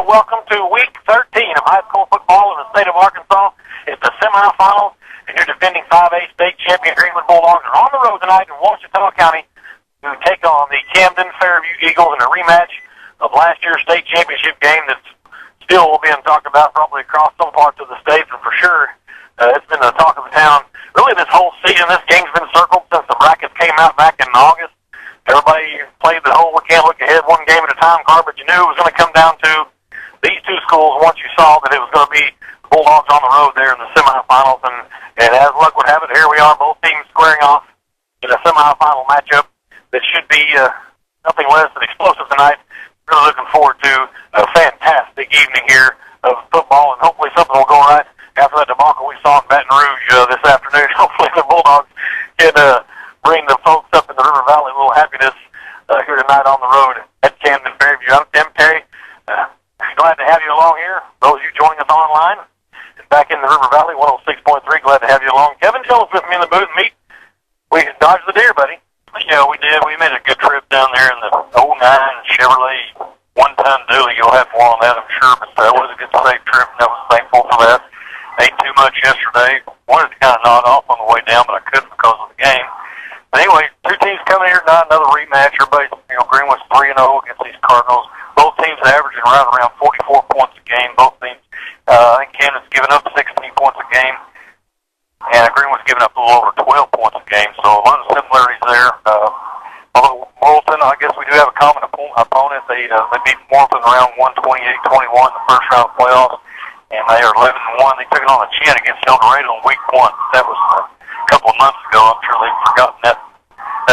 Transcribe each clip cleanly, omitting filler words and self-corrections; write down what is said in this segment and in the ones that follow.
welcome to week 13 of high school football in the state of Arkansas. It's the semifinals, and your defending 5A state champion Greenwood Bulldogs are on the road tonight in Ouachita County to take on the Camden Fairview Eagles in a rematch of last year's state championship game that's still being talked about probably across some parts of the state, and for sure it's been the talk of the town. Really, this whole season, this game's been circled since the brackets came out back in August. Everybody played the whole we can't look ahead one game at a time card, but you knew it was going to come down to these two schools once you saw that it was going to be the Bulldogs on the road there in the semifinals. And as luck would have it, here we are, both teams squaring off in a semifinal matchup that should be nothing less than explosive tonight. Really looking forward to a fantastic evening here of football, and hopefully something will go right after that debacle we saw in Baton Rouge this afternoon. Hopefully the Bulldogs can bring the folks up in the River Valley a little happiness here tonight on the road at Camden Fairview. I'm Tim Terry. Glad to have you along here. Those of you joining us online and back in the River Valley, 106.3, glad to have you along. Kevin Jones with me in the booth. We dodged the deer, buddy. Yeah, we did. We made a good trip down there in the 09 Chevrolet one-ton dually. You'll have more on that, I'm sure, but that was a good, safe trip, and I was thankful for that. Ate too much yesterday. Wanted to kind of nod off on the way down, but I couldn't because of the game. But anyway, two teams coming here tonight, another rematch. Everybody's, Greenwood's 3-0 against these Cardinals. Both teams averaging around 44 points a game. Both teams, I think Camden's giving up 16 points a game, and Greenwood's giving up a little over 12 points a game. So a lot of similarities there. Although Morrilton, I guess we do have a common opponent. They beat Morrilton around 128-21 in the first round of playoffs, and they are 11-1. They took it on the chin against El Dorado in week 1. That was a couple of months ago. I'm sure they've forgotten that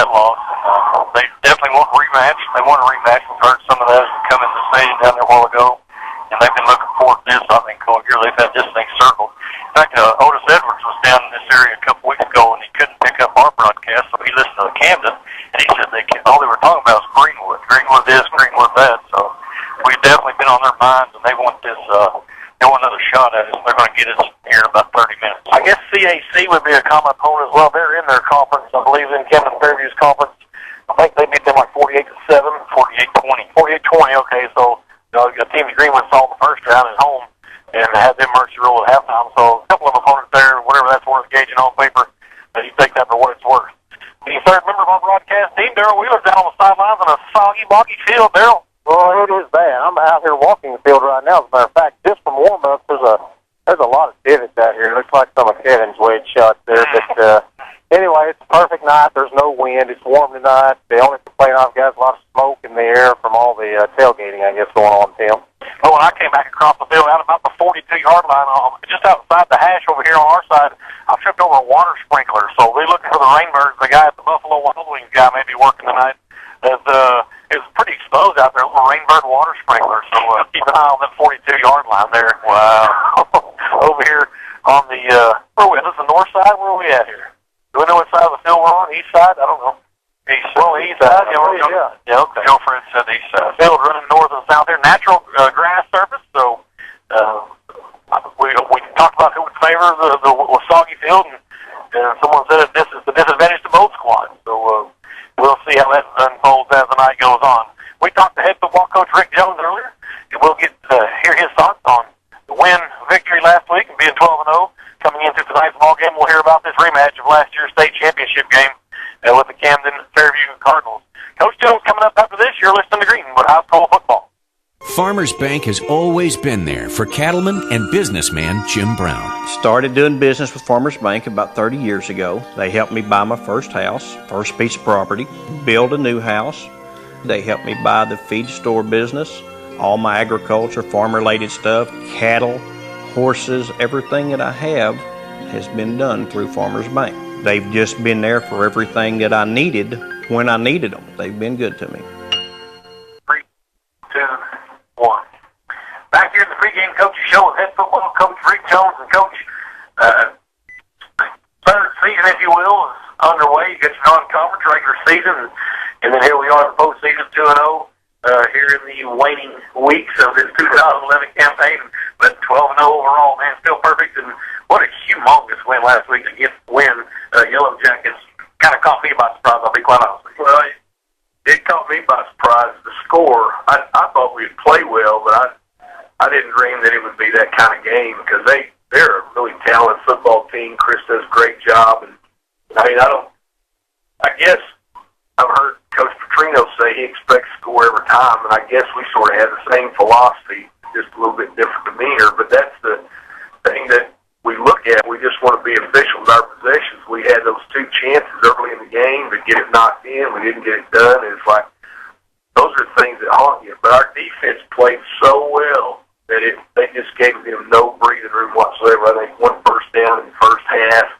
loss. They definitely want a rematch. They want a rematch. We've heard some of that as we come in the stadium down there a while ago, and they've been looking forward to this, I think, all year. They've had this thing circled. In fact, Otis Edwards was down in this area a couple weeks ago, and he couldn't pick up our broadcast, so he listened to the Camden, and he said all they were talking about was Greenwood. Greenwood this, Greenwood that. So we've definitely been on their minds, and they want this. They want another shot at us. They're going to get us here in about 30 minutes. I guess CAC would be a common opponent as well. They're in their conference, I believe, in Camden Fairview's conference. I think they beat them like 48-7. 48-20. 48-20, okay. So a team that Greenwood saw in the first round at home and had them mercy rule at halftime. So a couple of opponents there, whatever that's worth gauging on paper, you take that for what it's worth. The third member of our broadcast team, Daryl Wheeler's down on the sidelines on a soggy, boggy field. Daryl? Well, it is bad. I'm out here walking the field right now. As a matter of fact, just from warm-up, there's a lot of divots out here. It looks like some of Kevin's wedge shots there. But anyway, it's a perfect night. There's no wind. It's warm tonight. The only complaint I've got is a lot of smoke in the air from all the tailgating, I guess, going on, Tim. Well, when I came back across the field out about the 42-yard line, just outside the hash over here on our side, I tripped over a water sprinkler. So we're looking for the Rainbirds. The guy at the Buffalo Wild Wings guy may be working tonight. It was pretty exposed out there, a little Rainbird water sprinkler. So keep an eye on that 42-yard line there. Wow. Over here on the, where are we at? Is this the north side? Where are we at here? Do we know what side of the field we're on? East side? I don't know. East side. Well, east side. Yeah, okay. Joe Fred said east side. Field running north and south here. Natural grass surface. So we talked about who would favor the soggy field, and someone said this is the disadvantage to both squads. So we'll see how that unfolds as the night goes on. We talked to head football coach Rick Jones earlier, and we'll get hear his thoughts on the win victory last week and being 12-0. Coming into tonight's ball game, we'll hear about this rematch of last year's state championship game with the Camden Fairview Cardinals. Coach Jones coming up after this. You're listening to Greenwood High School Football. Farmers Bank has always been there for cattleman and businessman Jim Brown. Started doing business with Farmers Bank about 30 years ago. They helped me buy my first house, first piece of property, build a new house. They helped me buy the feed store business, all my agriculture, farm-related stuff, cattle, horses, everything that I have has been done through Farmers Bank. They've just been there for everything that I needed when I needed them. They've been good to me. 3, 2, 1. Back here in the pregame coaches show with head football coach Rick Jones and coach. Third season, if you will, is underway. You get your non-conference regular season, and then here we are in the postseason 2-0 here in the waning weeks of this 2011 campaign. But 12-0 overall, man, still perfect. And what a humongous win last week to win Yellow Jackets. Kind of caught me by surprise, I'll be quite honest. Well, it caught me by surprise. The score, I thought we'd play well, but I didn't dream that it would be that kind of game because they're a really talented football team. Chris does a great job, and I guess I've heard Coach Petrino say he expects to score every time, and I guess we sort of have the same philosophy, just a little bit different demeanor. But that's the thing that we look at. We just want to be efficient with our possessions. We had those 2 chances early in the game to get it knocked in. We didn't get it done, and it's like those are things that haunt you. But our defense played so well that they just gave them no breathing room whatsoever. I think 1 first down in the first half,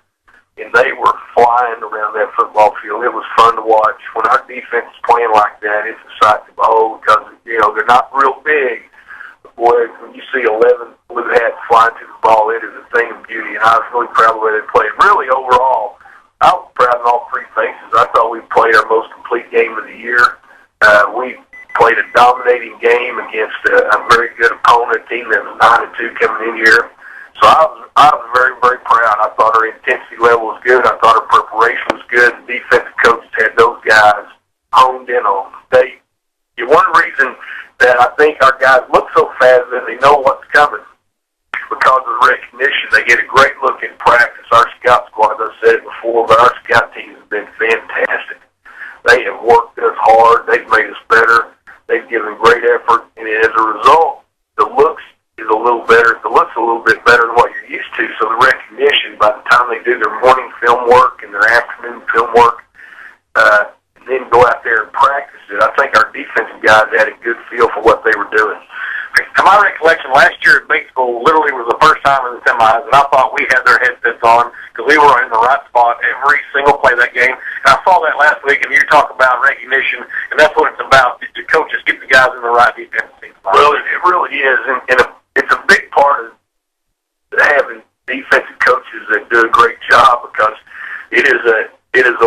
and they were flying around that football field. It was fun to watch. When our defense is playing like that, it's a sight to behold because, they're not real big. But boy, when you see 11 blue hats flying to the ball, it is a thing of beauty, and I was really proud of the way they played. Really, overall, I was proud in all 3 phases. I thought we played our most complete game of the year. We played a dominating game against a very good opponent, a team that was 9-2 coming in here. So I was very, very proud. I thought our intensity level was good. I thought our preparation was good. The defensive coaches had those guys honed in on. One reason that I think our guys look so fast is they know what's coming because of the recognition. They get a great look in practice. Our scout squad, I've said it before, but our scout team has been fantastic. They have worked us hard. They've made us better. They've given great effort, and as a result, the looks is a little better. The looks a little bit better than what you're used to. So the recognition, by the time they do their morning film work and their afternoon film work, and then go out there and practice it, I think our defensive guys had a good feel for what they were doing. To my recollection, last year at Big School literally was the first time in the semis, and I thought we had their headsets on because we were in the right spot every single play of that game. And I saw that last week, and you talk about recognition, and that's what it's about. The coaches get the guys in the right defense. Well, it really is, and it's a big part of having defensive coaches that do a great job because it is a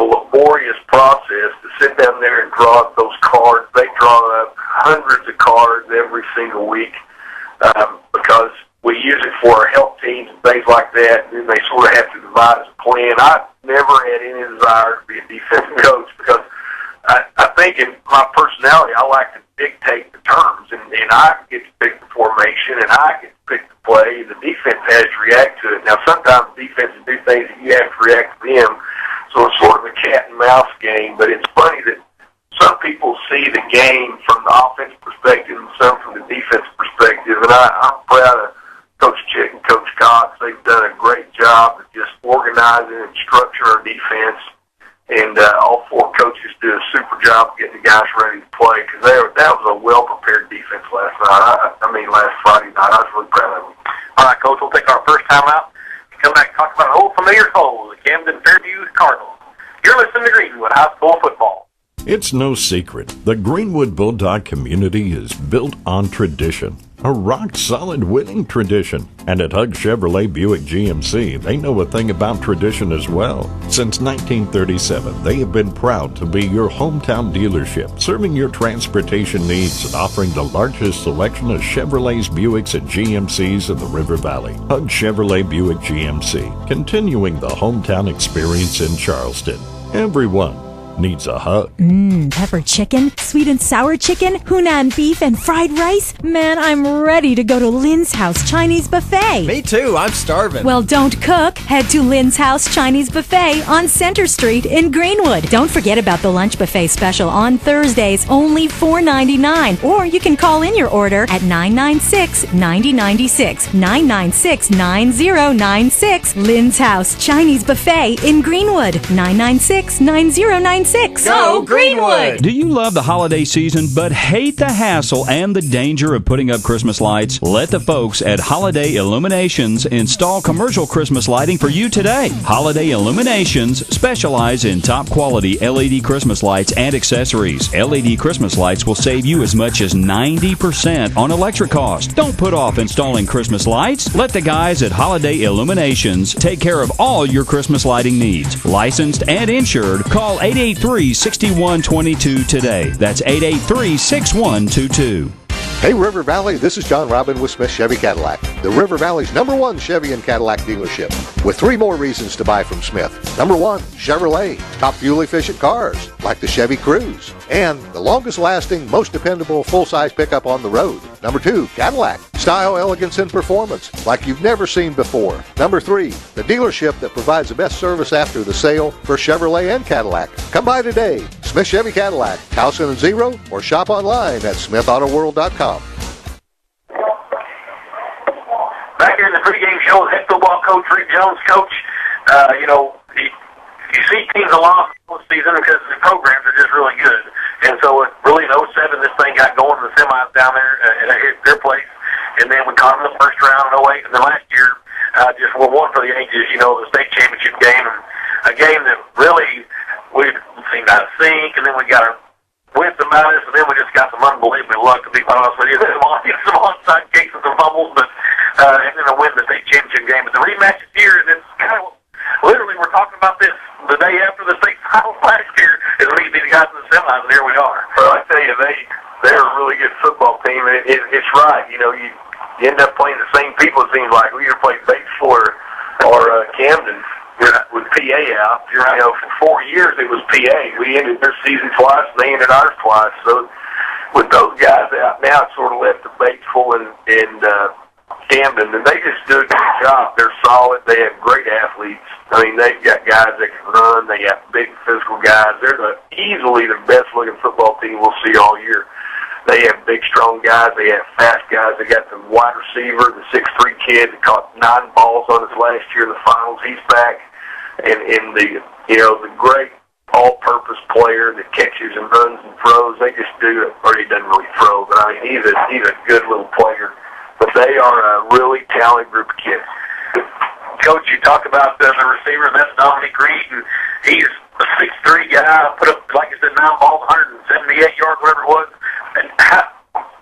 laborious process to sit down there and draw up those cards. They draw up hundreds of cards every single week because we use it for our help teams and things like that, and then they sort of have to devise a plan. I never had any desire to be a defensive coach because I think in my personality, I like to dictate the terms, and I get to pick the formation, and I get to pick the play. The defense has to react to it. Now, sometimes defenses do things that you have to react to them, so it's sort of a cat and mouse game, but it's funny that some people see the game from the offensive perspective and some from the defensive perspective, and I'm proud of Coach Chick and Coach Cox. They've done a great job of just organizing and structuring our defense, and all 4 coaches do a super job of getting the guys ready to play because that was a well-prepared defense last night. Last Friday night. I was really proud of them. All right, Coach, we'll take our first time out and come back and talk about an old familiar foe, the Camden Fairview Cardinals. You're listening to Greenwood High School Football. It's no secret, the Greenwood Bulldog community is built on tradition, a rock-solid winning tradition. And at Hug Chevrolet Buick GMC, they know a thing about tradition as well. Since 1937, they have been proud to be your hometown dealership, serving your transportation needs and offering the largest selection of Chevrolets, Buicks, and GMCs in the River Valley. Hug Chevrolet Buick GMC, continuing the hometown experience in Charleston. Everyone needs a hug. Pepper chicken, sweet and sour chicken, Hunan beef, and fried rice? Man, I'm ready to go to Lynn's House Chinese Buffet. Me too, I'm starving. Well, don't cook. Head to Lynn's House Chinese Buffet on Center Street in Greenwood. Don't forget about the lunch buffet special on Thursdays, only $4.99. Or you can call in your order at 996-9096, 996-9096. Lynn's House Chinese Buffet in Greenwood, 996-9096. Go Greenwood! Do you love the holiday season but hate the hassle and the danger of putting up Christmas lights? Let the folks at Holiday Illuminations install commercial Christmas lighting for you today. Holiday Illuminations specialize in top quality LED Christmas lights and accessories. LED Christmas lights will save you as much as 90% on electric cost. Don't put off installing Christmas lights. Let the guys at Holiday Illuminations take care of all your Christmas lighting needs. Licensed and insured, call 883-6122 today. That's 883-6122. Hey River Valley, this is John Robin with Smith Chevy Cadillac, the River Valley's #1 Chevy and Cadillac dealership, with 3 more reasons to buy from Smith. Number 1, Chevrolet, top fuel-efficient cars, like the Chevy Cruze, and the longest-lasting, most dependable full-size pickup on the road. Number 2, Cadillac, Style, elegance, and performance like you've never seen before. Number 3, the dealership that provides the best service after the sale for Chevrolet and Cadillac. Come by today. Smith Chevy Cadillac, House in Zero, or shop online at smithautoworld.com. Back here in the pregame show with head football coach Rick Jones. Coach, you see teams a lot this season because the programs are just really good. And so really in 07, this thing got going in the semis down there at their place. And then we caught them in the first round in 08. And then last year, just we won for the ages, the state championship game. And a game that really we seemed out of sync. And then we got a win about us. And then we just got some unbelievable luck, to be honest with you. Some onside kicks and some fumbles. But and then a win the state championship game. But the rematch is here. And it's kind of literally we're talking about this the day after the state finals last year. As we beat the guys in the semis, and here we are. Well, I tell you, they're a really good football team, and it's right. You end up playing the same people, it seems like. We either played Batesville or Camden with PA out. For 4 years it was PA. We ended their season twice, and they ended ours twice. So with those guys out now, it's sort of left to Batesville and Camden, and they just do a good job. They're solid. They have great athletes. I mean, they've got guys that can run. They got big physical guys. They're easily the best-looking football team we'll see all year. They have big, strong guys. They have fast guys. They got the wide receiver, the 6'3" kid that caught 9 balls on his last year in the finals. He's back. And the great all-purpose player that catches and runs and throws. They just do it. Or he doesn't really throw, but I mean, he's a good little player. But they are a really talented group of kids. Coach, you talk about the receiver, that's Dominic Reed, and he's a 6'3" guy, put up, like I said, 9 balls, 178 yards, whatever it was. And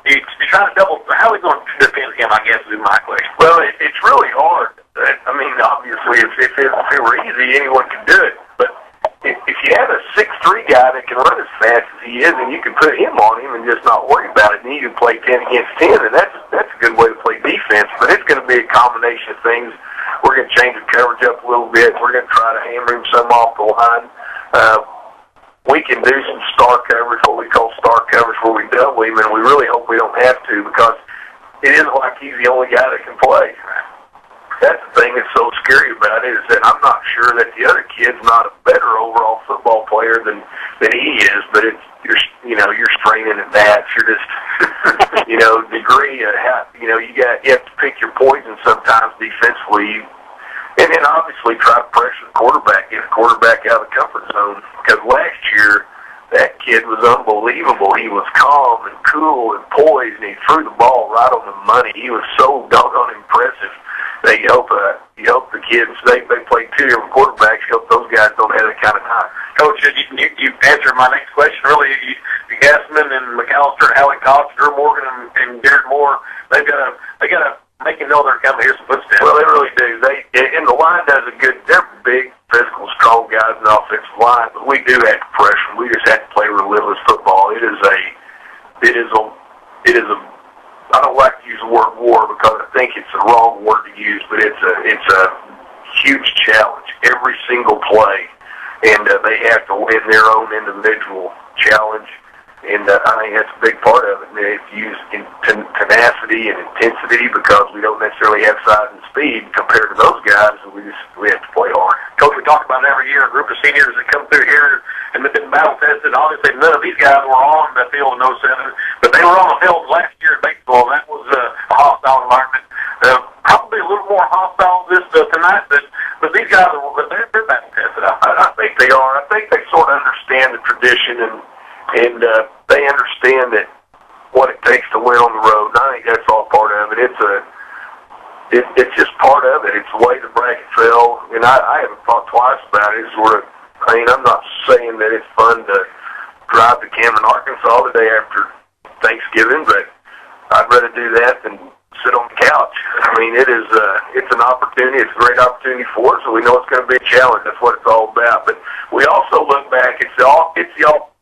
you try to how are we going to defend him, I guess, is my question. Well, it's really hard. I mean, obviously, if it were easy, anyone could do it. But if you have a 6'3" guy that can run as fast as he is, and you can put him on him and just not worry about it, and you can play 10 against 10, and that's a good way to play defense. But it's going to be a combination of things. We're going to change the coverage up a little bit. We're going to try to hammer him some off the line. We can do some star coverage, what we call star coverage, where we double him, and we really hope we don't have to because it isn't like he's the only guy that can play. That's the thing that's so scary about it, is that I'm not sure that the other kid's not a better overall football player than he is, but you're straining at that. You're just degree of how you have to pick your poison sometimes defensively, and then obviously try to pressure the quarterback, get the quarterback out of the comfort zone. Because last year that kid was unbelievable. He was calm and cool and poised, and he threw the ball right on the money. He was so doggone impressive. They hope the kids, they play 2 different quarterbacks. You hope those guys don't have that kind of time. Coach, you answered my next question. Really, Gassman and McAllister, Howie Cox, Drew Morgan, and Derek Moore, they got to make you know they're coming here some footsteps. Well, they really do. And the line does a good. They're big, physical, strong guys in the offensive line, but we do have to pressure them. We just have to play relentless football. It is a. I don't like to use the word war because I think it's the wrong word to use, but it's a huge challenge every single play, and they have to win their own individual challenge, and I think that's a big part of it. And they have to use tenacity and intensity because we don't necessarily have size and speed compared to those guys, and we have to play hard. Coach, we talk about it every year, a group of seniors that come through here and they've been battle tested. Obviously, none of these guys were on the field in 07, but they were on the field last year in baseball. That was a hostile environment. Probably a little more hostile tonight, but these guys they're battle tested. I think they are. I think they sort of understand the tradition and they understand that what it takes to win on the road. And I think that's all part of it. It's just part of it. It's the way the bracket fell, and I haven't thought twice about it. I'm not saying that it's fun to drive to Camden, Arkansas the day after Thanksgiving, but I'd rather do that than sit on the couch. I mean, it's an opportunity. It's a great opportunity for us, and we know it's going to be a challenge. That's what it's all about. But we also look back. It's the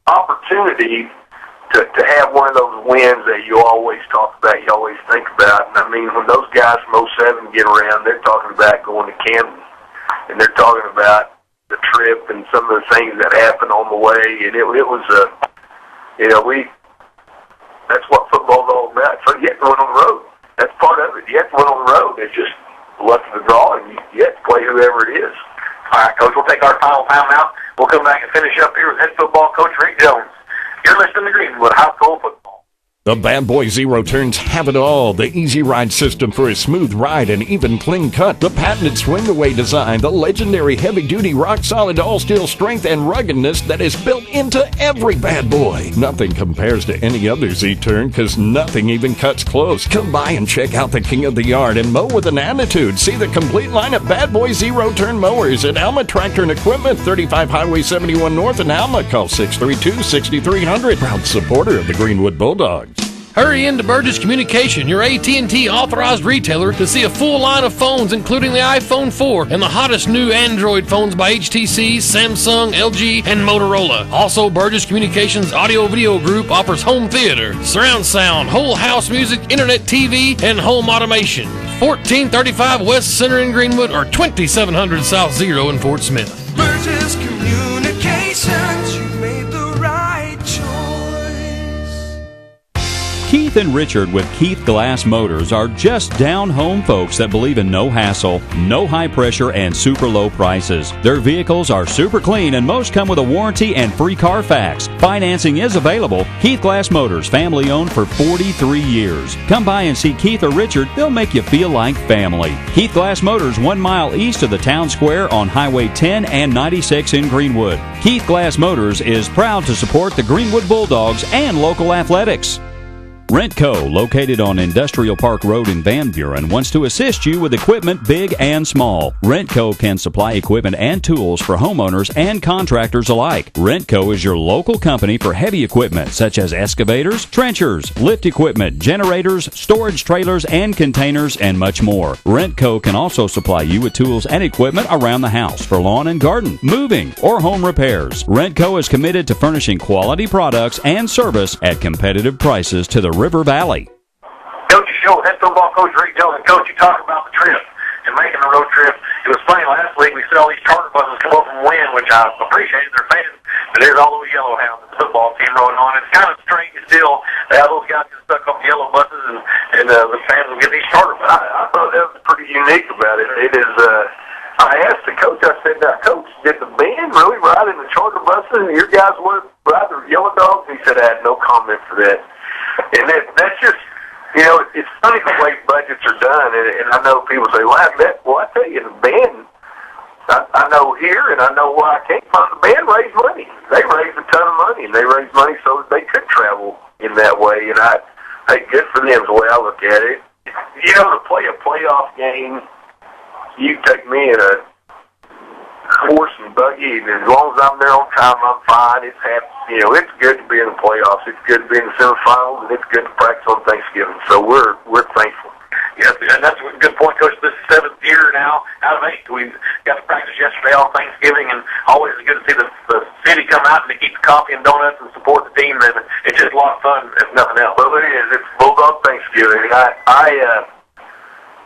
opportunity to have one of those wins that you always talk about, you always think about. And I mean, when those guys from 07 get around, they're talking about going to Camden, and they're talking about the trip and some of the things that happened on the way. And it was that's what football's all about. Forget going on the road. that's part of it. You have to win on the road. It's just luck of the draw, and you have to play whoever it is. All right, Coach, we'll take our final timeout. We'll come back and finish up here with head football coach Rick Jones. You're listening to Greenwood High School Football. The Bad Boy Zero Turns have it all. The easy ride system for a smooth ride and even clean cut. The patented swing-away design. The legendary heavy-duty rock-solid all-steel strength and ruggedness that is built into every Bad Boy. Nothing compares to any other Z-Turn because nothing even cuts close. Come by and check out the king of the yard and mow with an attitude. See the complete line of Bad Boy Zero Turn mowers at Alma Tractor and Equipment, 35 Highway 71 North in Alma. Call 632-6300. Proud supporter of the Greenwood Bulldogs. Hurry into Burgess Communication, your AT&T authorized retailer, to see a full line of phones including the iPhone 4 and the hottest new Android phones by HTC, Samsung, LG, and Motorola. Also, Burgess Communications Audio-Video Group offers home theater, surround sound, whole house music, internet TV, and home automation. 1435 West Center in Greenwood or 2700 South Zero in Fort Smith. Burgess Communications, you made the right choice. Keith and Richard with Keith Glass Motors are just down-home folks that believe in no hassle, no high pressure, and super low prices. Their vehicles are super clean and most come with a warranty and free Carfax. Financing is available. Keith Glass Motors, family owned for 43 years. Come by and see Keith or Richard. They'll make you feel like family. Keith Glass Motors, 1 mile east of the town square on Highway 10 and 96 in Greenwood. Keith Glass Motors is proud to support the Greenwood Bulldogs and local athletics. Rentco, located on Industrial Park Road in Van Buren, wants to assist you with equipment big and small. Rentco can supply equipment and tools for homeowners and contractors alike. Rentco is your local company for heavy equipment such as excavators, trenchers, lift equipment, generators, storage trailers and containers, and much more. Rentco can also supply you with tools and equipment around the house for lawn and garden, moving, or home repairs. Rentco is committed to furnishing quality products and service at competitive prices to the River Valley. Coach Show, head football coach Rick Jones. And Coach, you talk about the trip and making the road trip. It was funny, last week we saw all these charter buses come up from Wynn, which I appreciate. They're fans, but there's all those yellow hounds and the football team rolling on. It's kind of strange still to have those guys get stuck on the yellow buses and the fans will get these charter buses. I thought that was pretty unique about it. It is, I asked the coach, I said, now, Coach, did the band really ride in the charter buses and your guys would ride the yellow dogs? He said, I had no comment for that. And that's just, it's funny the way budgets are done. And I know people say, well, I tell you, the band, I know here and I know where I came from, the band raised money. They raised a ton of money, and they raised money so that they could travel in that way. And hey, good for them is the way I look at it. To play a playoff game, you take me in a horse and buggy, and as long as I'm there on time, I'm fine. It's happy. It's good to be in the playoffs. It's good to be in the semifinals, and it's good to practice on Thanksgiving. So we're thankful. Yes, and that's a good point, Coach. This is 7th year now out of 8. We got to practice yesterday on Thanksgiving, and always good to see the city come out and to keep the coffee and donuts and support the team. And it's just a lot of fun, if nothing else. Well, it is. It's Bulldog Thanksgiving.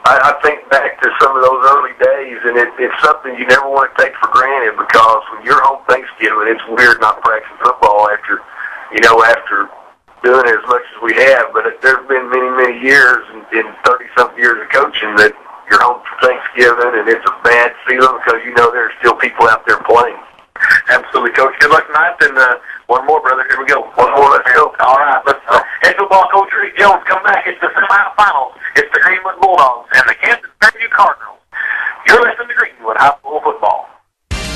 I think back to some of those early days, and it's something you never want to take for granted, because when you're home Thanksgiving, it's weird not practicing football after doing it as much as we have. But there's been many, many years, in 30-something years of coaching, that you're home for Thanksgiving, and it's a bad feeling because there's still people out there playing. Absolutely, Coach. Good luck tonight, and one more, brother. Here we go. One more, let's go. All right, let's head football coach Rick Jones come back. It's the semifinals. It's the Greenwood Bulldogs and the Camden Fairview Cardinals. You're listening to Greenwood High School Football.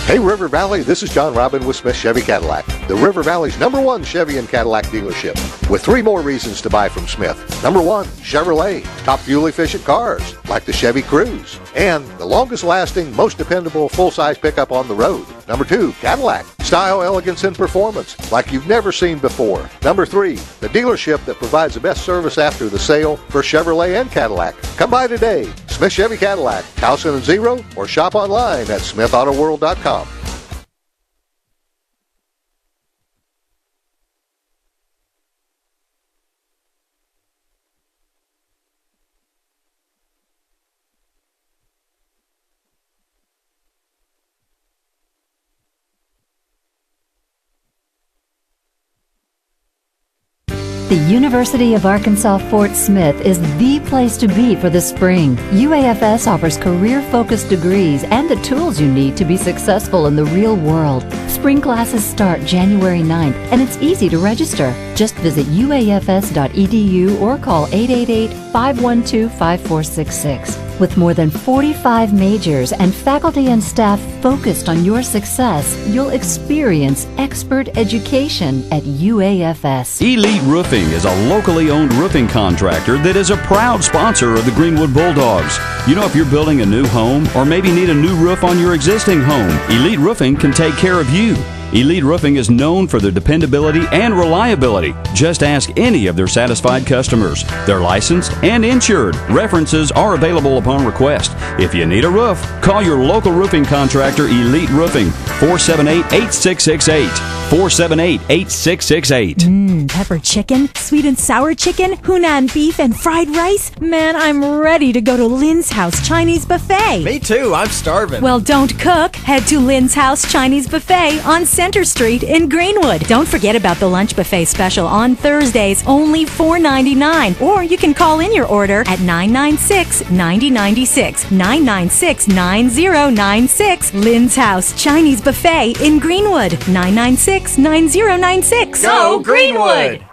Hey, River Valley, this is John Robin with Smith Chevy Cadillac, the River Valley's #1 Chevy and Cadillac dealership, with 3 more reasons to buy from Smith. Number 1, Chevrolet, top fuel-efficient cars, like the Chevy Cruze, and the longest-lasting, most dependable full-size pickup on the road. Number 2, Cadillac, style, elegance, and performance, like you've never seen before. Number 3, the dealership that provides the best service after the sale for Chevrolet and Cadillac. Come by today, Smith Chevy Cadillac, Towson and Zero, or shop online at smithautoworld.com. The University of Arkansas Fort Smith is the place to be for the spring. UAFS offers career-focused degrees and the tools you need to be successful in the real world. Spring classes start January 9th, and it's easy to register. Just visit uafs.edu or call 888-512-5466. With more than 45 majors and faculty and staff focused on your success, you'll experience expert education at UAFS. Elite Roofing is a locally owned roofing contractor that is a proud sponsor of the Greenwood Bulldogs. You know, if you're building a new home or maybe need a new roof on your existing home, Elite Roofing can take care of you. Elite Roofing is known for their dependability and reliability. Just ask any of their satisfied customers. They're licensed and insured. References are available upon request. If you need a roof, call your local roofing contractor, Elite Roofing, 478-8668. 478-8668. Pepper chicken, sweet and sour chicken, Hunan beef, and fried rice. Man, I'm ready to go to Lynn's House Chinese Buffet. Me too, I'm starving. Well, don't cook. Head to Lynn's House Chinese Buffet on Center Street in Greenwood. Don't forget about the lunch buffet special on Thursdays, only $4.99. Or you can call in your order at 996-9096. 996-9096. Lynn's House Chinese Buffet in Greenwood. 996-9096. Go Greenwood!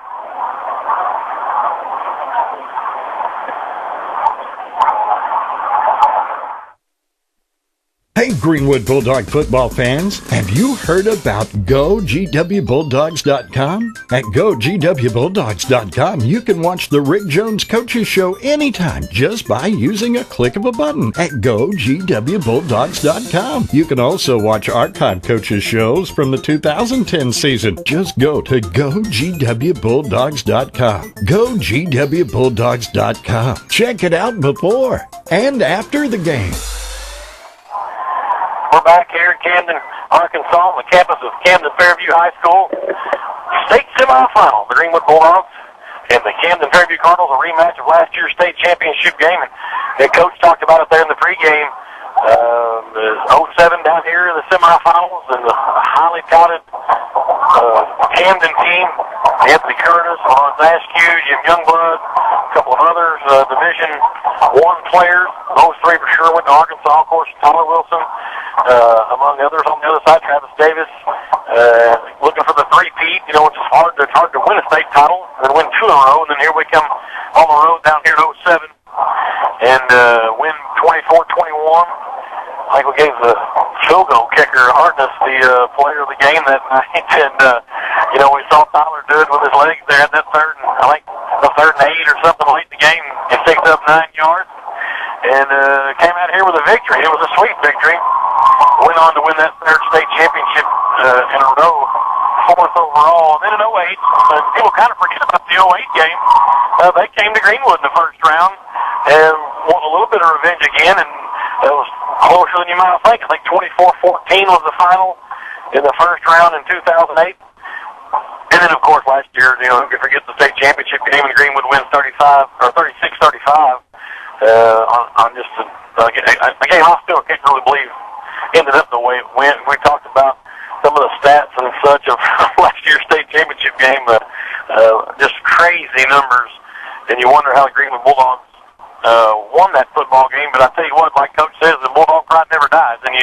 Hey, Greenwood Bulldog football fans, have you heard about GoGWBulldogs.com? At GoGWBulldogs.com, you can watch the Rick Jones Coaches Show anytime just by using a click of a button at GoGWBulldogs.com. You can also watch archive coaches shows from the 2010 season. Just go to GoGWBulldogs.com. GoGWBulldogs.com. Check it out before and after the game. We're back here in Camden, Arkansas, on the campus of Camden Fairview High School. State semifinal, the Greenwood Bulldogs and the Camden Fairview Cardinals, a rematch of last year's state championship game. And the coach talked about it there in the pregame. 07 down here in the semifinals, and the highly touted Camden team, Anthony Curtis, Lawrence Askew, Jim Youngblood, a couple of others, Division I players. Those three for sure went to Arkansas, of course, Tyler Wilson, among others on the other side, Travis Davis, looking for the three-peat. You know, it's just hard to win a state title and win two in a row, and then here we come on the road down here in 07 and win 24-21. I think we gave the field goal kicker Hartness the player of the game that night, and you know, we saw Tyler do it with his legs there at that third and 8 or something late in the game, and picked up 9 yards, and came out here with a victory. It was a sweet victory. Went on to win that third state championship in a row, 4th overall. And then in 08, people kind of forget about the 08 game. They came to Greenwood in the first round and won a little bit of revenge again, and it was closer than you might think. I think 24-14 was the final in the first round in 2008. And then, of course, last year, you know, who could forget the state championship game, and Greenwood wins 36-35 on just a game I still can't really believe ended up the way it went. We talked about some of the stats and such of last year's state championship game, just crazy numbers, and you wonder how the Greenwood Bulldogs won that football game. But I tell you what, like Coach says, the Bulldog pride never dies, and you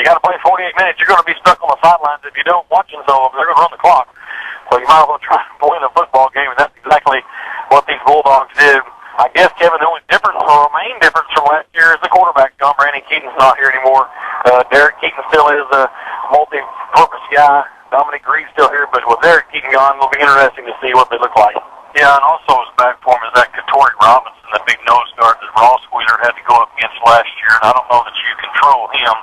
got to play 48 minutes. You're going to be stuck on the sidelines if you don't watch them, so they're going to run the clock. So you might as well try to win a football game, and that's exactly what these Bulldogs did. I guess, Kevin, the only difference, or main difference from last year is the quarterback. John Brandon Keaton's not here anymore. Derek Keaton still is a multi-purpose guy. Dominic Reed's still here, but with Derek Keaton gone, it'll be interesting to see what they look like. Yeah, and also his back for him is that Katori Robinson, the big nose guard that Ross Wheeler had to go up against last year. And I don't know that you control him.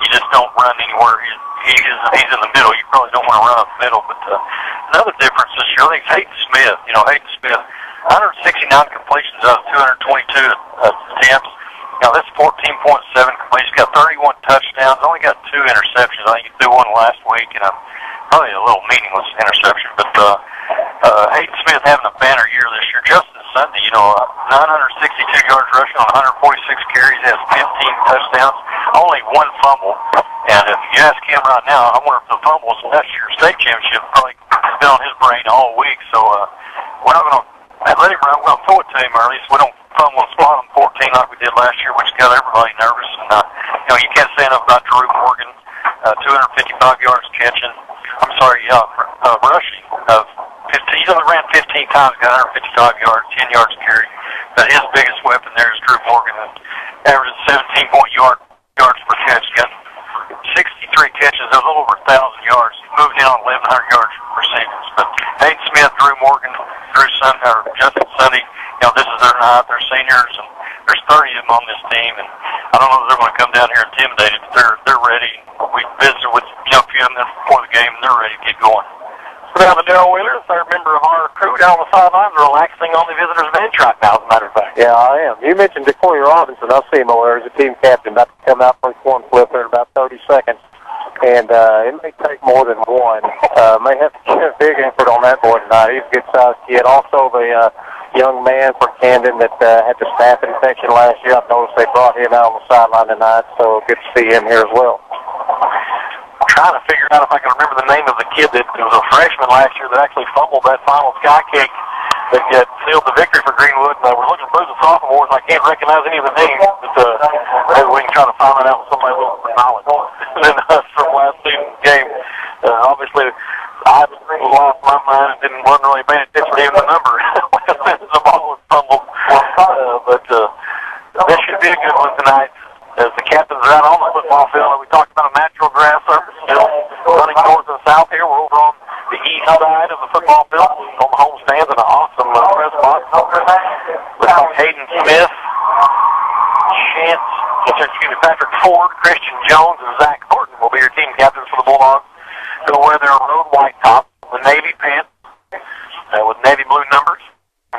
You just don't run anywhere. He's in the middle. You probably don't want to run up the middle. But another difference this year, I think, is Hayden Smith. You know, Hayden Smith, 169 completions out of 222 attempts. Now, that's 14.7 completions. He's got 31 touchdowns. Only got 2 interceptions. I think he threw one last week, and probably a little meaningless interception. But Hayden Smith having a banner year this year. Justin Sunday, you know, 962 yards rushing on 146 carries. He has 15 touchdowns. Only 1 fumble. And if you ask him right now, I wonder if the fumbles last year's state championship probably been on his brain all week. So we're not going to let him run. We're going to throw it to him early, so we don't put him on spot on 14 like we did last year, which got everybody nervous. And you can't say enough about Drew Morgan, 255 yards catching. Rushing of 50. He's only ran 15 times, got 155 yards, 10 yards carry. But his biggest weapon there is Drew Morgan, who averages 17 yards per catch. Got 63 catches, a little over 1,000 yards. He moved in on 1,100 yards receivers. But Hayden Smith, Drew Morgan, Justin Sunday, this is their night. They're seniors, and there's 30 of them on this team. And I don't know if they're going to come down here intimidated, but they're ready. We visited with a few of them before the game, and they're ready to get going. So now the Darrell Wheeler, third member of our crew down on the sidelines, relaxing on the visitors' bench right now, as a matter of fact. Yeah, I am. You mentioned Decoy Robinson. I see him over there as a team captain, about to come out for his one flip there in about 30 seconds. And it may take more than one. May have to get a big effort on that boy tonight. He's a good-sized kid. Also, the young man from Camden that had the staph infection last year, I've noticed they brought him out on the sideline tonight, so good to see him here as well. I'm trying to figure out if I can remember the name of the kid that was a freshman last year that actually fumbled that final sky kick that sealed the victory for Greenwood. We're looking through the sophomores. I can't recognize any of the names, but maybe we can try to find that out with somebody with knowledge than us from last season's game. Obviously, I lost my mind and wasn't really paying attention to even the number when the ball was fumbled. But this should be a good one tonight. As the captains are out on the football field, we talked about a natural grass surface still running north and south here. We're over on the east side of the football field on the home stands in an awesome press box. With Hayden Smith, Patrick Ford, Christian Jones, and Zach Horton will be your team captains for the Bulldogs. They'll wear their road white tops, the navy pants with navy blue numbers,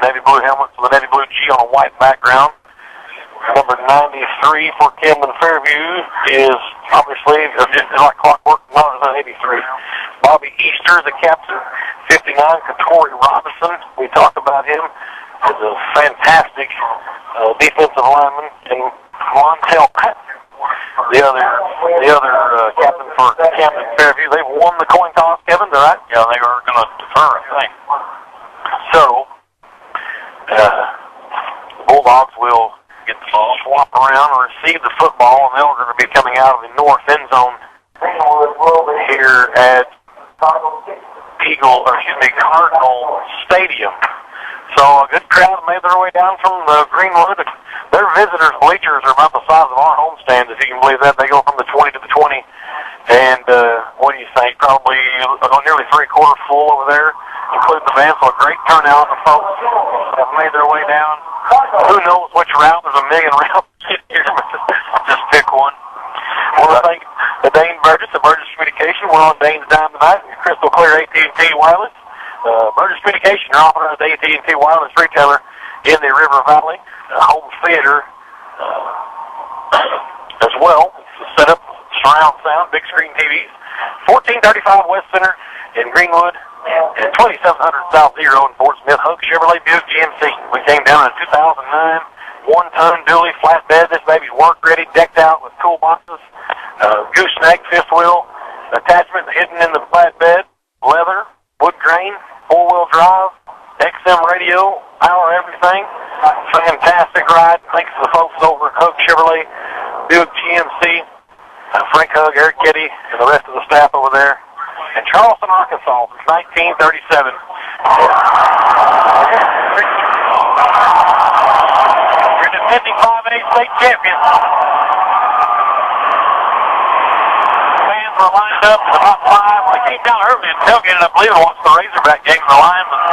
navy blue helmets with a navy blue G on a white background. Number 93 for Camden Fairview is obviously like clockwork, not 83. Bobby Easter, the captain. 59, Katori Robinson. We talked about him as a fantastic defensive lineman. And Montel Patton, the other captain for Camden Fairview. They've won the coin toss, Kevin, right? Yeah, they are going to defer, I think. So, the Bulldogs will get the ball, swap around, and receive the football, and they're going to be coming out of the north end zone here at Cardinal Stadium. So a good crowd made their way down from Greenwood. Their visitors' bleachers are about the size of our home stands, if you can believe that. They go from the 20 to the 20. And what do you think? Probably nearly three-quarters full over there, including the van. So a great turnout of folks have made their way down. Who knows which route? There's a million routes here. Just pick one. I want to thank Dane Burgess of Burgess Communication. We're on Dane's dime tonight. Crystal Clear AT&T Wireless. Burgess Communication, your authorized AT&T Wireless retailer in the River Valley. Home theater as well. It's set up surround sound, big screen TVs. 1435 West Center in Greenwood and 2700 South Zero in Fort Smith. Hook Chevrolet Buick GMC. We came down in a 2009 one-ton dually flatbed. This baby's work ready, decked out with toolboxes, gooseneck, fifth wheel attachment hidden in the flatbed, leather, wood grain, four-wheel drive, XM radio, power everything. Fantastic ride. Thanks to the folks over at Hook Chevrolet Buick GMC, Frank Hug, Eric Kitty, and the rest of the staff over there in Charleston, Arkansas since 1937. You're defending 5A state champions. Fans were lined up at about 5. Well, they came down early and tailgated, I believe, and watched the Razorback game. The line was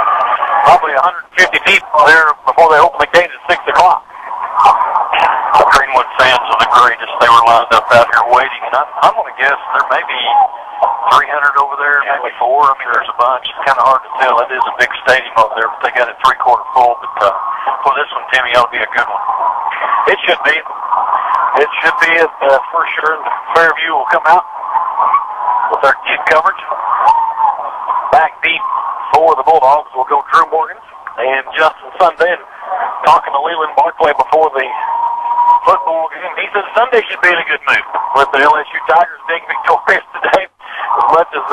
probably 150 people there before they opened the gate at 6 o'clock. The Greenwood fans are the greatest. They were lined up out here waiting, and I'm going to guess there may be 300 over there, maybe 4. I mean, there's a bunch. It's kind of hard to tell. It is a big stadium over there, but they got it three-quarter full. But for this one, Timmy, ought to be a good one. It should be. It should be for sure. Fairview will come out with their kid coverage. Back deep for the Bulldogs will go Drew Morgan and Justin Sunday. Talking to Leland Barclay before the football game, he said Sunday should be in a good mood with the LSU Tigers being victorious today. As much as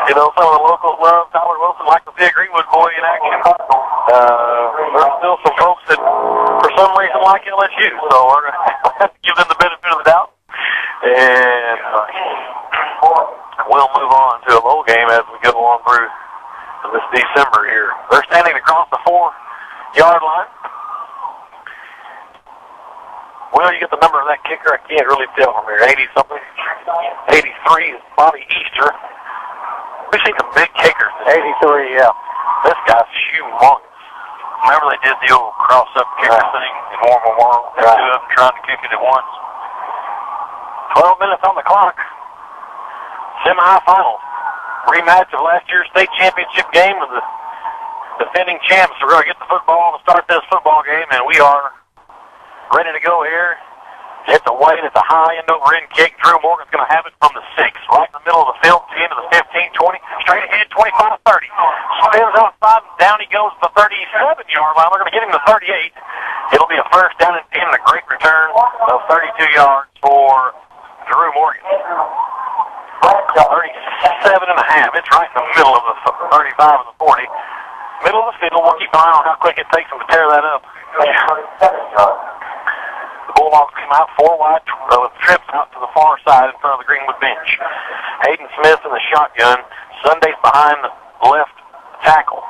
You know, some of the locals love Tyler Wilson, like to see a Greenwood boy in action. There's still some folks that, for some reason, like LSU, so we're going to have to give them the benefit of the doubt. And we'll move on to a bowl game as we go on through this December here. They're standing across the 4-yard line. Well, you get the number of that kicker. I can't really tell from here. 80-something. 83 is Bobby Easter. We've seen some big kickers. 83, yeah. This guy's humongous. Remember they did the old cross-up kicker thing in War Memorial? Two of them trying to kick it at once. 12 minutes on the clock. Semi-final. Rematch of last year's state championship game with the defending champs. We're going to get the football to start this football game, and we are ready to go here. It's a wide, it's a high end-over-end kick. Drew Morgan's going to have it from the 6, right in the middle of the field, to the end of the 15, 20, straight ahead, 25, 30. Spins outside, and down he goes to the 37-yard line. We're going to get him to 38. It'll be a first down and 10 and a great return of 32 yards for Drew Morgan. 37 and a half. It's right in the middle of the 35 and the 40. Middle of the field. We'll keep an eye on how quick it takes them to tear that up. The Bulldogs come out 4 wide with trips out to the far side in front of the Greenwood bench. Hayden Smith in the shotgun. Sunday's behind the left tackle.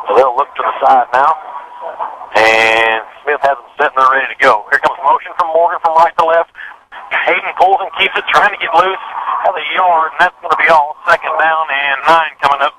So they'll look to the side now. And Smith has them set and they're ready to go. Here comes motion from Morgan from right to left. Hayden pulls and keeps it, trying to get loose. Has a yard, and that's going to be all. Second down and 9 coming up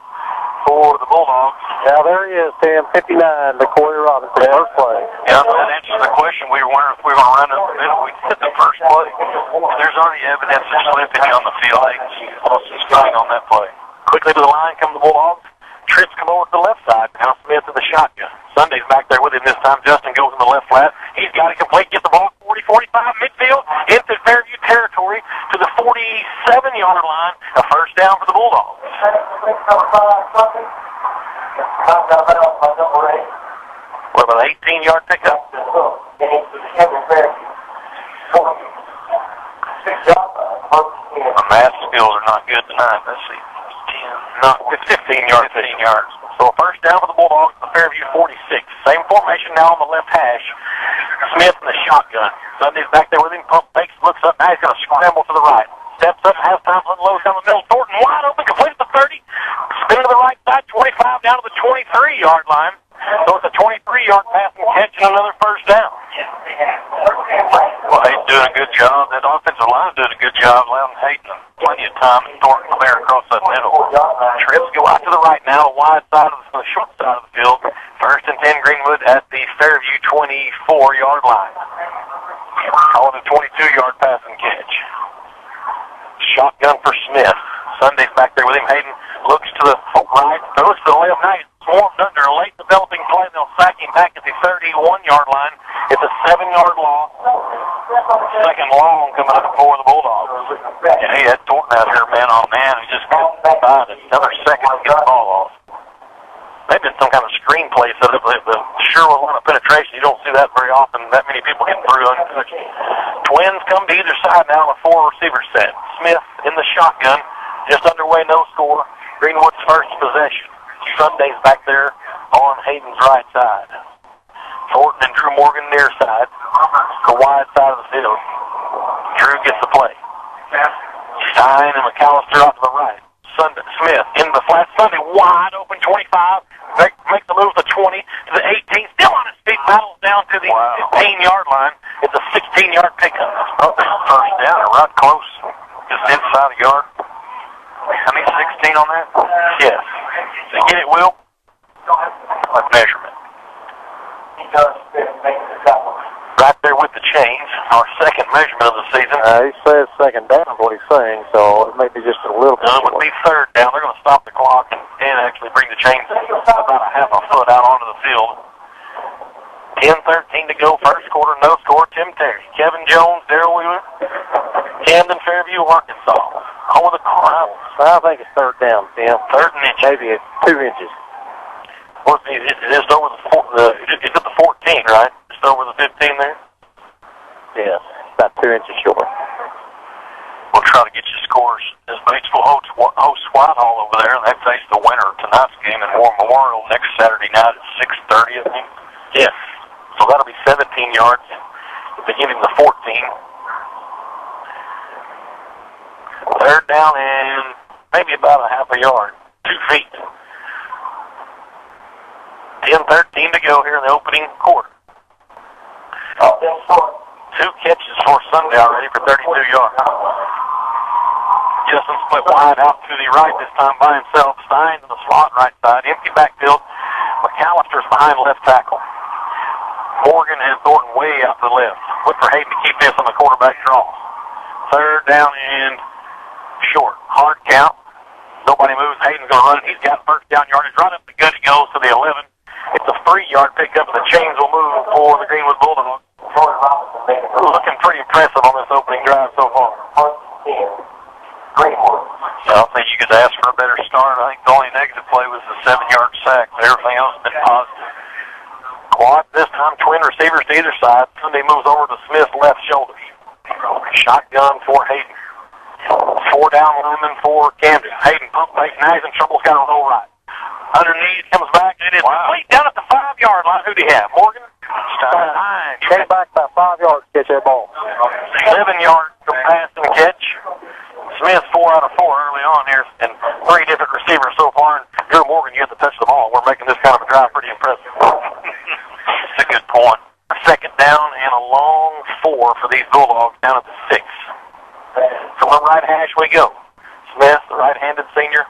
for the Bulldogs. Now there he is, Tim, 59, the Corey Robinson, first play. Yeah, that answers the question. We were wondering if we were going to run up the middle. We did the first play. And there's already evidence of slippage on the field. Hayden lost his footing on that play. Quickly to the line come the Bulldogs. Trips come over to the left side. Now Smith in the shotgun. Sunday's back there with him this time. Justin goes in the left flat. He's got it complete. Get the ball 40, 45 midfield into Fairview territory to the 47-yard line. A first down for the Bulldogs. What about an 18-yard pickup? My math skills are not good tonight. Let's see. 15 yards. So a first down for the Bulldogs, the Fairview 46. Same formation now on the left hash. Smith in the shotgun. Sunday's back there with him. Pump fakes, looks up. Now he's going to scramble to the right. Steps up, has time, unloads down the middle. Thornton wide open, complete at the 30. Spin to the right side, 25 down to the 23-yard line. So it's a 23-yard pass and catch and another first down. Well, Hayden's doing a good job. That offensive line doing a good job, allowing Hayden plenty of time and Thornton to bear across that middle. Trips go out to the right now, wide side of the short side of the field. First and 10 Greenwood at the Fairview 24-yard line. On a 22-yard pass and catch. Shotgun for Smith. Sunday's back there with him. Hayden looks to the right, goes to the left. Now he's swarmed under a late developing play. They'll sack him back at the 31-yard line. It's a 7-yard loss. Second long coming up for the Bulldogs. Yeah, he had Thornton out here man on man. He just couldn't find another second to get the ball off. Maybe it's some kind of screenplay set up. The sure was line of penetration. You don't see that very often. That many people getting through untouched. Twins come to either side now in a 4-receiver set. Smith in the shotgun. Just underway, no score. Greenwood's first possession. Sunday's back there on Hayden's right side. Thornton and Drew Morgan near side. The wide side of the field. Drew gets the play. Stein and McAllister out to the right. Smith in the flat. Sunday wide open, 25. Make the move to 20 to the 18. Still on his feet. Battles down to the 15-yard line. It's a 16-yard pickup. First down, right close. Just inside the yard. How many 16 on that? Yes. So get it, Will? What measurement? Right there with the chains. Our second measurement of the season. He says second down is what he's saying, so it may be just a little bit. It would be third down. They're going to stop the clock and actually bring the chains about a half a foot out onto the field. 10-13 to go, first quarter, no score. Tim Terry, Kevin Jones, Darrell Wheeler, Camden, Fairview, Arkansas. Over the corner. I think it's third down, Tim. Third and inch. Maybe it's 2 inches. It's over it's at the 14, right? It's over the 15 there? Yes, about 2 inches short. We'll try to get you scores as Batesville hosts Whitehall over there, and they face the winner of tonight's game in War Memorial next Saturday night at 6:30, I think. Yes. So that'll be 17 yards. They give him the 14. Third down and maybe about a half a yard. 2 feet. 10-13 to go here in the opening quarter. 2 catches for Sunday already for 32 yards. Justin split wide out to the right this time by himself. Stein in the slot right side. Empty backfield. McAllister's behind left tackle. Morgan and Thornton way out to the left. Look for Hayden to keep this on the quarterback draw. Third down and short. Hard count. Nobody moves. Hayden's going to run it. He's got first down yardage. Right up the gut. It goes to the 11. It's a 3-yard pickup, and the chains will move for the Greenwood Bulldogs. Looking pretty impressive on this opening drive so far. I think you could ask for a better start. I think the only negative play was the 7-yard sack, but everything else has been positive. Quad this time, twin receivers to either side. Sunday moves over to Smith's left shoulder. Shotgun for Hayden. 4 down lineman for Camden. Hayden pump fake. Now he's in trouble. He's got a low right. Underneath, comes back, and it is complete down at the 5-yard line. Who do you have? Morgan? Stein. Came back about 5 yards to catch that ball. 7 yards to pass and catch. Smith 4 out of 4 early on here, and 3 different receivers so far. And Drew Morgan, you have to touch the ball. We're making this kind of a drive pretty impressive. That's a good point. Second down and a long 4 for these Bulldogs down at the 6. From the right hash we go. Smith, the right-handed senior,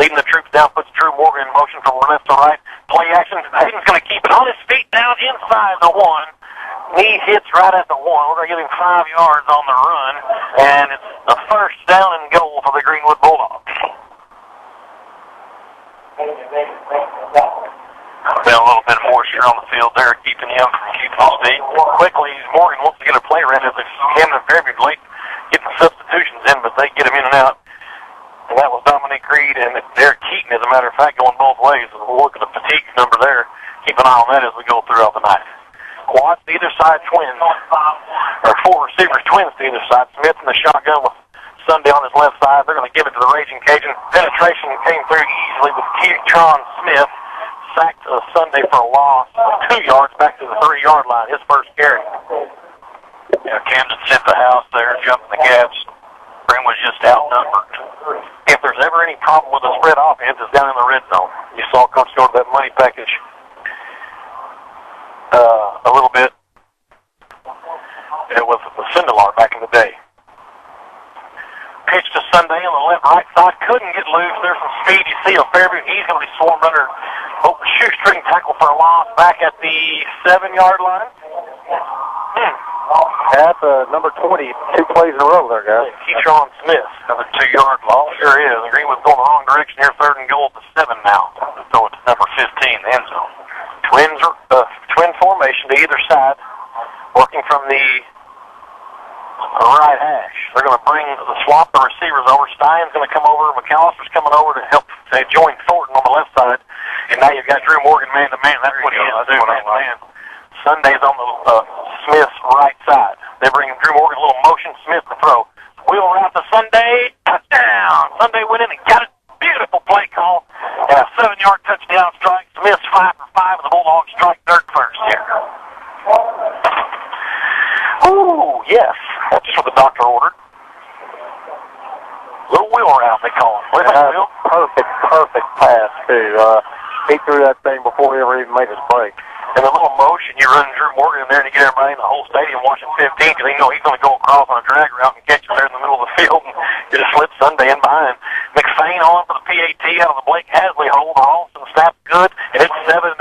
leading the troops down, puts Drew Morgan in motion from left to right. Play action. Hayden's going to keep it on his feet down inside the 1. Knee hits right at the 1. We're going to give him 5 yards on the run, and it's the first down and goal for the Greenwood Bulldogs. Been a little bit of moisture on the field there, keeping him his feet. Quickly, Morgan wants to get a play ran as if Camden and Fairview late getting substitutions in, but they get him in and out. And that was Dominic Reed and Derek Keaton, as a matter of fact, going both ways. And we'll look at the fatigue number there. Keep an eye on that as we go throughout the night. Quads to either side, twins. Or 4 receivers, twins to either side. Smith in the shotgun with Sunday on his left side. They're going to give it to the Raging Cajun. Penetration came through easily with Keatron Smith. Sacked Sunday for a loss of 2 yards back to the 3-yard line. His first carry. Yeah, Camden sent the house there, jumping the gaps. Greenwood's just outnumbered. If there's ever any problem with the spread offense, it's down in the red zone. You saw Coach go to that money package a little bit. It was the Sindelar back in the day. Pitch to Sunday on the left-right side. Couldn't get loose. There's some speed. You see on Fairview. He's going to be swarmed under shoestring tackle for a loss back at the 7-yard line. That's number 20. 2 plays in a row there, guys. Keatron Smith, another 2-yard loss. Sure is. And Greenwood's going the wrong direction here. 3rd and goal at the 7 now. Throw it to number 15, the end zone. Twin formation to either side, working from the right hash. They're going to bring the swap the receivers over. Stein's going to come over. McAllister's coming over to help join Thornton on the left side. And now you've got Drew Morgan man-to-man. That's what he has to do, man-to-man. Sunday's on the Smith's right side. They bring Drew Morgan a little motion. Smith to throw. Wheel route to Sunday. Touchdown. Sunday went in and got it. Beautiful play call. And a 7-yard touchdown strike. Smith's 5 for 5, and the Bulldogs strike third first here. Oh, yes. That's what the doctor ordered. Little wheel route, they call it. Perfect pass, too. He threw that thing before he ever even made his break. And the little motion, you run Drew Morgan in there and you get everybody in the whole stadium watching 15 because they know he's going to go across on a drag route and catch him there in the middle of the field and just slip Sunday in behind. McFain on for the PAT out of the Blake Hasley hold. Austin snap good, and it's 7-0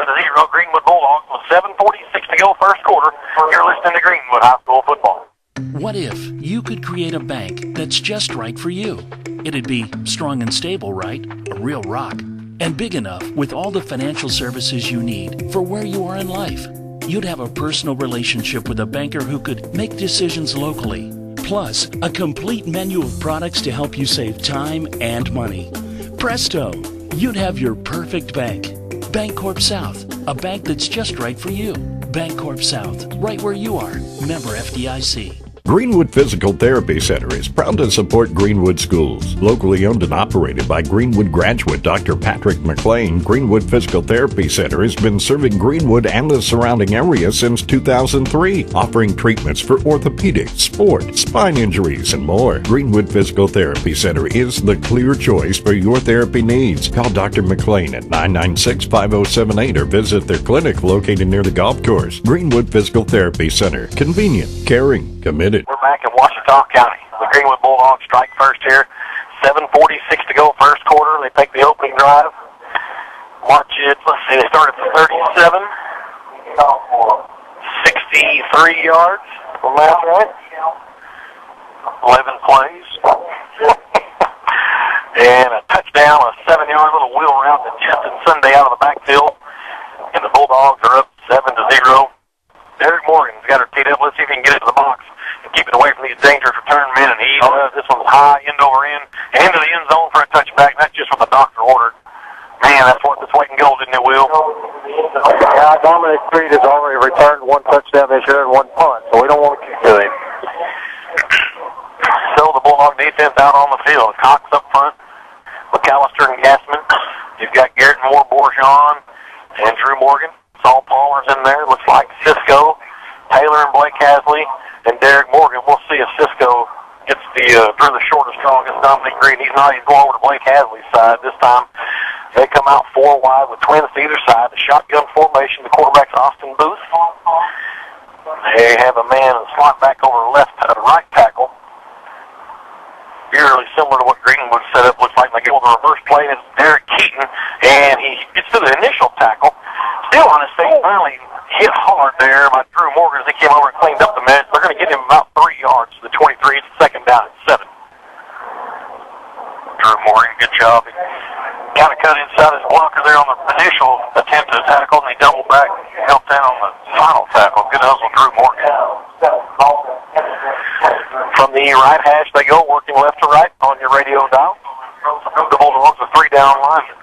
Greenwood Bulldogs with 7:46 to go first quarter. You're listening to Greenwood High School football. What if you could create a bank that's just right for you? It'd be strong and stable, right? A real rock. And big enough with all the financial services you need for where you are in life. You'd have a personal relationship with a banker who could make decisions locally. Plus, a complete menu of products to help you save time and money. Presto! You'd have your perfect bank. Bancorp South, a bank that's just right for you. Bancorp South, right where you are. Member FDIC. Greenwood Physical Therapy Center is proud to support Greenwood schools. Locally owned and operated by Greenwood graduate Dr. Patrick McLean, Greenwood Physical Therapy Center has been serving Greenwood and the surrounding area since 2003, offering treatments for orthopedic, sport, spine injuries, and more. Greenwood Physical Therapy Center is the clear choice for your therapy needs. Call Dr. McLean at 996-5078 or visit their clinic located near the golf course. Greenwood Physical Therapy Center. Convenient, caring, committed. We're back in Ouachita County. The Greenwood Bulldogs strike first here. 7:46 to go first quarter. They take the opening drive. March it. Let's see. They started at 37. 63 yards. Well, that's right. 11 plays. And a touchdown, a 7-yard little wheel route to Justin Sunday out of the backfield. And the Bulldogs are up 7-0. Derek Morgan's got her teed up. Let's see if he can get it to the box and keep it away from these dangerous return men. And he does. This one's high, end over end, into the end zone for a touchback. That's just what the doctor ordered. Man, that's what this way can go, didn't it, Will? Yeah, Dominic Creed has already returned one touchdown this year and one punt, so we don't want to kick to him. So the Bulldog defense out on the field. Cox up front, McAllister and Gassman. You've got Garrett Moore, Bourgeon, and Drew Morgan. Saul Palmer's in there. Looks like Cisco, Taylor and Blake Hasley, and Derek Morgan. We'll see if Cisco gets through the shortest straw against Dominic Green. He's not. He's going over to Blake Hasley's side this time. They come out 4 wide with twins to either side. The shotgun formation. The quarterback's Austin Booth. They have a man in the slot back over right tackle. Eerily similar to what Greenwood set up. Looks like they go with a reverse play, and it's Derek Keaton, and he gets to the initial tackle. Still on his feet, finally hit hard there by Drew Morgan as he came over and cleaned up the mess. They're going to get him about 3 yards to the 23. It's second down at 7. Drew Morgan, good job. He kind of cut inside his blocker there on the initial attempt to tackle, and he doubled back, helped out on the final tackle. Good hustle, Drew Morgan. From the right hash, they go working left to right on your radio dial. The Bulldogs a 3-down lineman.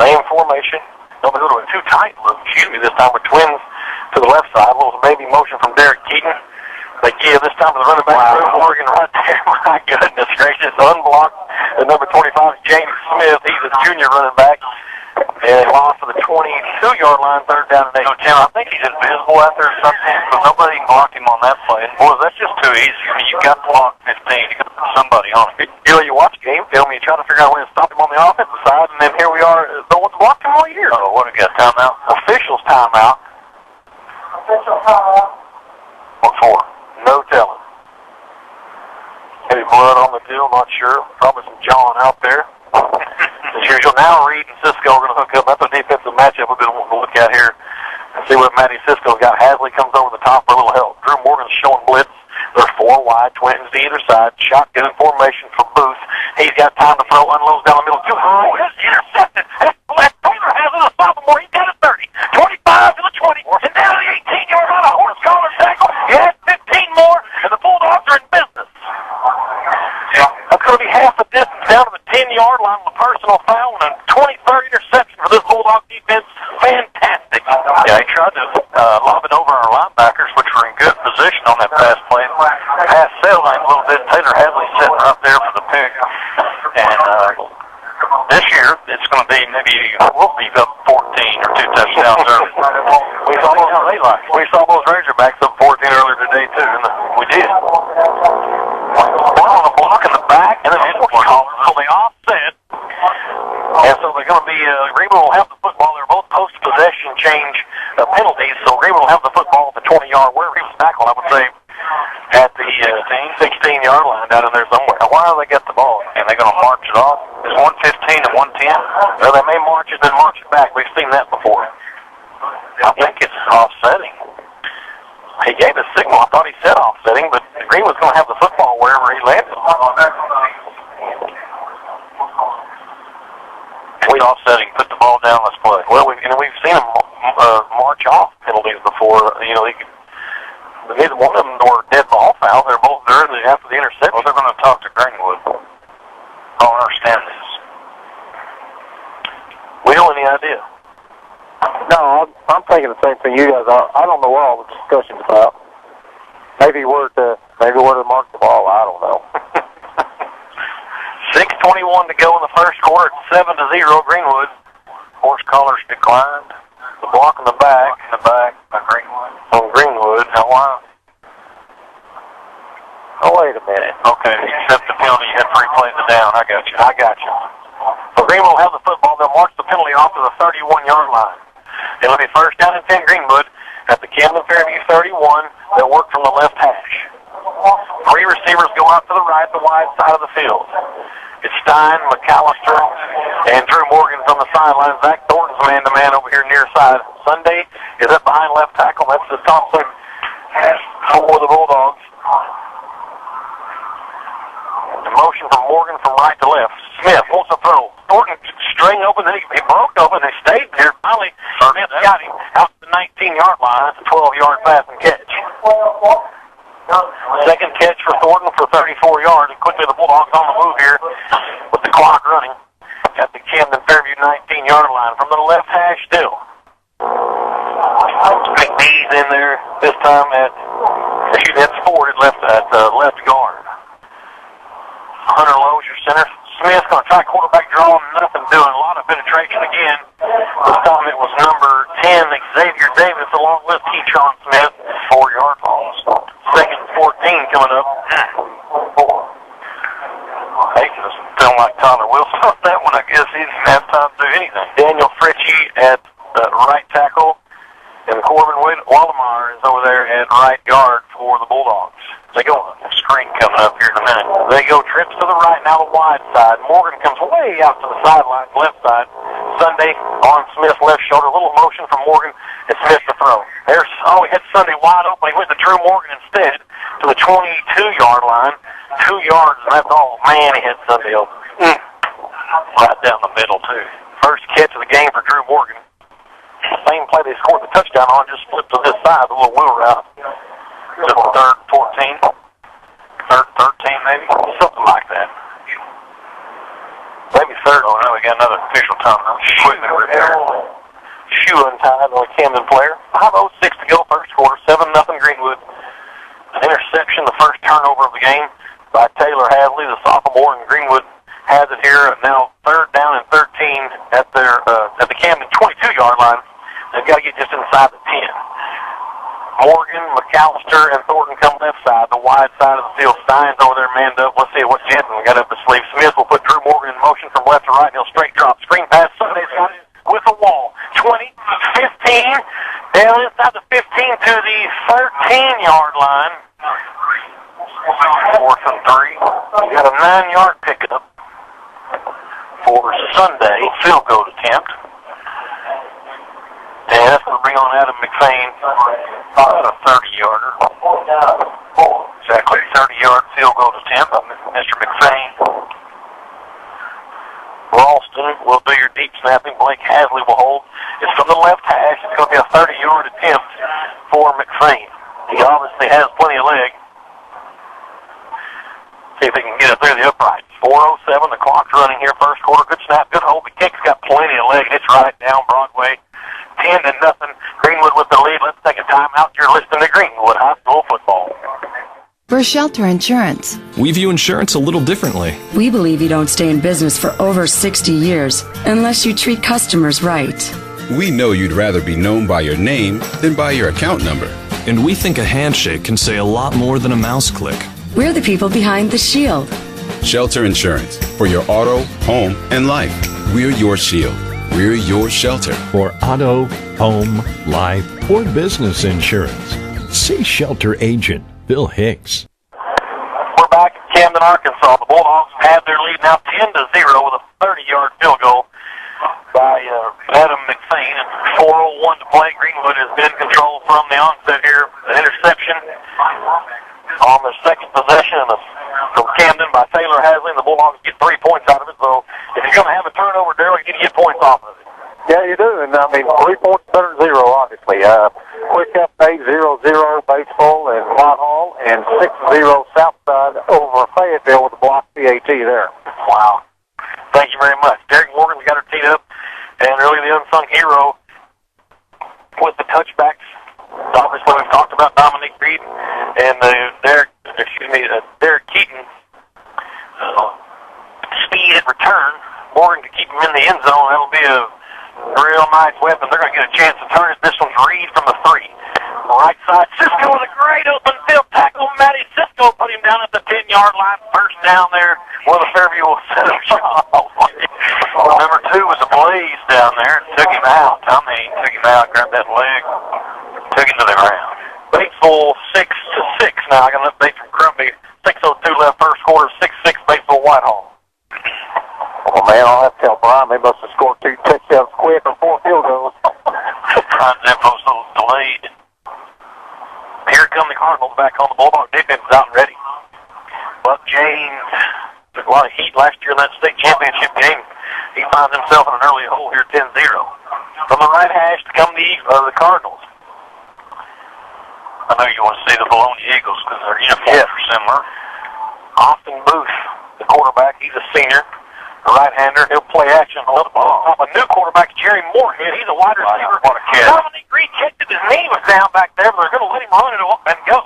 Same formation. They'll go to a 2-tight look, this time with twins to the left side. A little baby motion from Derek Keaton. They give this time to the running back, Drew Morgan, right there. My goodness gracious. Unblocked. The number 25 is James Smith. He's a junior running back. And they lost to the 22-yard line, third down and 8. Tim, I think he's invisible out there or something, because nobody blocked him on that play. Boy, that's just too easy. I mean, you've got to block 15. You've got to put somebody on him. You watch the game film, you try to figure out a way to stop him on the offensive side, and then here we are, the ones blocked him all year. Oh, what, we got timeout? Officials timeout. Official timeout. What for? No telling. Maybe blood on the deal, not sure. Probably some jawing out there. As usual, now Reed and Cisco are going to hook up. That's a defensive matchup we've been wanting to look at here and see what Matty Cisco's got. Hasley comes over the top for a little help. Drew Morgan's showing blitz. They're 4 wide, twins to either side. Shotgun formation for Booth. He's got time to throw, unloads down the middle. Too high. It's intercepted. Left Taylor has it, a sophomore. He's down at 30. 25 to the 20. And down to the 18-yard line. A horse collar tackle. He has 15 more, and the Bulldogs are in business. That's going to be half the distance down to the 10-yard line with a personal foul and a 23rd interception for this Bulldog defense. Fantastic. Yeah, he tried to lob it over our linebackers, which were in good position on that pass play. Pass sailed in a little bit. Taylor Hadley sitting right there for the pick. And this year, it's going to be maybe we'll be up 14 or 2 touchdowns early. We saw those Razorbacks up 14 earlier today, too. We did. One on the block in the back, and then a collar, so they offset. And so they're going to be, Greenwood will have the football. They're both post-possession change penalties, so Greenwood will have the football at the 20-yard, wherever he was tackled, I would say, at the 16-yard line down in there somewhere. Now, why do they get the ball? And they're going to march it off. It's 115 and 110. Well, they may march it, then march it back. We've seen that before. I think it's offsetting. He gave a signal. I thought he said offsetting, but Greenwood's going to have the football wherever he landed. We offsetting, put the ball down, let's play. Well, we've seen him march off penalties before. But neither one of them were dead ball fouls. They're both there after the interception. Well, they're going to talk to Greenwood. I don't understand this. Will, any idea? No, I'm thinking the same thing you guys are. I don't know what all the discussion's about. maybe where to mark the ball. I don't know. 6:21 to go in the first quarter. 7-0 Greenwood. Horse collars declined. The block in the back by Greenwood. On Greenwood. Now why? Oh, wait a minute. Okay, except the penalty, you had to replay the down. I got you. So Greenwood will have the football. They'll march the penalty off to the 31-yard line. It'll be first down and 10 Greenwood at the Camden Fairview 31. They'll work from the left hash. 3 receivers go out to the right, the wide side of the field. It's Stein, McAllister, and Drew Morgan's on the sideline. Zach Thornton's man-to-man over here near side. Sunday is up behind left tackle. That's the Thompson for the Bulldogs. The motion from Morgan from right to left. Smith wants to throw. Thornton string open, then he broke open. They stayed there. Finally, Smith got him out to the 19-yard line. That's a 12-yard pass and catch. Second catch for Thornton for 34 yards. And quickly the Bulldogs on the move here with the clock running at the Camden Fairview 19-yard line. From the left hash still. McBee's in there this time that's Ford at left guard. Hunter Lowe's your center. Smith's going to try quarterback draw, nothing doing. A lot of penetration again. This time it was number 10, Xavier Davis, along with Keyshawn Smith. 4-yard loss. Second and 14 coming up. They just feeling like Tyler Wilson on that one. I guess he didn't have time to do anything. Daniel Fritchie at right tackle. And Corbin Waldemeyer is over there at right guard for the Bulldogs. They go on a screen coming up here in a minute. They go trips to the right, now the wide side. Morgan comes way out to the sideline, left side. Sunday on Smith's left shoulder. A little motion from Morgan. It's Smith to throw. He hit Sunday wide open. He went to Drew Morgan instead to the 22-yard line. 2 yards, and that's all. Man, he hit Sunday open. Right down the middle, too. First catch of the game for Drew Morgan. Same play they scored the touchdown on, just flipped to this side, a little wheel route. To the third 14, third 13 maybe, something like that. Maybe third. Oh no, we got another official time. Equipment repair. Shoe untied on a Camden player. 5:06 to go, first quarter. 7-0 Greenwood. An interception, the first turnover of the game by Taylor Hasley, the sophomore, and Greenwood has it here. Now third down and 13 at the Camden 22-yard line. They've got to get just inside the 10. Morgan, McAllister, and Thornton come left side. The wide side of the field. Stein's over there manned up. Let's see what Jensen got up his sleeve. Smith will put Drew Morgan in motion from left to right, and he'll straight drop. Screen pass. Sunday's got it with a wall. 20, 15, down inside the 15 to the 13-yard line. 4th and 3. Got a 9-yard pickup for Sunday. Field goal attempt. And that's going to bring on Adam McFain, about a 30-yarder. Exactly, 30-yard field goal attempt by Mr. McFain. Ralston will do your deep snapping. Blake Hasley will hold. It's from the left hash. It's going to be a 30-yard attempt for McFain. He obviously has plenty of leg. See if he can get it through the upright. 4:07, the clock's running here. First quarter, good snap, good hold. The kick's got plenty of leg. It's right down Broadway. 10-0. Greenwood with the lead. Let's take a time out. You're listening to Greenwood High School football. For Shelter Insurance, we view insurance a little differently. We believe you don't stay in business for over 60 years unless you treat customers right. We know you'd rather be known by your name than by your account number. And we think a handshake can say a lot more than a mouse click. We're the people behind the shield. Shelter Insurance. For your auto, home, and life. We're your shield. We're your shelter. For auto, home, life, or business insurance. See Shelter Agent Bill Hicks. We're back at Camden, Arkansas. The Bulldogs have their lead now 10-0 with a 30-yard field goal by Adam McFain. And 4:01 to play. Greenwood has been in control from the onset here. An interception on their second possession from Camden by Taylor Hasley. And the Bulldogs get 3 points out of it. So if you're going to have a turnover, Darryl, you need to get points off of it. Yeah, you do. And, 3 points better than 0, obviously. Quick update, 0-0 Batesville and Whitehall, and 6-0 Southside over Fayetteville with the block PAT there. Wow. Thank you very much. Derek Morgan's got her teed up, and really the unsung hero with the touchbacks. Obviously, we've talked about Dominique Creed and Derek Keaton speed at return. Morgan to keep him in the end zone. That'll be a real nice weapon. They're going to get a chance to turn it. This one's Reed from the 3. Right side, Cisco with a great open field tackle. Matty Cisco put him down at the 10-yard line. First down there where the Fairview will set up shop. Number 2 was a Blaze down there and took him out. Tommy took him out, grabbed that leg, took him to the ground. Batesville 6-6 now. I got an update from Crumbly. 6:02 left first quarter, 6-6 Batesville Whitehall. Oh, man, I'll have to tell Brian they must have scored 2 touchdowns quick or 4 field goals. Brian's info's a little delayed. Here come the Cardinals back on the Bulldog defense out and ready. Buck James took a lot of heat last year in that state championship game. He finds himself in an early hole here, 10-0. From the right hash to come the Cardinals. I know you want to see the Bologna Eagles because their uniforms are similar. Austin Booth, the quarterback, he's a senior. A right-hander, he'll play action on the ball. A new quarterback, Jerry Moorhead. He's a wide receiver. What a kid. Dominic Reed checked it. His knee was down back there, but they're going to let him run it and go.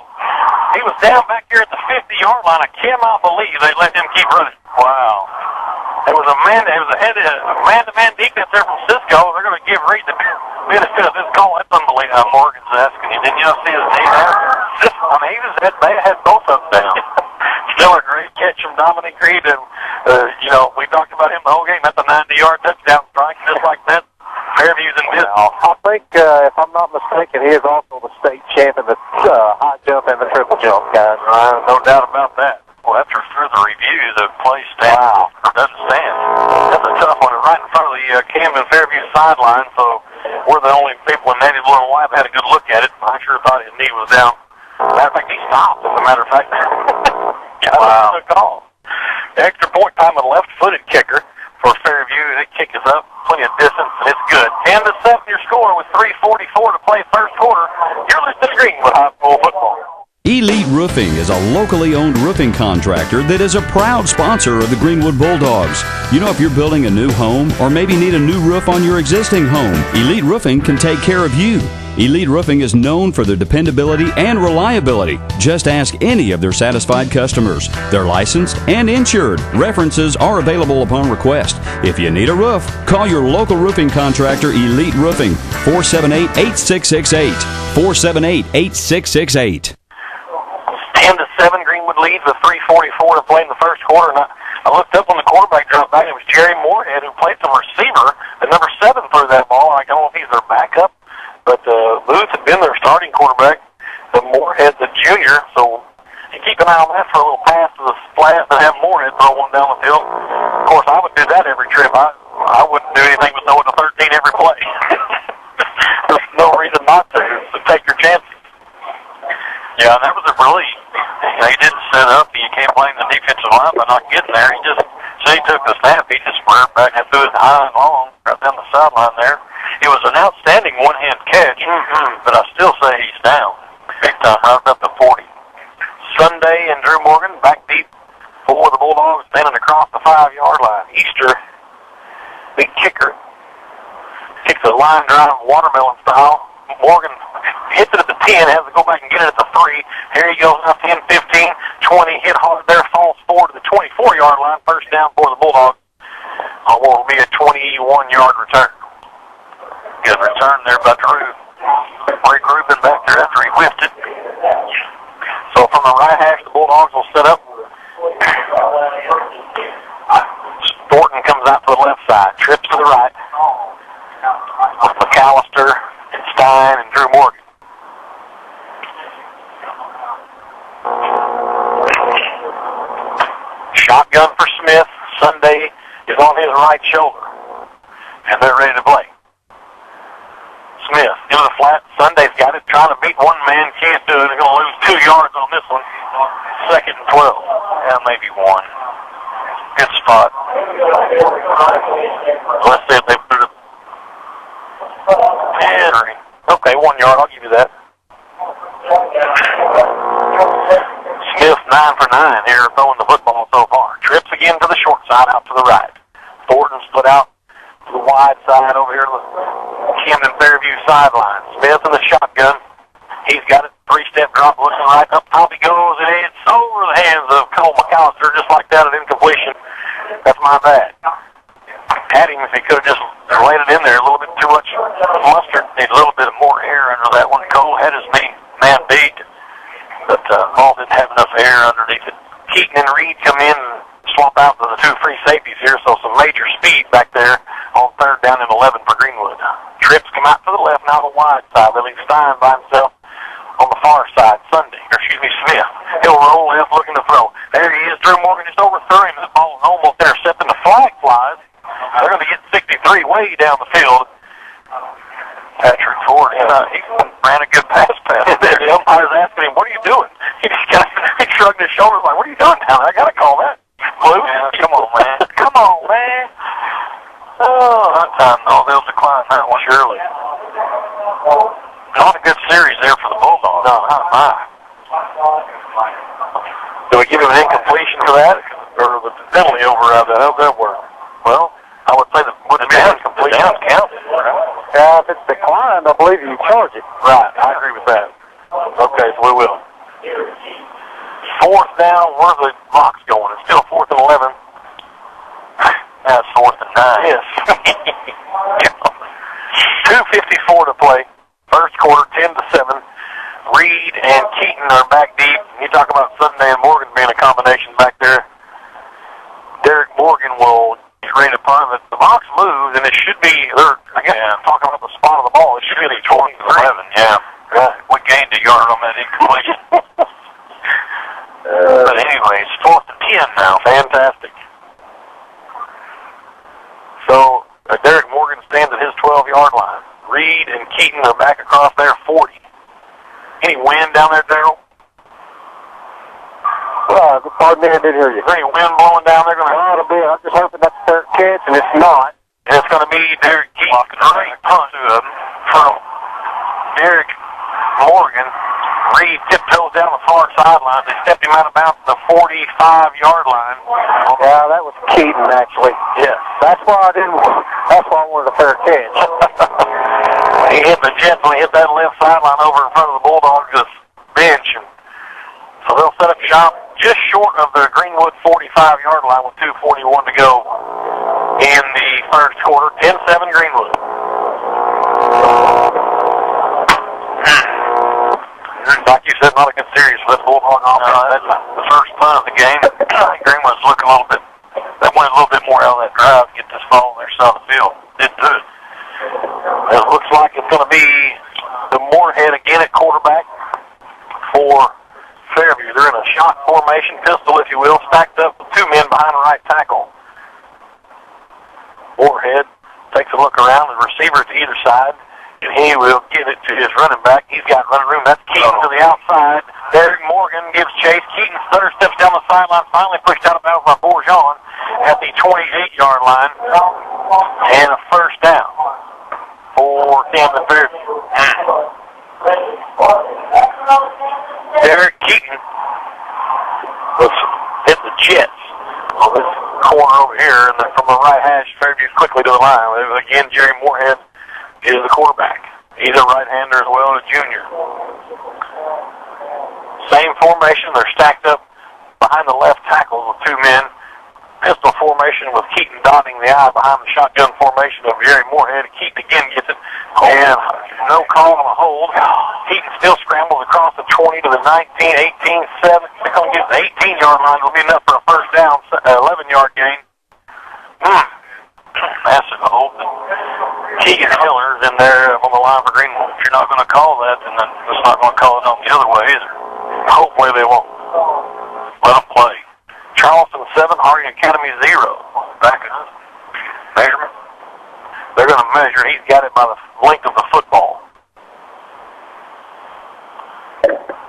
He was down back here at the 50-yard line. I cannot believe they let him keep running. Wow. It was a man-to-man defense there from Cisco. They're going to give Reed the benefit of this call. That's unbelievable. Morgan's asking you. Didn't you see his knee there? I mean, they had both of them down. Still a great catch from Dominic Reed. And, we talked about him the whole game. That's a 90-yard touchdown strike, just like that. Fairview's in business. I think, if I'm not mistaken, he is also the state champion, the high jump and the triple jump, guys. No doubt about that. Well, after further review, the play stands or doesn't stand. That's a tough one. Right in front of the Camden Fairview sideline, so we're the only people in native blue and white have had a good look at it. I sure thought his knee was down. Matter of fact, he stopped, as a matter of fact. Wow. Took off. Extra point time with a left-footed kicker for Fairview. The kick is up, plenty of distance, and it's good. 10-7 your score with 3:44 to play first quarter. You're listening to Greenwood High School football. Elite Roofing is a locally owned roofing contractor that is a proud sponsor of the Greenwood Bulldogs. You know, if you're building a new home or maybe need a new roof on your existing home, Elite Roofing can take care of you. Elite Roofing is known for their dependability and reliability. Just ask any of their satisfied customers. They're licensed and insured. References are available upon request. If you need a roof, call your local roofing contractor, Elite Roofing, 478-8668. 478-8668. 10-7, Greenwood leads with 3:44 to play in the first quarter. And I looked up when the quarterback dropped back. It was Jerry Moorhead who played some receiver. The number 7 threw that ball. I don't know if he's their backup, but Booth had been their starting quarterback. The Moorhead's a junior, so you keep an eye on that for a little pass to the flat and have Moorhead throw one down the field. Of course, I would do that every trip. I wouldn't do anything but throw it to 13 every play. There's no reason not to. So take your chances. Yeah, that was a really, he didn't set up. You can't blame the defensive line by not getting there. He took the snap. He just squared back and threw it high and long right down the sideline there. It was an outstanding one-hand catch, but I still say he's down. Big time, right up to 40. Sunday and Drew Morgan back deep for the Bulldogs, standing across the 5-yard line. Easter, big kicker, kicks a line drive, watermelon style. Morgan hits it at the 10, has to go back and get it at the 3. Here he goes now, 10, 15, 20, hit hard there, falls forward to the 24-yard line. First down for the Bulldogs. What will be a 21-yard return. Good return there by Drew. Regrouping back there after he whiffed it. So from the right hash, the Bulldogs will set up. Thornton comes out to the left side, trips to the right. McAllister and Stein and Drew Morgan. Shotgun for Smith. Sunday is on his right shoulder. And they're ready to play. Smith into the flat. Sunday's got it. Trying to beat one man. Can't do it. They're going to lose 2 yards on this one. 2nd and 12. Yeah, maybe 1. Good spot. Let's see if they put it. Okay, 1 yard. I'll give you that. Smith 9 for 9 here throwing the football so far. Trips again to the short side out to the right. Thornton split out to the wide side over here to the Camden Fairview sideline. Smith in the shotgun. He's got it three-step drop, looking right up top he goes, and it's over the hands of Cole McAllister, just like that, an incompletion. That's my bad. Had him if he could have just laid it in there. A little bit too much mustard. Need a little bit more air under that one. Cole had his man beat, but Paul didn't have enough air underneath it. Keaton and Reed come in and swap out to the two free safeties here, so some major speed back there on third down and 11 for Greenwood. Trips come out to the left, now the wide side. They leave Stein by himself on the far side. Smith. He'll roll left looking to throw. There he is. Drew Morgan just overthrew him. The ball is almost intercepted. The flag flies. They're going to get 63 way down the field. Patrick Ford, he ran a good pass. The umpire's asking him, what are you doing? He just kind of shrugged his shoulders like, what are you doing down there? I got to call that. Blue? Yeah, come on, man. Come on, man. Oh, that time, though, they'll decline that one, surely. Not a good series there for the Bulldogs. No, not mine. Do we give him an incompletion for that? Or the penalty over out of that? How's that work? Well, I would say that would have been incomplete. Down's counted. If it's declined, I believe you charge it. Right, I agree with that. Okay, so we will. Fourth down, where's the box going? It's still 4th and 11. That's 4th and 9. Yes. 2:54 to play. First quarter, 10-7. Reed and Keaton are back deep. You talk about Sunday and Morgan being a combination back there. Derek Morgan will get ready to punt, but the box moves, and it should be, talking about the spot of the ball, it should be 20-11, yeah. Right. We gained a yard on that incompletion. But anyway, it's 4th and 10 now. Fantastic. So, Derek Morgan stands at his 12-yard line. Reed and Keaton are back across there, 40. Any wind down there, Darryl? Pardon me, I didn't hear you. Is there any wind blowing down there? A bit. I'm just hoping that's third catch, and it's not. And it's going to be Derek Keaton. Great punt from Derek Morgan. Reed tiptoes down the far sideline. They stepped him out of bounds at the 45-yard line. Yeah, that was Keaton, actually. Yes. That's why I wanted a fair catch. He hit the Jets when he hit that left sideline over in front of the Bulldogs' bench. And so they'll set up shop just short of the Greenwood 45-yard line with 2:41 to go in the first quarter. 10-7 Greenwood. Like you said, not a good series for this Bulldog offense. That's the first punt of the game. Greenwood's looking a little bit. They wanted a little bit more out of that drive to get this ball on their side of the field. Didn't do it. It looks like it's going to be the Moorhead again at quarterback for Fairview. They're in a shot formation, pistol, if you will, stacked up with two men behind the right tackle. Moorhead takes a look around, the receiver to either side, and he will give it to his running back. He's got running room. That's Keaton to the outside. Derek Morgan gives chase. Keaton stutter steps down the sideline, finally pushed out of bounds by Bourgeon at the 28-yard line, and a first down for Camden Fairview. Derek Keaton was hit the Jets on this corner over here, and then from the right hash, Fairview quickly to the line. Again, Jerry Moorhead is the quarterback. He's a right-hander as well, a junior. Same formation. They're stacked up behind the left tackle with two men. Pistol formation with Keaton dotting the I behind the shotgun formation of Jerry Moorhead. Keaton again gets it, and no call on a hold. Keaton still scrambles across the 20 to the 19, 18, 7. They're going to get the 18-yard line. It'll be enough for a first down, 11-yard gain. Massive hold. Keegan Hiller's in there on the line for Greenwood. If you're not going to call that, then it's not going to call it on the other way either. Hopefully they won't. Let them play. Charleston 7, Harding Academy 0. Back in measurement. They're going to measure. He's got it by the length of the football.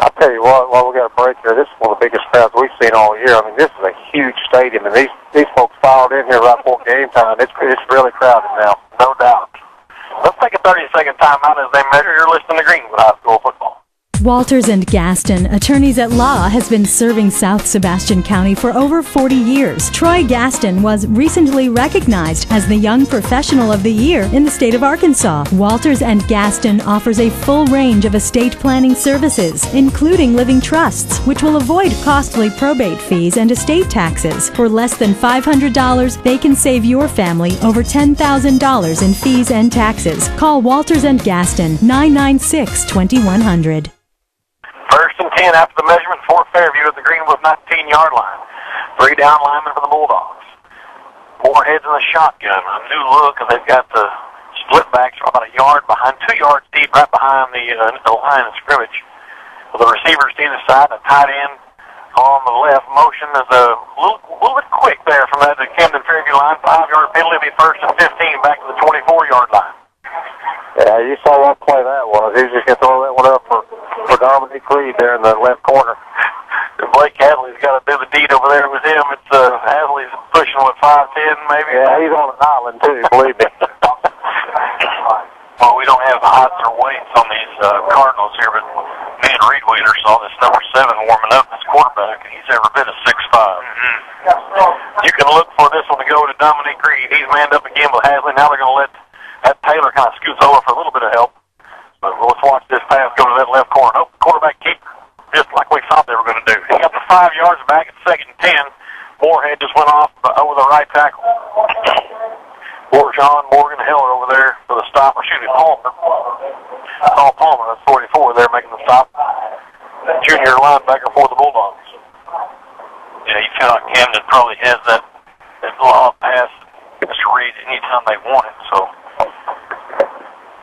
I'll tell you what, while we got a break here, this is one of the biggest crowds we've seen all year. I mean, this is a huge stadium, and these folks filed in here right before game time. It's really crowded now, no doubt. Let's take a 30-second time out as they measure. You're listening to Greenwood High School football. Walters & Gaston, attorneys at law, has been serving South Sebastian County for over 40 years. Troy Gaston was recently recognized as the Young Professional of the Year in the state of Arkansas. Walters & Gaston offers a full range of estate planning services, including living trusts, which will avoid costly probate fees and estate taxes. For less than $500, they can save your family over $10,000 in fees and taxes. Call Walters & Gaston, 996-2100. First and 10 after the measurement for Fairview at the Greenwood 19-yard line. 3 down linemen for the Bulldogs. Moorhead's in the shotgun. A new look, and they've got the split backs about a yard behind, 2 yards deep, right behind the line of scrimmage. With the receivers to either side, a tight end on the left. Motion is a little bit quick there from that Camden Fairview line. 5-yard penalty will be first and 15 back to the 24-yard line. Yeah, you saw what play that was. He was just going to throw that one up for Dominic Reed there in the left corner. Blake Hadley's got to do the deed over there with him. It's Hadley's pushing, 5'10", maybe? Yeah, he's on an island, too, believe me. Well, we don't have heights or weights on these Cardinals here, but me and Reed Wheeler saw this number 7 warming up, this quarterback, and he's every bit of 6'5". You can look for this one to go to Dominic Reed. He's manned up again with Hadley. Now they're going to let that Taylor kind of scoots over for a little bit of help. But let's watch this pass go to that left corner. Oh, quarterback keep just like we thought they were going to do. He got the 5 yards back at 2nd and 10. Moorhead just went off over the right tackle. John Morgan Heller over there for the stop. Palmer. Paul Palmer, that's 44 there making the stop. Junior linebacker for the Bulldogs. Yeah, you feel like Camden probably has that law pass Mr. Reed anytime they want it, so.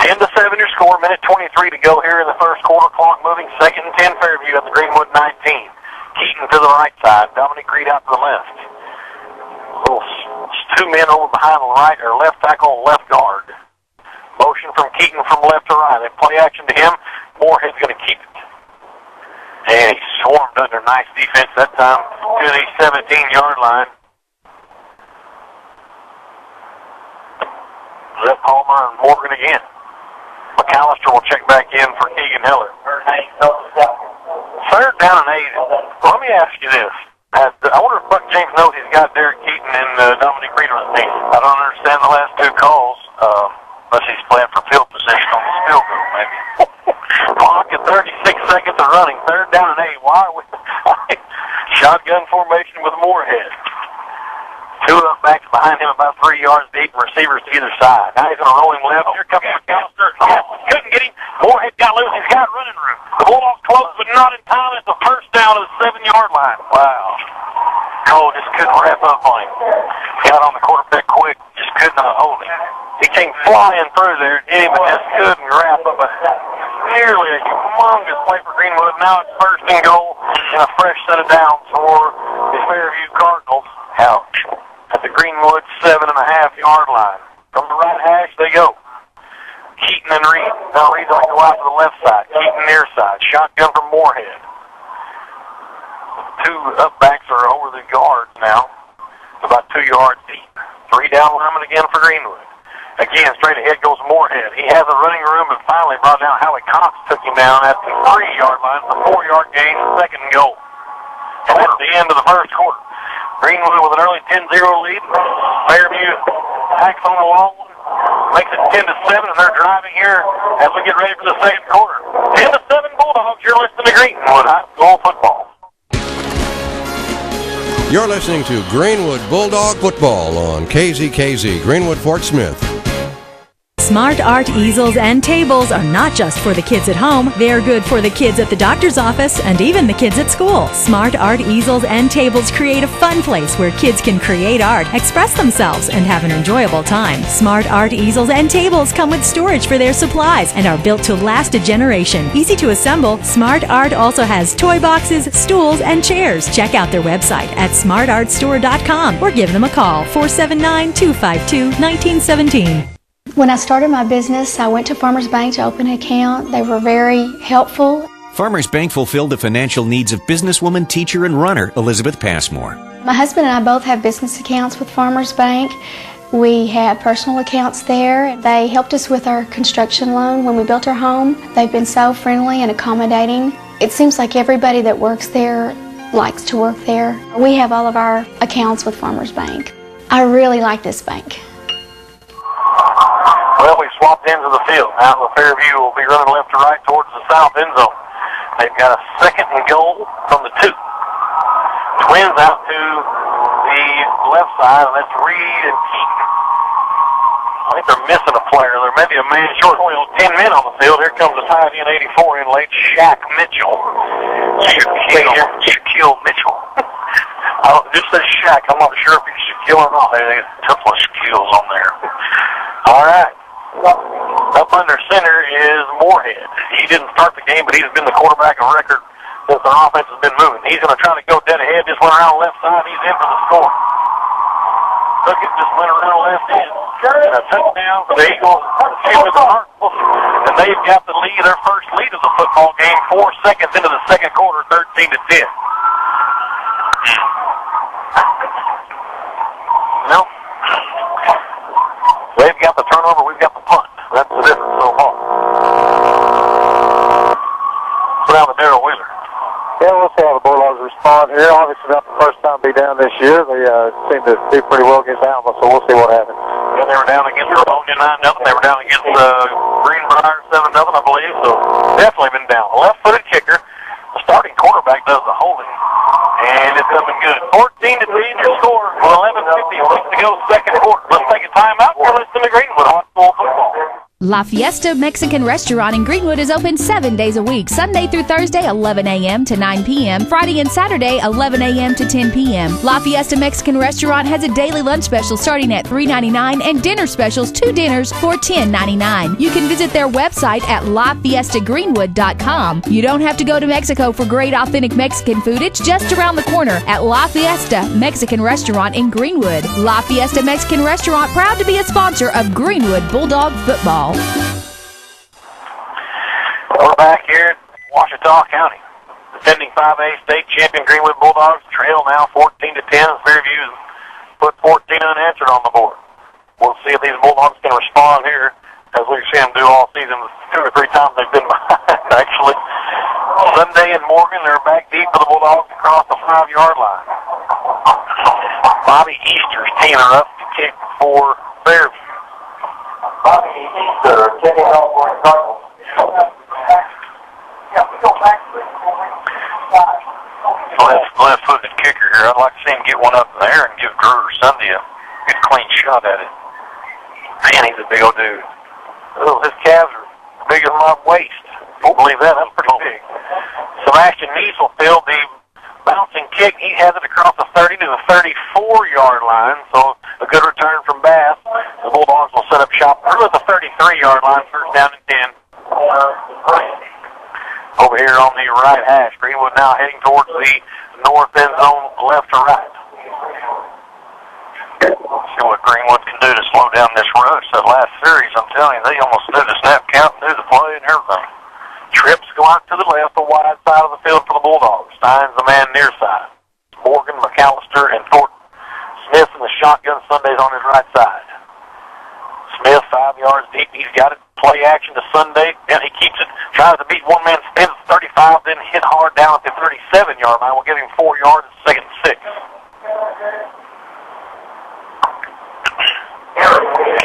10-7 your score, minute 23 to go here in the first quarter. Clock moving, 2nd and 10 Fairview at the Greenwood 19. Keaton to the right side, Dominic Reed out to the left. Two men over behind the right, or left tackle, left guard. Motion from Keaton from left to right. They play action to him. Moorhead's going to keep it. And he swarmed under nice defense that time to the 17-yard line. Left Palmer and Morgan again. McAllister will check back in for Keegan Heller. 3rd down and 8. Let me ask you this. I wonder if Buck James knows he's got Derek Keaton and Dominic Reed on his team. I don't understand the last 2 calls, unless he's playing for field position on the field goal, maybe. Clock at 36 seconds of running. 3rd down and 8. Why are we shotgun formation with Moorhead? 2 up backs behind him about 3 yards deep and receivers to either side. Now he's going to roll him left. Here comes McAllister. Couldn't get him. Moorhead got loose. He's got running room. The Bulldogs close, but not in time. It's the first down to the 7-yard line. Wow. Cole just couldn't wrap up on him. Got on the quarterback quick. Just could not hold him. He came flying through there, hit him, but just couldn't wrap up. Nearly a humongous play for Greenwood. Now it's 1st and goal and a fresh set of downs for the Fairview Cardinals. Ouch. At the Greenwood 7.5-yard line. From the right hash, they go. Keaton and Reed. Now Reed's going to go out to the left side. Keaton near side. Shotgun from Moorhead. 2 up backs are over the guards now. About 2 yards deep. 3 down linemen again for Greenwood. Again, straight ahead goes Moorhead. He has a running room and finally brought down Howie Cox. Took him down at the 3-yard line. The 4-yard gain, 2nd and goal. And that's the end of the first quarter. Greenwood with an early 10-0 lead. Fairview hacks on the long one. Makes it 10-7, and they're driving here as we get ready for the second quarter. 10-7 Bulldogs. You're listening to Greenwood High School football. You're listening to Greenwood Bulldog Football on KZKZ, Greenwood Fort Smith. Smart Art easels and tables are not just for the kids at home. They're good for the kids at the doctor's office and even the kids at school. Smart Art easels and tables create a fun place where kids can create art, express themselves, and have an enjoyable time. Smart Art easels and tables come with storage for their supplies and are built to last a generation. Easy to assemble, Smart Art also has toy boxes, stools, and chairs. Check out their website at smartartstore.com or give them a call, 479-252-1917. When I started my business, I went to Farmers Bank to open an account. They were very helpful. Farmers Bank fulfilled the financial needs of businesswoman, teacher, and runner Elizabeth Passmore. My husband and I both have business accounts with Farmers Bank. We have personal accounts there. They helped us with our construction loan when we built our home. They've been so friendly and accommodating. It seems like everybody that works there likes to work there. We have all of our accounts with Farmers Bank. I really like this bank. Well, we swapped ends of the field. Out in the Fairview, we'll be running left to right towards the south end zone. They've got a 2nd and goal from the 2. Twins out to the left side, and that's Reed and Keaton. I think they're missing a player. There may be a man short. Only 10 men on the field. Here comes the tight end 84 in late, Shaq Mitchell. Shaquille Mitchell. Just says Shaq. I'm not sure if he's Shaquille or not. They got a couple of skills on there. All right. Up under center is Moorhead. He didn't start the game, but he's been the quarterback of record since their offense has been moving. He's going to try to go dead ahead. Just went around the left side. He's in for the score. Took it, just went around left end. And a touchdown for the Eagles. And they've got the lead, their first lead of the football game, 4 seconds into the second quarter, 13-10. No. They've got the turnover, we've got the punt. That's the difference so far. Put down the Darryl Wheeler. Yeah, we'll see how the Bulldogs respond here. Obviously, not the first time to be down this year. They seem to do pretty well against Alma, so we'll see what happens. Yeah, they were down against Livonia 9-0. They were down against Greenbrier 7-0, I believe. So definitely been down. A left-footed kicker. The starting quarterback does the holding, and it's looking good. 14-10 your score with 11:50 to go second quarter. Let's take a timeout. We're listening to Greenwood High School football. La Fiesta Mexican Restaurant in Greenwood is open 7 days a week, Sunday through Thursday, 11 a.m. to 9 p.m., Friday and Saturday, 11 a.m. to 10 p.m. La Fiesta Mexican Restaurant has a daily lunch special starting at $3.99 and dinner specials, 2 dinners for $10.99. You can visit their website at lafiestagreenwood.com. You don't have to go to Mexico for great authentic Mexican food. It's just around the corner at La Fiesta Mexican Restaurant in Greenwood. La Fiesta Mexican Restaurant, proud to be a sponsor of Greenwood Bulldog football. We're back here in Ouachita County. Defending 5A state champion Greenwood Bulldogs trail now 14-10. Fairview put 14 unanswered on the board. We'll see if these Bulldogs can respond here, as we've seen them do all season. 2 or 3 times they've been behind, actually. Sunday and Morgan, they're back deep for the Bulldogs across the 5-yard line. Bobby Easter's team are up to kick for Fairview. Bobby Easter, kicking off for the Cardinals. Left-footed kicker here. I'd like to see him get one up in the air and give Drew or Sunday a good clean shot at it. Man, he's a big old dude. Oh, his calves are bigger than my waist. Don't believe that. That's pretty big. Sebastian Neese will field the bouncing kick. He has it across the 30 to the 34-yard line, so a good return from Bass. The Bulldogs will set up shop early at the 33-yard line, first down and 10. Over here on the right hash, Greenwood now heading towards the north end zone, left to right. See what Greenwood can do to slow down this rush. That last series, I'm telling you, they almost knew the snap count, knew the play, and everything. Trips go out to the left, the wide side of the field for the Bulldogs. Steins the man near side. Morgan, McAllister, and Thornton. Smith in the shotgun, Sunday's on his right side. Smith, 5 yards deep. He's got it. Play action to Sunday. And he keeps it. Tries to beat one man, spins at 35, then hit hard down at the 37-yard line. We'll give him 4 yards. It's second and 6.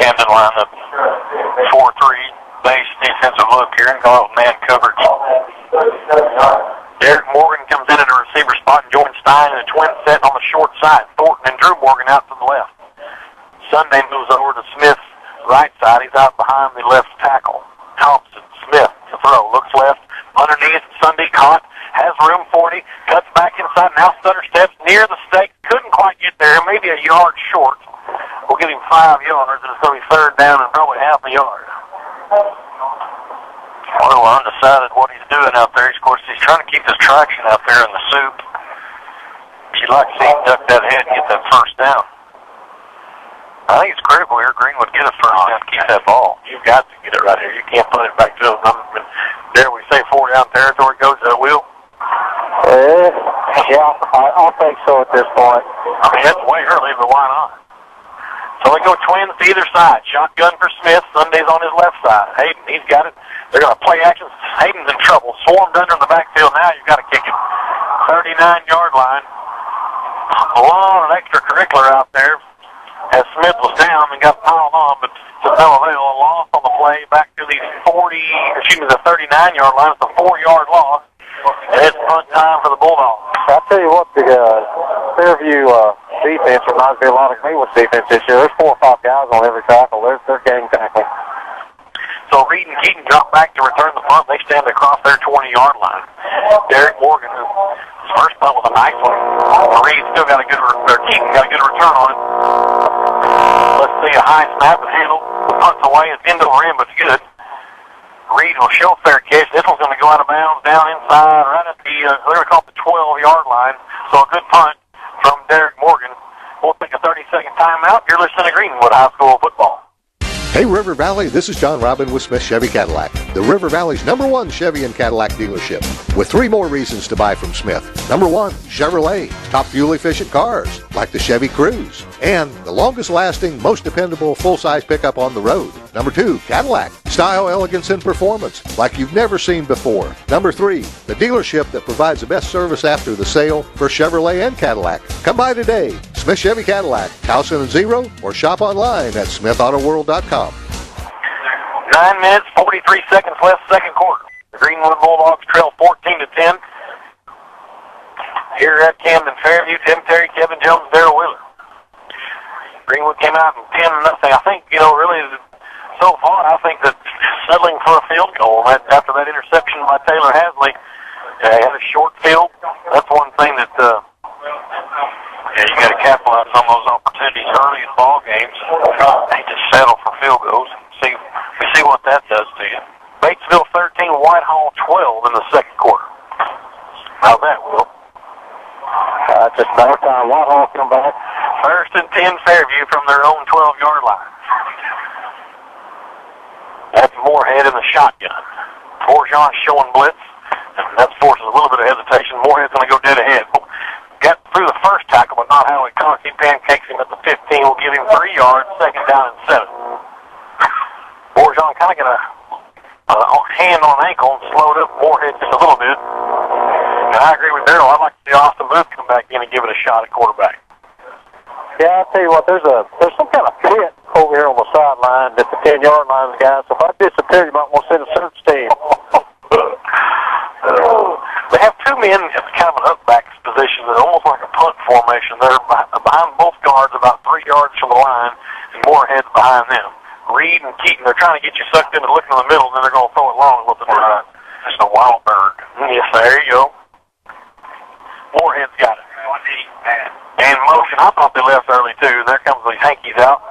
Camden line up 4-3 base defensive look here and go out man coverage. Derek Morgan comes in at a receiver spot and joins Stein in a twin set on the short side. Thornton and Drew Morgan out to the left. Sunday moves over to Smith's right side. He's out behind the left tackle. Thompson, Smith to throw. Looks left. Underneath. Sunday caught. Has room 40. Cuts back inside. Now stutter steps near the stake. Couldn't quite get there. Maybe a yard short. We'll give him 5 yards, and it's going to be third down and probably half a yard. Well, undecided what he's doing out there. Of course, he's trying to keep his traction out there in the soup. You'd like to see him duck that head and get that first down. I think it's critical here. Greenwood get a first down, keep that ball. You've got to get it right here. You can't put it back to him. There we say 4 down territory goes to Will. Yeah, I think so at this point. I mean, that's way early, but why not? So they go twins to either side. Shotgun for Smith. Sunday's on his left side. Hayden, he's got it. They're going to play action. Hayden's in trouble. Swarmed under in the backfield. Now you've got to kick it. 39-yard line. A lot of extracurricular out there as Smith was down and got piled on, but to no avail. A loss on the play back to the 39-yard line. It's a 4-yard loss. And it's punt time for the Bulldogs. I'll tell you what, the Fairview defense reminds me a lot of Greenwood's defense this year. There's 4 or 5 guys on every tackle. They're gang tackling. So Reed and Keaton drop back to return the punt. They stand across their 20-yard line. Derek Morgan, his first punt was a nice one. Reed still got a good, Keaton got a good return on it. Let's see, a high snap and handle. Punts away. It's end over end, but it's good. Reed will show fair catch. This one's going to go out of bounds down inside, right at the, they're going to call it the 12-yard line. So a good punt from Derek Morgan. We'll take a 30-second timeout. You're listening to Greenwood High School football. Hey, River Valley, this is John Robin with Smith Chevy Cadillac, the River Valley's #1 Chevy and Cadillac dealership, with 3 more reasons to buy from Smith. Number 1, Chevrolet, top fuel-efficient cars, like the Chevy Cruze, and the longest-lasting, most dependable full-size pickup on the road. Number 2, Cadillac, style, elegance, and performance, like you've never seen before. Number 3, the dealership that provides the best service after the sale for Chevrolet and Cadillac. Come by today. Smith Chevy Cadillac, Towson and Zero, or shop online at smithautoworld.com. 9 minutes, 43 seconds left, second quarter. The Greenwood Bulldogs trail 14-10. Here at Camden, Fairview, Tim Terry, Kevin Jones, Darrell Wheeler. Greenwood came out in 10-0. I think, really, so far, I think that settling for a field goal after that interception by Taylor Hasley, had a short field. That's one thing that, you got to capitalize on those opportunities early in ball games. They just settle for field goals. We see what that does to you. Batesville 13, Whitehall 12 in the second quarter. How's that, Will? Just another time. Whitehall come back. 1st and 10 Fairview from their own 12-yard line. That's Moorhead in the shotgun. Borjon showing blitz, and that forces a little bit of hesitation. Moorhead's going to go dead ahead. Got through the first tackle, but not Howie Cox. He pancakes him at the 15. Will give him 3 yards, second down and 7. Borjon kind of got a hand on ankle and slowed up Moorhead just a little bit. And I agree with Darrell. I'd like to see Austin Booth come back in and give it a shot at quarterback. Yeah, I'll tell you what, there's some kind of pit over here on the sideline at the 10-yard line, guys. So if I disappear, you might want to send a search team. They have 2 men at kind of an up-back position. They're almost like a punt formation. They're behind both guards about 3 yards from the line, and Moorhead's behind them. Reed and Keaton, they're trying to get you sucked into looking in the middle, and then they're going to throw it long. What they're doing. It's a wild bird. Yes, there you go. Moorhead's got it. And motion, I thought they left early, too. There comes the Hankies out.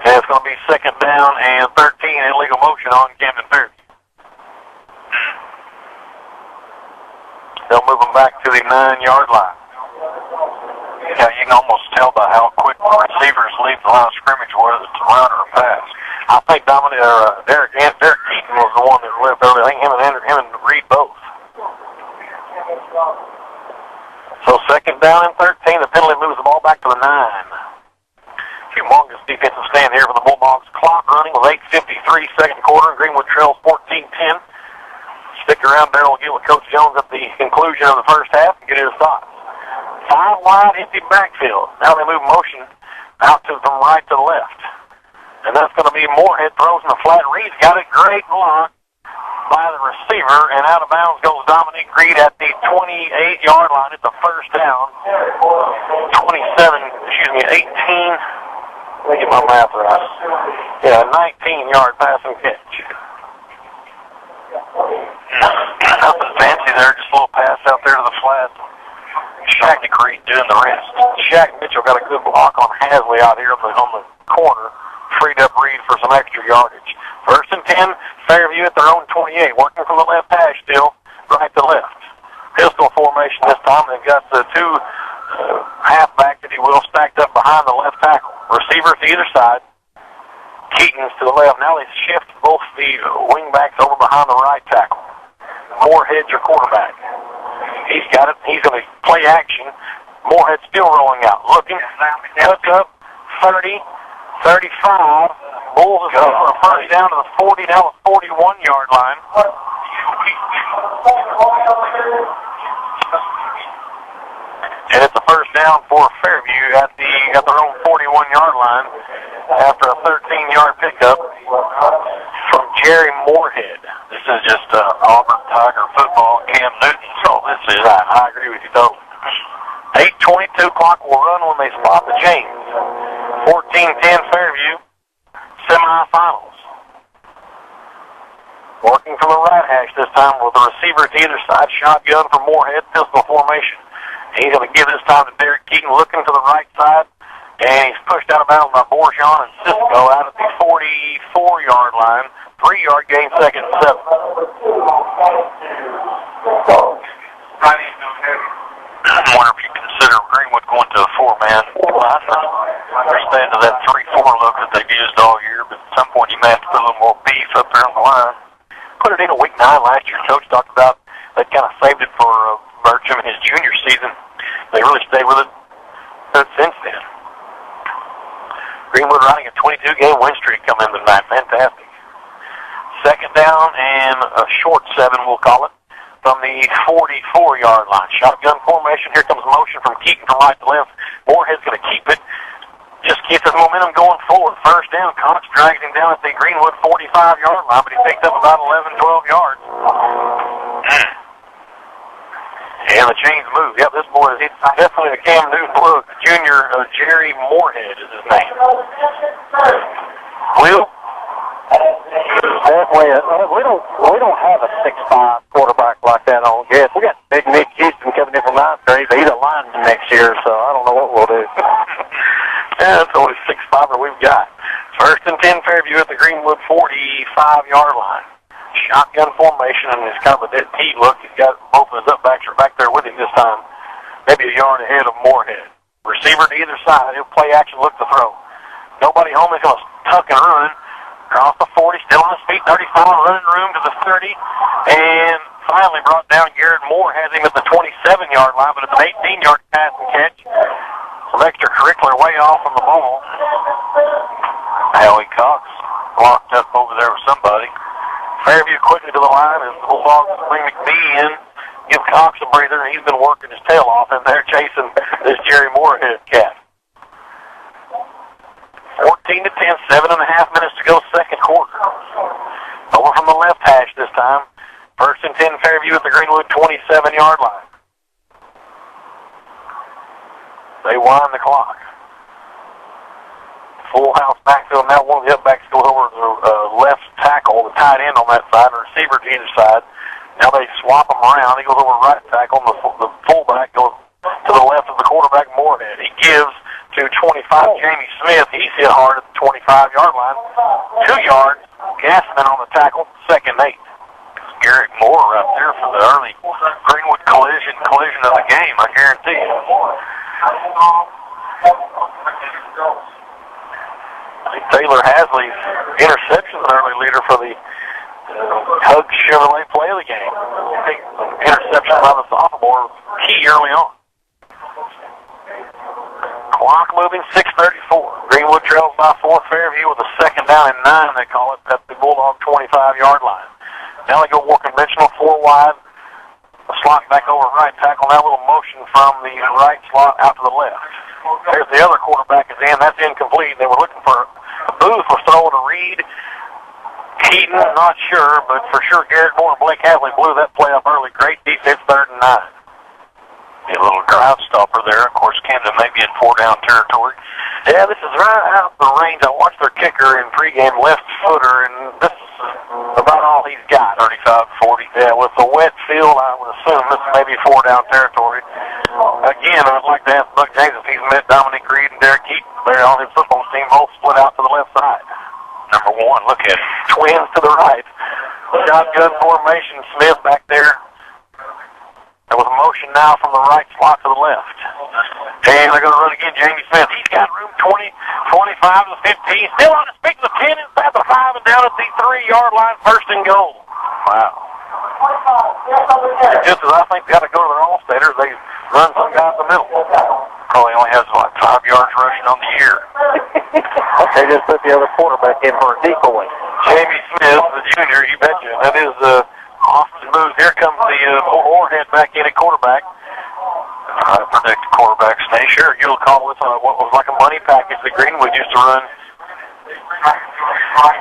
And it's going to be second down and 13, illegal motion on Camden Fairview. They'll move them back to the 9-yard line. Yeah, you can almost tell by how quick receivers leave the line of scrimmage, whether it's a run or a pass. I think Derek Keaton was the one that left early. I think him and Reed both. So second down and 13. The penalty moves the ball back to the 9. Humongous defensive stand here for the Bulldogs. Clock running with 8:53 second quarter. Greenwood trails 14-10. Stick around. Darrell will get with Coach Jones at the conclusion of the first half and get his thoughts. 5 wide, empty backfield. Now they move motion out from right to left. And that's going to be Moorhead throws in the flat. Reed's got it. Great block by the receiver. And out of bounds goes Dominique Reed at the 28-yard line. It's a first down. 18. Let me get my math right. Yeah, 19-yard pass and catch. Nothing fancy there. Just a little pass out there to the flat. Shaq Creed doing the rest. Shaq Mitchell got a good block on Hasley out here on the corner. Freed up Reed for some extra yardage. 1st and 10, Fairview at their own 28. Working from the left hash still, right to left. Pistol formation this time. They've got the 2 halfbacks, if you will, stacked up behind the left tackle. Receivers to either side. Keaton's to the left. Now they shift both the wingbacks over behind the right tackle. Moorhead's your quarterback. He's got it. He's going to play action. Moorhead still rolling out. Looking. Cuts up. 30. 35. Bulls is going for a first down to the 40, now the 41-yard line. And it's a first down for Fairview at their own 41-yard line after a 13-yard pickup from Jerry Moorhead. This is just Auburn Tiger football, Cam Newton. So this is, I agree with you totally. 8:22 clock will run when they spot the chains. 14-10 Fairview, semifinals. Working from the right hash this time with the receiver to either side, shotgun for Moorhead, pistol formation. He's going to give this time to Derek Keaton, looking to the right side, and he's pushed out of bounds by Bourgeon and Cisco out at the 44-yard line. 3-yard gain, second and 7. I wonder if you consider Greenwood going to a 4-man line. They're staying to that 3-4 look that they've used all year, but at some point you may have to put a little more beef up there on the line. Put it in a week 9 last year. Coach talked about they kind of saved it for Bertram in his junior season. They really stayed with it since then. Greenwood riding a 22-game win streak coming in tonight. Fantastic. Second down and a short 7, we'll call it, from the 44-yard line. Shotgun formation. Here comes motion from Keaton from right to left. Moorhead's going to keep it. Just keeps his momentum going forward. First down. Cox drags him down at the Greenwood 45-yard line, but he picked up about 11, 12 yards. And the chains move. Yep, this boy is definitely a Cam Newton look. Junior Jerry Moorhead is his name. Will? We don't have a 6'5" quarterback like that on guess. We got big Nick Houston coming in from 9th grade, but he's a lineman next year, so I don't know what we'll do. Yeah, that's only 6'5" we've got. First and 10 Fairview at the Greenwood 45-yard line. Shotgun formation, and it's kind of a dead heat look. He's got both of his upbacks are back there with him this time. Maybe a yard ahead of Moorhead. Receiver to either side. He'll play action, look to throw. Nobody home. He's going to tuck and run. Across the 40, still on his feet, 35, running room to the 30. And finally brought down Garrett Moore, has him at the 27-yard line, but it's an 18-yard pass and catch. Some extracurricular way off on the ball. Howie Cox locked up over there with somebody. Fairview quickly to the line as the Bulldogs bring McBee in, give Cox a breather, and he's been working his tail off in there chasing this Jerry Moorhead cat. 14-10, 7.5 minutes to go, second quarter. Over from the left hash this time. First and 10 Fairview at the Greenwood 27-yard line. They wind the clock. Full house backfield. Now one of the upbacks goes over to the left tackle, the tight end on that side, or receiver to either side. Now they swap them around. He goes over right tackle, and the fullback goes to the left of the quarterback, Moorhead. He gives to 25, Jamie Smith. He's hit hard at the 25-yard line. 2 yards. Gassman on the tackle, second 8. Garrett Moore right there for the early Greenwood collision of the game, I guarantee you. Taylor Hasley's interception, an early leader for the Hug Chevrolet play of the game. Interception by the sophomore, key early on. Clock moving, 6:34. Greenwood trails by 4. Fairview with a second down and 9, they call it, at the Bulldog 25-yard line. Now they go more conventional, 4 wide. A slot back over right tackle. Now a little motion from the right slot out to the left. There's the other quarterback is in. That's incomplete. They were looking for Booth was throwing to Reed. Keaton, not sure, but for sure Garrett Moore and Blake Hasley blew that play up early. Great defense, 3rd and 9. A little drive stopper there. Of course, Camden may be in 4-down territory. Yeah, this is right out the range. I watched their kicker in pregame, left footer, and this is about all he's got. 35-40. Yeah, with the wet field, I would assume this may be 4-down territory. Again, I'd like to ask Buck James if he's met Dominic Reed and Derek Keaton. They're on his football team, both split out to the left side. Number 1, look at it. Twins to the right. Shotgun formation, Smith back there. There was a motion now from the right slot to the left. And they're going to run again, Jamie Smith. He's got room 20, 25 to 15. Still on his feet to the 10, inside the 5, and down at the 3-yard line, first and goal. Wow. Just as I think they got to go to their All-Staters, they run some guy in the middle. probably only has, 5 yards rushing on the year. They just put the other quarterback in for a decoy. Jamie Smith, the junior, you betcha. That is Austin's moves. Here comes the Moorhead back in at quarterback. I predict the quarterback stay. Sure, you'll call this what was like a money package that Greenwood used to run.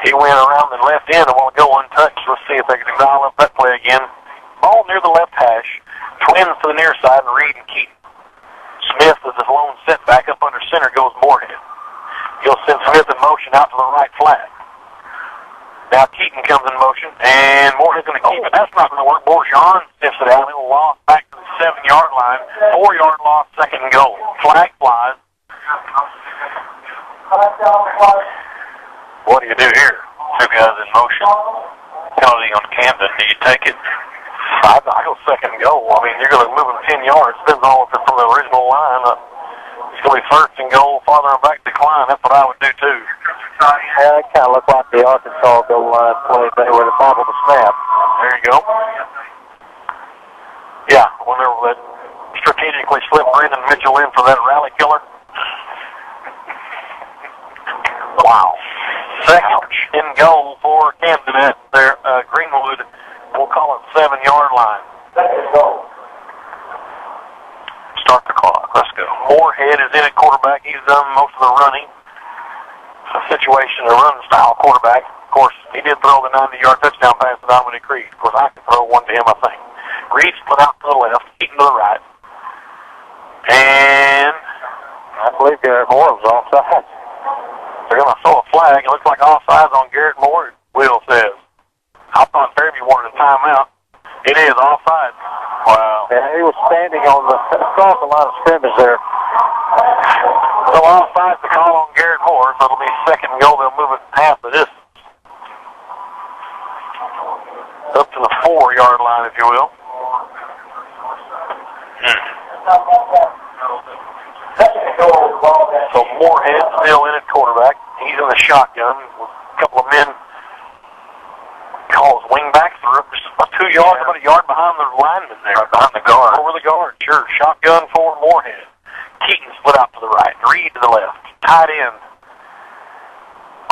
He went around the left end and won't go untouched. Let's see if they can dial up that play again. Ball near the left hash. Twins to the near side, and Reed and Keaton. Smith is his lone setback. Up under center goes Moorhead. He'll send Smith in motion out to the right flat. Now Keaton comes in motion, and Moorhead's going to keep it. That's not going to work. Bourgeon sniffs it out. It'll loss back to the 7-yard line. 4-yard loss, second and goal. Flag flies. What do you do here? 2 guys in motion. Penalty on Camden. Do you take it? I go second and goal. I mean, you're going to move them 10 yards. Depends on if it's from the original line. It's going to be first and goal, farther and back decline. That's what I would do, too. Yeah, it kind of looked like the Arkansas goal line play there where the fumble the snap. There you go. Yeah, whenever that strategically slipped Brandon Mitchell in for that rally killer. Wow. Second and goal for Camden at their Greenwood. We'll call it 7-yard line. Start the clock. Let's go. Moorhead is in at quarterback. He's done most of the running. It's a situation, a run-style quarterback. Of course, he did throw the 90-yard touchdown pass to Dominic Reed. Of course, I could throw one to him, I think. Reed split out to the left, Keaton to the right. And I believe Garrett Moore was offside. They're going to throw a flag. It looks like offsides on Garrett Moore, Will says. I thought Fairview wanted a timeout. It is offside. Wow. Yeah, he was standing on across the line of scrimmage there. So offside the call on Garrett Moore, so it'll be second and goal. They'll move it half the distance. Up to the 4-yard line, if you will. So Moorhead still in at quarterback. He's in the shotgun with a couple of men. Calls wingback through just about 2 yards, about a yard behind the lineman there. Right behind the guard. Over the guard, sure. Shotgun for Moorhead. Keaton split out to the right. Reed to the left. Tight end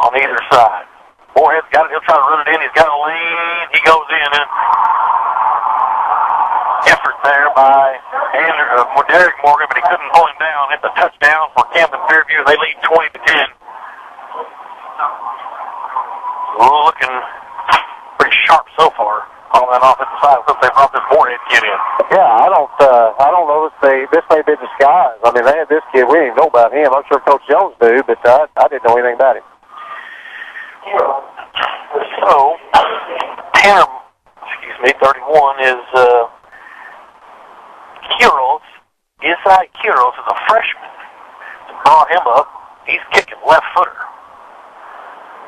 on either side. Moorhead's got it. He'll try to run it in. He's got a lane. He goes in. And effort there by Derek Morgan, but he couldn't pull him down. It's a touchdown for Camden Fairview. They lead 20-10. Looking pretty sharp so far on that offensive side since they brought this Moorhead kid in. Yeah, I don't know if this may be disguised. I mean, they had this kid. We didn't even know about him. I'm sure Coach Jones knew, but I didn't know anything about him. So, 31 is Quiros. Isai Quiros is a freshman. Brought him up. He's kicking left footer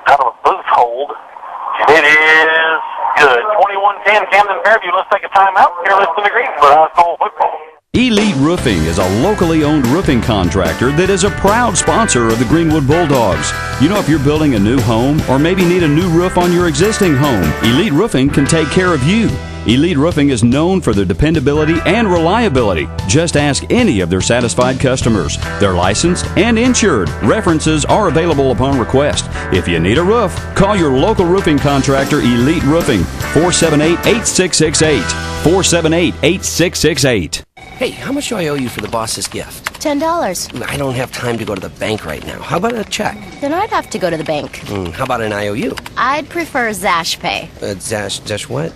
out of a booth hold. It is good. 21-10, Camden Fairview. Let's take a timeout. Here, listen to Greenwood High School football. Elite Roofing is a locally owned roofing contractor that is a proud sponsor of the Greenwood Bulldogs. You know, if you're building a new home or maybe need a new roof on your existing home, Elite Roofing can take care of you. Elite Roofing is known for their dependability and reliability. Just ask any of their satisfied customers. They're licensed and insured. References are available upon request. If you need a roof, call your local roofing contractor, Elite Roofing, 478-8668. 478-8668. Hey, how much do I owe you for the boss's gift? $10. I don't have time to go to the bank right now. How about a check? Then I'd have to go to the bank. How about an IOU? I'd prefer Zash Pay. Zash what?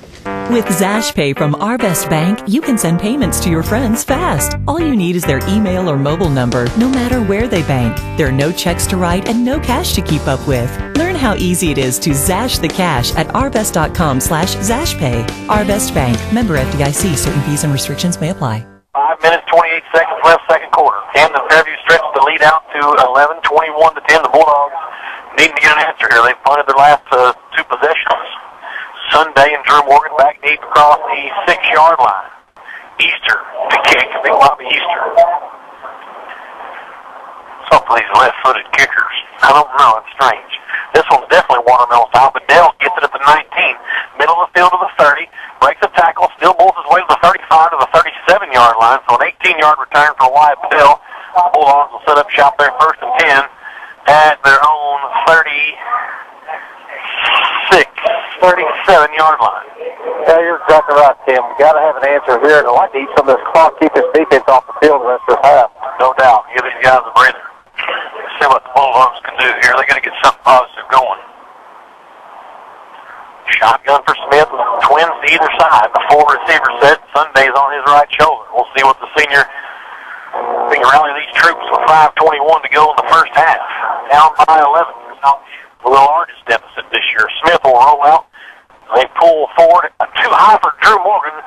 With Zash Pay from Our Best Bank, you can send payments to your friends fast. All you need is their email or mobile number, no matter where they bank. There are no checks to write and no cash to keep up with. Learn how easy it is to Zash the cash at ourbest.com/ZashPay. Our Best Bank. Member FDIC. Certain fees and restrictions may apply. 5 minutes, 28 seconds left, second quarter. Camden Fairview stretches the lead out to 11, 21-10. The Bulldogs need to get an answer here. They've punted their last 2 possessions. Sunday and Drew Morgan back deep across the 6-yard line. Easter to kick. Big Bobby Easter. Some of these left-footed kickers. I don't know. It's strange. This one's definitely watermelon style, but Dell gets it at the 19. Middle of the field to the 30. Breaks the tackle. Still bulls his way to the 35 to the 37-yard line. So an 18-yard return for Wyatt Dell. Bulldogs will set up shop there 1st and 10 at their own 37-yard line. Yeah, you're exactly right, Tim. We've got to have an answer here, and I'd like to eat some of this clock, keep this defense off the field the rest of the half. No doubt. Give these guys a breather. Let's see what the Bulldogs can do here. They're going to get something positive going. Shotgun for Smith with twins to either side. The 4-receiver set. Sunday's on his right shoulder. We'll see what the senior can rally these troops with 5:21 to go in the first half. Down by 11. The largest deficit this year. Smith will roll out. They pull forward. Too high for Drew Morgan.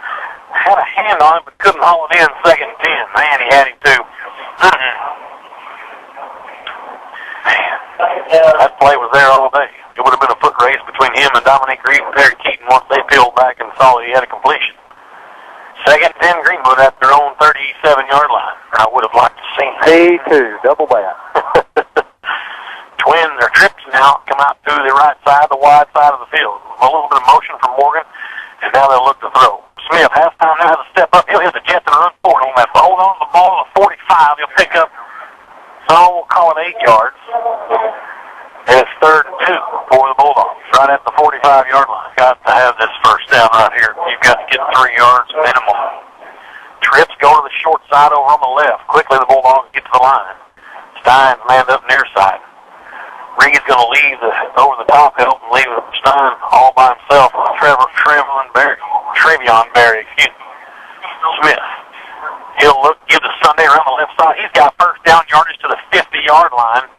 Had a hand on it, but couldn't haul it in. 2nd and 10. Man, he had him too. That play was there all day. It would have been a foot race between him and Dominic Reed and Perry Keaton once they peeled back and saw that he had a completion. 2nd and 10, Greenwood at their own 37-yard line. I would have liked to see that. Me too. Double back. Twins, their trips now come out to the right side, the wide side of the field. A little bit of motion from Morgan, and now they'll look to throw. Smith, halftime now has a step up. He'll hit the Jets and run forward on that. Hold on to the ball at 45. He'll pick up, so we'll call it 8 yards. And it's 3rd and 2 for the Bulldogs, right at the 45-yard line. Got to have this first down right here. You've got to get 3 yards minimum. Trips go to the short side over on the left. Quickly the Bulldogs get to the line. Stein's manned up near side. Reed's going to leave over the top help and leave Stein all by himself with Trevion Berry, Smith. He'll look, give the Sunday around the left side. He's got first down yardage to the 50-yard line.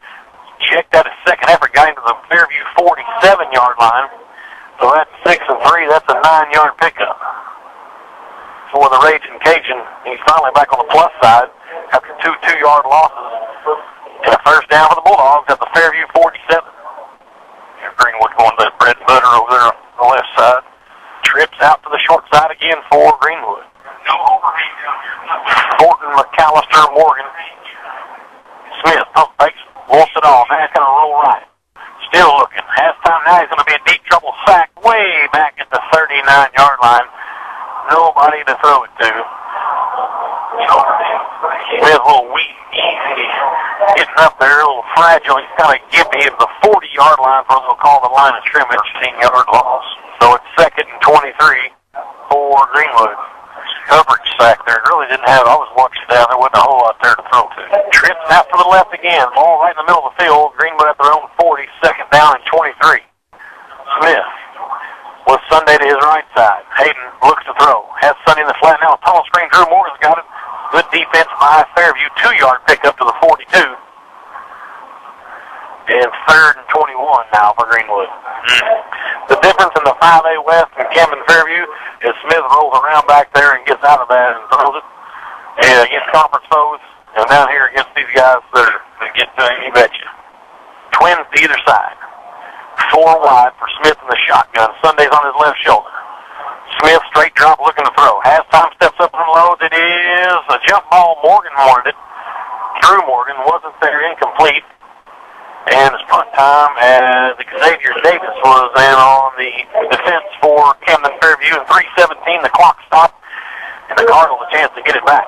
Checked out his second effort, got him to the Fairview 47-yard line. So that's 6 and 3. That's a 9-yard pickup for the Raging Cajun. He's finally back on the plus side after 2 2-yard losses. And a first down for the Bulldogs at the Fairview 47. Greenwood going to the bread and butter over there on the left side. Trips out to the short side again for Greenwood. Thornton, McAllister, Morgan. Smith, pump fakes, wants it all. Now it's going to roll right. Still looking. Halftime now, he's going to be in deep trouble. Sacked way back at the 39-yard line. Nobody to throw it to. Smith a little weak. Getting up there, a little fragile. He's kind of gimpy at the 40-yard line for what they'll call the line of scrimmage. 10-yard loss. So it's 2nd and 23 for Greenwood. Coverage sack there. Really didn't have, I was watching down, there wasn't a whole lot there to throw to. Trips out to the left again. Ball right in the middle of the field. Greenwood at their own 40. 2nd down and 23. Smith with Sunday to his right side. Hayden looks to throw. Has Sunday in the flat now. Tunnel screen. Drew Morgan's got it. Good defense by Fairview. 2-yard pickup to the 42. And 3rd and 21 now for Greenwood. The difference in the 5A West and Camden Fairview is Smith rolls around back there and gets out of that and throws it. And against conference foes, and down here against these guys that get to him, you betcha. Twins to either side. 4 wide for Smith in the shotgun. Sunday's on his left shoulder. Smith straight drop looking to throw. Halftime steps up and loads. It is a jump ball. Morgan wanted it. Drew Morgan wasn't there, incomplete. And it's punt time as Xavier Davis was in on the defense for Camden Fairview. And 3:17, the clock stopped, and the Cardinals a chance to get it back.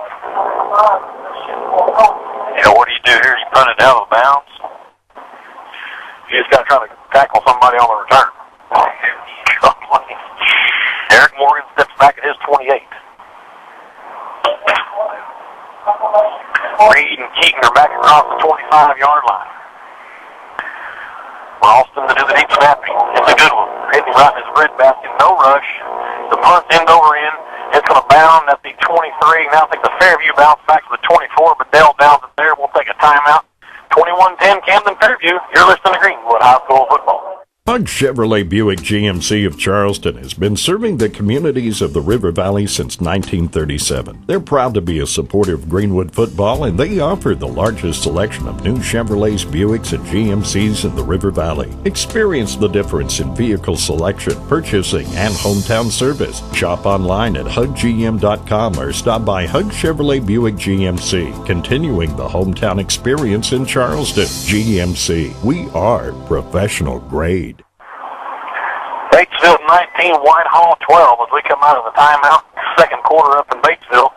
You know, what do you do here? You punt it out of bounds. You just got to try to tackle somebody on the return. Eric Morgan steps back at his 28. Reed and Keaton are back across the 25-yard line. Ralston to do the deep snapping. It's a good one. Hitting right in his bread basket. No rush. The punt's end over end. It's going to bound at the 23. Now I think the Fairview bounce back to the 24, but Dell downs it there. We'll take a timeout. 21-10 Camden Fairview. You're listening to Greenwood High School Football. Hug Chevrolet Buick GMC of Charleston has been serving the communities of the River Valley since 1937. They're proud to be a supporter of Greenwood football, and they offer the largest selection of new Chevrolets, Buicks, and GMCs in the River Valley. Experience the difference in vehicle selection, purchasing, and hometown service. Shop online at huggm.com or stop by Hug Chevrolet Buick GMC, continuing the hometown experience in Charleston. GMC, we are professional grade. Batesville 19, Whitehall 12 as we come out of the timeout. Second quarter up in Batesville.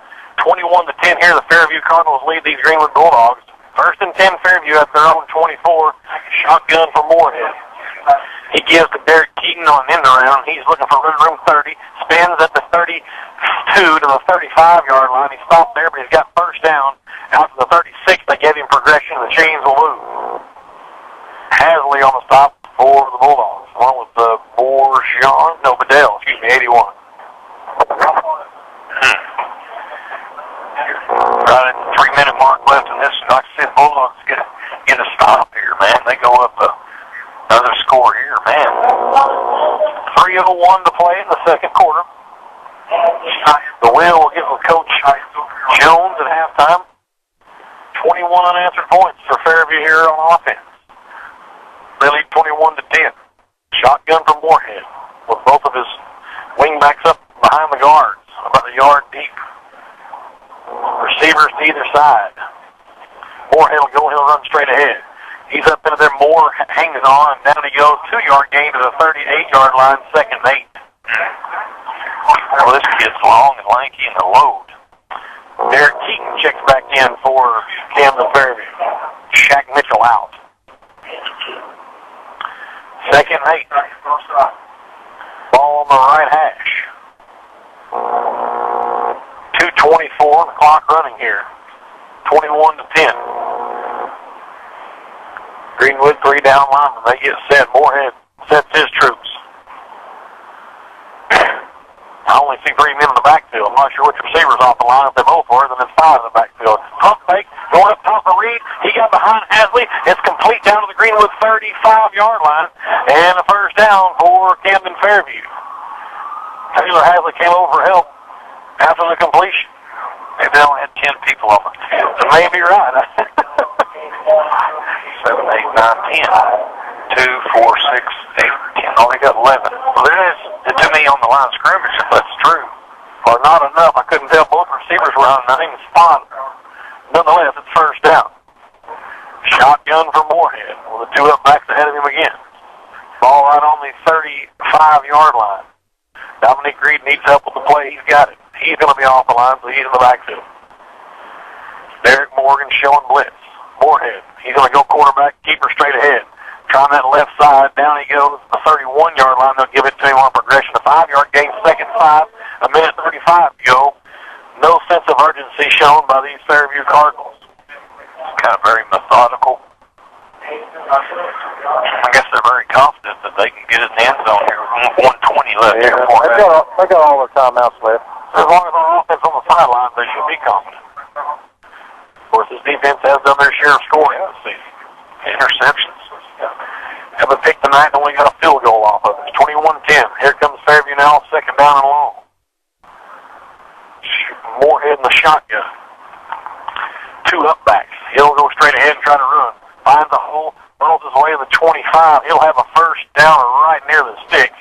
21-10 here. The Fairview Cardinals lead these Greenwood Bulldogs. 1st and 10 Fairview at their own 24. Shotgun for Moorhead. He gives to Derek Keaton on an end around. He's looking for room 30. Spins at the 32 to the 35-yard line. He stopped there, but he's got first down. Out to the 36, they gave him progression, and the chains will move. Hasley on the stop for the Bulldogs, along with Bedell, 81. Right at the 3-minute mark left in this. Like I said, Bulldogs get a stop here, man. They go up another score here, man. 3:01 to play in the second quarter. The win will give Coach Jones at halftime. 21 unanswered points for Fairview here on offense. They lead 21-10. Shotgun from Moorhead with both of his wingbacks up behind the guards, about a yard deep. Receivers to either side. Moorhead will go, he'll run straight ahead. He's up into there, Moore hangs on, and down he goes, 2-yard gain to the 38-yard line, 2nd and 8. Well, this kid's long and lanky and a load. Derek Keaton checks back in for Camden Fairview. Shaq Mitchell out. 2nd and 8. Ball on the right hash. 2:24 on the clock running here. 21-10. Greenwood 3 down linemen. They get set. Moorhead sets his troops. I only see 3 men in the backfield. I'm not sure which receiver's off the line. If they both were, then it's 5 in the backfield. Pump fake, going up top of Reed. He got behind Hasley. It's complete down to the Greenwood 35-yard line. And a first down for Camden Fairview. Taylor Hasley came over for help after the completion. Maybe they only had 10 people on the field. So maybe you're right. 7, 8, 9, 10. 2, 4, 6, 8, 10. Oh, they got 11. Well, there is, to me, on the line of scrimmage, if that's true. Or not enough. I couldn't tell both receivers were on. I didn't even spot them. Nonetheless, it's first down. Shotgun for Moorhead with the 2 up backs ahead of him again. Ball right on the 35-yard line. Dominic Reed needs help with the play. He's got it. He's going to be off the line, so he's in the backfield. Derek Morgan showing blitz. Moorhead. He's going to go quarterback, keeper straight ahead. Trying that left side. Down he goes. The 31-yard line. They'll give it to him on progression. A 5-yard gain, 2nd 5. A minute 35 to go. No sense of urgency shown by these Fairview Cardinals. It's kind of very methodical. I guess they're very confident that they can get it in the end zone here with 1:20 left here. They got all their timeouts left. As long as our offense on the sidelines, they should be confident. Of course, this defense has done their share of scoring this season. Interceptions. Haven't picked tonight, and only got a field goal off of it. It's 21-10. Here comes Fairview now, 2nd down and long. Moorhead in the shotgun. 2 up backs. He'll go straight ahead and try to run. Finds a hole, rolls his way to the 25. He'll have a first down right near the sticks.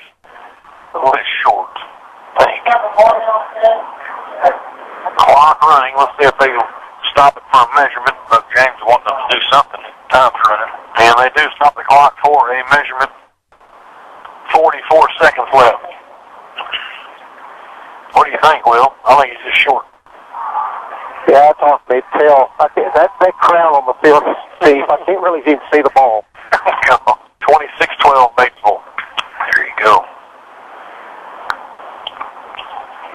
A little bit short. Clock running. Let's see if they stop it for a measurement. But James wanting them to do something. Time's running. And they do stop the clock for a measurement. 44 seconds left. What do you think, Will? I think he's just short. Yeah, I thought they'd tell. That crowd on the field is Steve. I can't really even see the ball. 26-12 Batesville. There you go.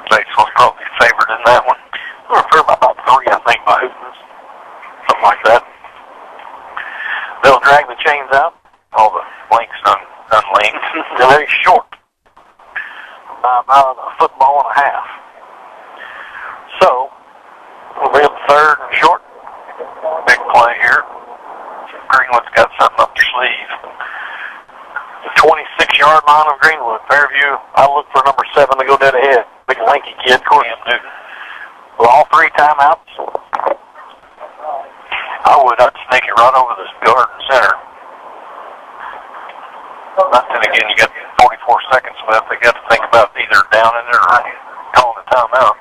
Batesville's probably favored in that one. They're fair by about 3, I think, by Hootens. Something like that. They'll drag the chains out. All the links unlinked. They're very short. About a football and a half. So, we'll be in 3rd and short. Big play here. Greenwood's got something up their sleeve. The 26-yard line of Greenwood. Fairview, I look for number 7 to go dead ahead. Big lanky kid, Cam Newton. With all 3 timeouts, I'd snake it right over this guard and center. But then again, you got 44 seconds left. They got to think about either down in there or calling a timeout.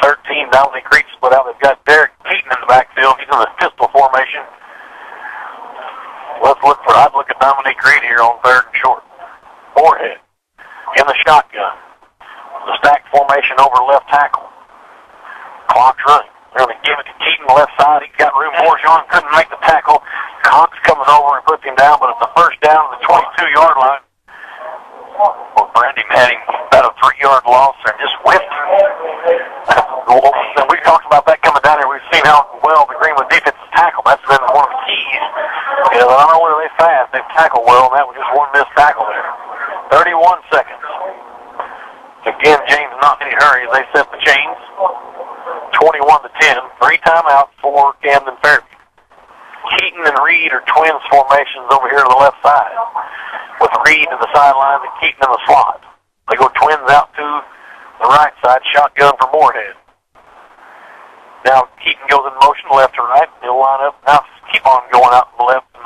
13 down the creek split out. They've got Derek Keaton in the backfield. He's in the pistol formation. I'd look at Dominique Reed here on 3rd and short. Moorhead in the shotgun. The stack formation over left tackle. Clock's running. They're going to give it to Keaton, left side. He's got room. Morjon couldn't make the tackle. Cox comes over and puts him down, but it's the first down to the 22-yard line. Well, Brandy had him about a 3-yard loss and just whipped him. And we talked about that coming down here. We've seen how well the Greenwood defense tackle. That's been one of the keys. You know, I don't know whether they're fast. They've tackled well, and that was just one missed tackle there. 31 seconds. Again, James not in any hurry as they set the chains. 21-10. 3 timeouts for Camden Fairview. Keaton and Reed are twins formations over here to the left side, with Reed to the sideline and Keaton in the slot. They go twins out to the right side, shotgun for Moorhead. Now Keaton goes in motion left to right. He'll line up. Now keep on going out to the left and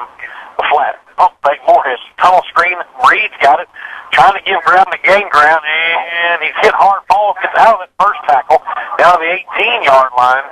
the flat. Pump fake Moorhead. Tunnel screen. Reed's got it. Trying to give ground to gain ground, and he's hit hard. Falls, gets out of it. First tackle down to the 18-yard line.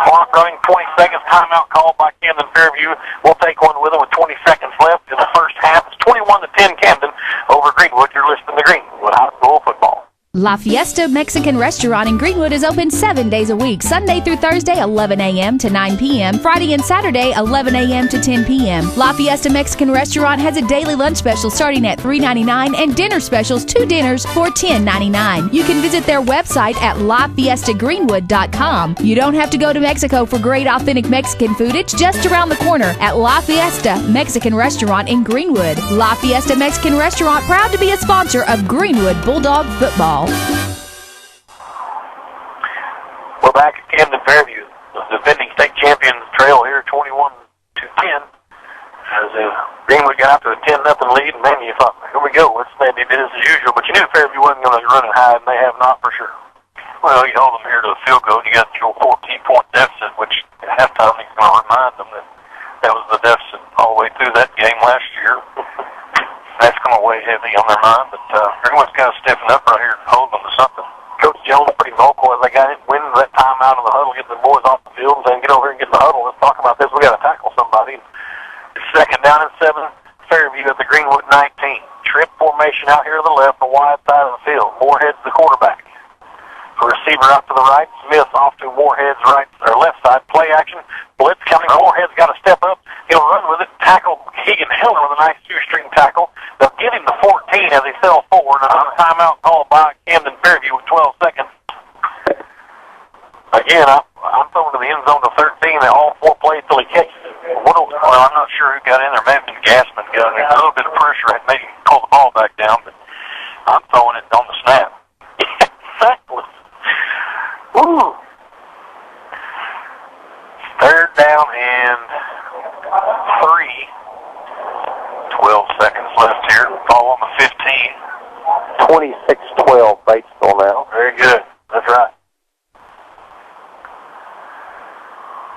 Clock running, 20 seconds. Timeout called by Camden Fairview. We'll take one with them with 20 seconds left in the first half. It's 21-10 Camden over Greenwood. You're listening to Greenwood High School football. La Fiesta Mexican Restaurant in Greenwood is open 7 days a week, Sunday through Thursday, 11 a.m. to 9 p.m., Friday and Saturday, 11 a.m. to 10 p.m. La Fiesta Mexican Restaurant has a daily lunch special starting at $3.99 and dinner specials, 2 dinners for $10.99. You can visit their website at lafiestagreenwood.com. You don't have to go to Mexico for great authentic Mexican food. It's just around the corner at La Fiesta Mexican Restaurant in Greenwood. La Fiesta Mexican Restaurant, proud to be a sponsor of Greenwood Bulldog football. We're back at Camden Fairview. The defending state champions trail here 21-10 as Greenwood got out to a 10-0 lead, and maybe you thought, here we go, let's maybe business as usual, but you knew Fairview wasn't going to run it high, and they have not for sure. Well, you hold them here to a field goal, you got your 14-point deficit, which at halftime he's going to remind them that was the deficit all the way through that game last year. That's going to weigh heavy on their mind, but everyone's got to stiffen up right here and hold them to something. Coach Jones pretty vocal as they got it, win that time out of the huddle, get the boys off the field, and saying, get over here and get in the huddle. Let's talk about this. We got to tackle somebody. It's 2nd down and 7. Fairview at the Greenwood 19. Trip formation out here to the left, the wide side of the field. Moorhead's the quarterback. The receiver out to the right. Smith off to Moorhead's right or left side. Play action. Blitz coming. Moorhead's got to step up. He'll run with it. Tackle Keegan Hiller with a nice 2-string tackle. They'll give him the 14 as he fell forward. Another timeout called by Camden Fairview with 12 seconds. Again, I'm throwing to the end zone to 13. All 4 plays till he catches it. Well, I'm not sure who got in there. Maybe Gassman got in. A little bit of pressure had made him pull the ball back down, but I'm throwing it on the snap. Exactly. Woo. 3rd down and 3. 12 seconds left here. Ball on the 15. 26-12 Batesville now. Very good. That's right.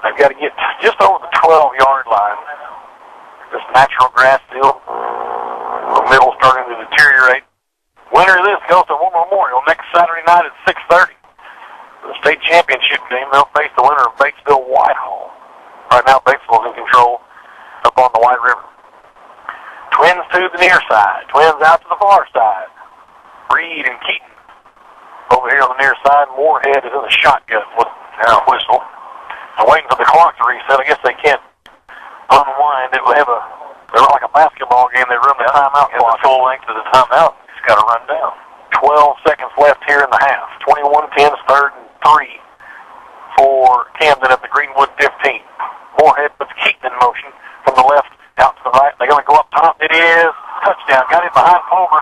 They've got to get just over the 12-yard line. This natural grass field. The middle's starting to deteriorate. Winner of this goes to War Memorial next Saturday night at 6:30. The state championship game, they'll face the winner of Batesville Whitehall. Right now, Batesville's in control up on the White River. Twins to the near side. Twins out to the far side. Reed and Keaton over here on the near side. Moorhead is in the shotgun with a whistle. I'm waiting for the clock to reset. I guess they can't unwind. They're like a basketball game. They run the timeout clock. The full length of the timeout. It's got to run down. 12 seconds left here in the half. 21-10, 3rd and 3 for Camden at the Greenwood 15. Moorhead puts Keaton in motion from the left out to the right. They're going to go up top. It is touchdown. Got it behind Palmer.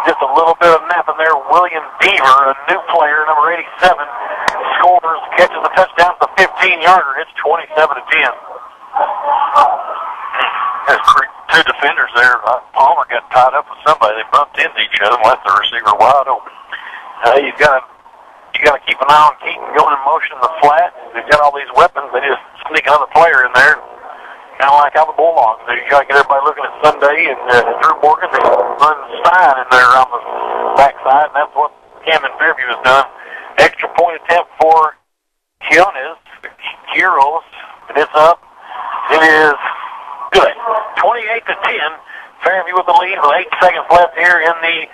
Just a little bit of napping there. William Deaver, a new player, number 87, scores, catches the touchdown to the 15-yarder. It's 27-10. There's 2 defenders there. Palmer got tied up with somebody. They bumped into each other and left the receiver wide open. You got to keep an eye on Keaton going in motion in the flat. They've got all these weapons. They just sneak another player in there. Kind of like how the Bulldogs do. You got to get everybody looking at Sunday and Drew Morgan. They run Stein in there around the backside, and that's what Camden Fairview has done. Extra point attempt for Kionis. And it's up. It is good. 28-10. Fairview with the lead with 8 seconds left here in the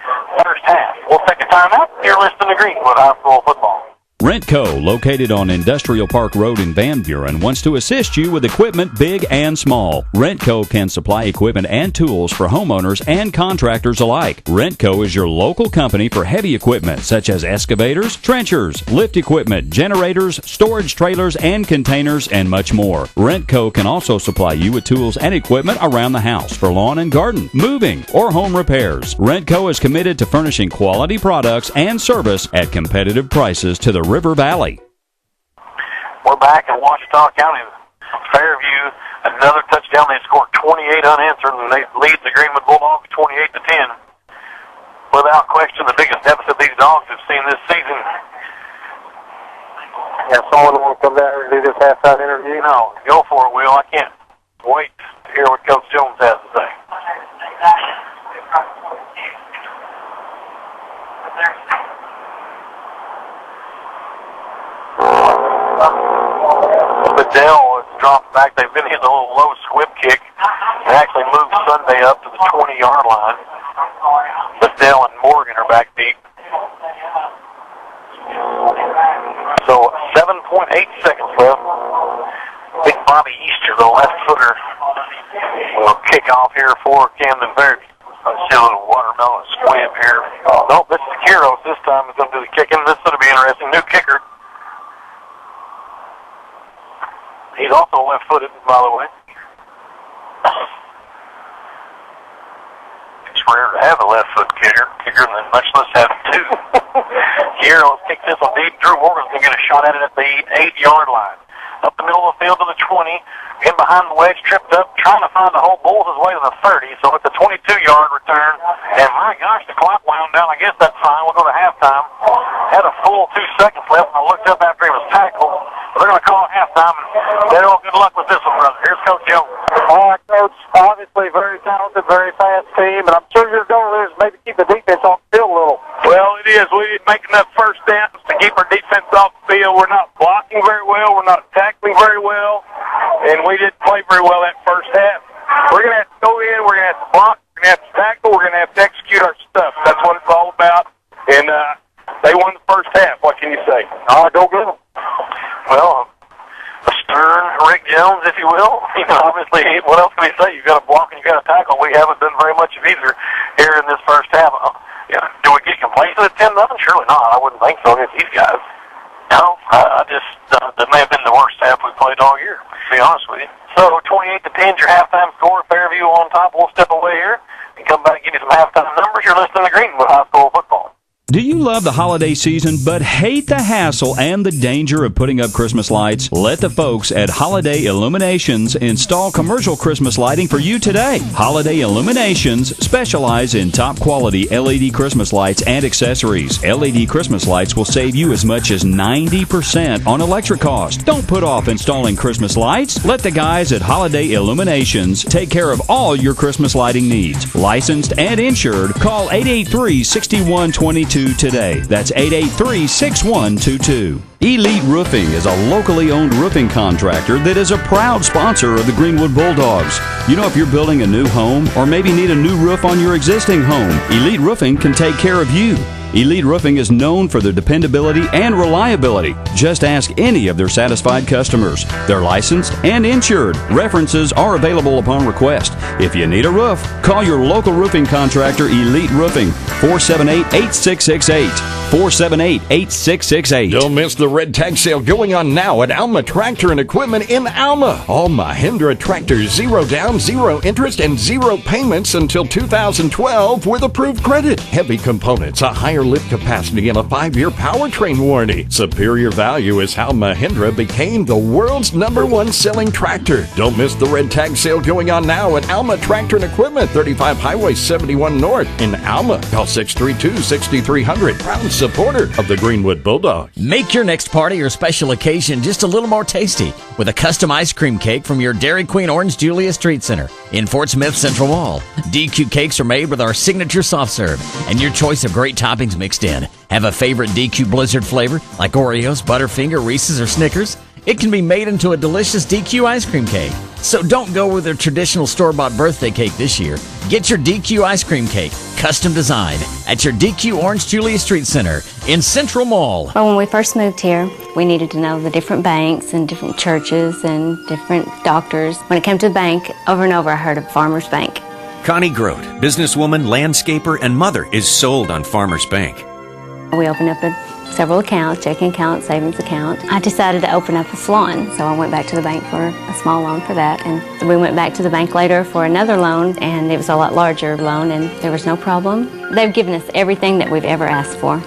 first half. We'll take a timeout. You're listening to Greenwood High School football. Rent-Co, located on Industrial Park Road in Van Buren, wants to assist you with equipment big and small. Rent-Co can supply equipment and tools for homeowners and contractors alike. Rent-Co is your local company for heavy equipment such as excavators, trenchers, lift equipment, generators, storage trailers and containers, and much more. Rent-Co can also supply you with tools and equipment around the house for lawn and garden, moving, or home repairs. Rent-Co is committed to furnishing quality products and service at competitive prices to the River Valley. We're back in Ouachita County. Fairview, another touchdown. They scored 28 unanswered, and they lead the Greenwood Bulldogs 28-10. Without question, the biggest deficit these dogs have seen this season. Yeah, someone want to come down here and do this halftime interview? No, go for it, Will. I can't wait to hear what Coach Jones has to say. Bedell has dropped back. They've been hitting a little low squib kick. They actually moved Sunday up to the 20-yard line. Bedell and Morgan are back deep. So 7.8 seconds left. Big Bobby Easter, the left footer, will kick off here for Camden Fairview. I see a little watermelon squib here. Nope, this is Kiros. This time is going to do the kicking. This is going to be interesting. New kicker. He's also left-footed, by the way. It's rare to have a left-foot kicker, and then much less have two. Kiros kicks this one deep. Drew Morgan's going to get a shot at it at the 8-yard line. Up the middle of the field to the 20. In behind the wedge, tripped up, trying to find the hole, bowls his way to the 30. So it's a 22-yard return. And my gosh, the clock wound down. I guess that's fine. We'll go to halftime. Had a full 2 seconds left, and I looked up after he was tackled. They're going to call it halftime, and they're all good luck with this one, brother. Here's Coach Jones. All right, Coach. Obviously, very talented, very fast team, and I'm sure your goal is maybe keep the defense off the field a little. Well, it is. We didn't make enough first downs to keep our defense off the field. We're not blocking very well. We're not tackling very well, and we didn't play very well that first half. We're going to have to go in. We're going to have to block. We're going to have to tackle. We're going to have to execute our stuff. That's what it's all about, and they won the first half. What can you say? All right, go get them. Well, a stern Rick Jones, if you will. You know, obviously, what else can he say? You've got to block and you've got to tackle. We haven't done very much of either here in this first half. Yeah. Do we get complacent at 10-0? Surely not. I wouldn't think so against these guys. No, I just, that may have been the worst half we played all year, to be honest with you. So 28-10 your halftime score. Fairview on top. We'll step away here and come back and give you some halftime numbers. You're listening to Greenwood High School football. Do you love the holiday season but hate the hassle and the danger of putting up Christmas lights? Let the folks at Holiday Illuminations install commercial Christmas lighting for you today. Holiday Illuminations specialize in top quality LED Christmas lights and accessories. LED Christmas lights will save you as much as 90% on electric costs. Don't put off installing Christmas lights. Let the guys at Holiday Illuminations take care of all your Christmas lighting needs. Licensed and insured, call 883-6122 today. That's 883-6122. Elite Roofing is a locally owned roofing contractor that is a proud sponsor of the Greenwood Bulldogs. You know, if you're building a new home or maybe need a new roof on your existing home, Elite Roofing can take care of you. Elite Roofing is known for their dependability and reliability. Just ask any of their satisfied customers. They're licensed and insured. References are available upon request. If you need a roof, call your local roofing contractor, Elite Roofing, 478-8668. 478-8668. Don't miss the red tag sale going on now at Alma Tractor and Equipment in Alma. All Mahindra tractors, 0 down, 0 interest, and 0 payments until 2012 with approved credit. Heavy components, a higher lift capacity, and a 5-year powertrain warranty. Superior value is how Mahindra became the world's #1 selling tractor. Don't miss the red tag sale going on now at Alma Tractor and Equipment, 35 Highway 71 North in Alma. Call 632-6300. Proud supporter of the Greenwood Bulldogs. Make your next party or special occasion just a little more tasty with a custom ice cream cake from your Dairy Queen Orange Julius Treat Center in Fort Smith Central Mall. DQ cakes are made with our signature soft serve and your choice of great toppings mixed in. Have a favorite DQ Blizzard flavor like Oreos, Butterfinger, Reese's, or Snickers? It can be made into a delicious DQ ice cream cake. So don't go with their traditional store-bought birthday cake this year. Get your DQ ice cream cake, custom designed, at your DQ Orange Julia Street Center in Central Mall. Well, when we first moved here, we needed to know the different banks and different churches and different doctors. When it came to the bank, over and over I heard of Farmers Bank. Connie Grote, businesswoman, landscaper, and mother, is sold on Farmers Bank. We opened up several accounts, checking account, savings account. I decided to open up a salon, so I went back to the bank for a small loan for that. And we went back to the bank later for another loan, and it was a lot larger loan, and there was no problem. They've given us everything that we've ever asked for.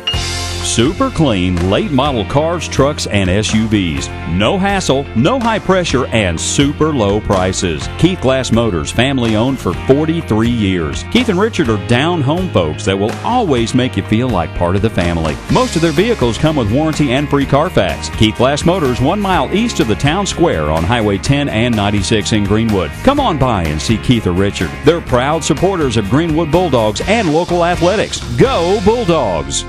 Super clean, late model cars, trucks, and SUVs. No hassle, no high pressure, and super low prices. Keith Glass Motors, family owned for 43 years. Keith and Richard are down home folks that will always make you feel like part of the family. Most of their vehicles come with warranty and free Carfax. Keith Glass Motors, 1 mile east of the town square on Highway 10 and 96 in Greenwood. Come on by and see Keith or Richard. They're proud supporters of Greenwood Bulldogs and local athletics. Go Bulldogs!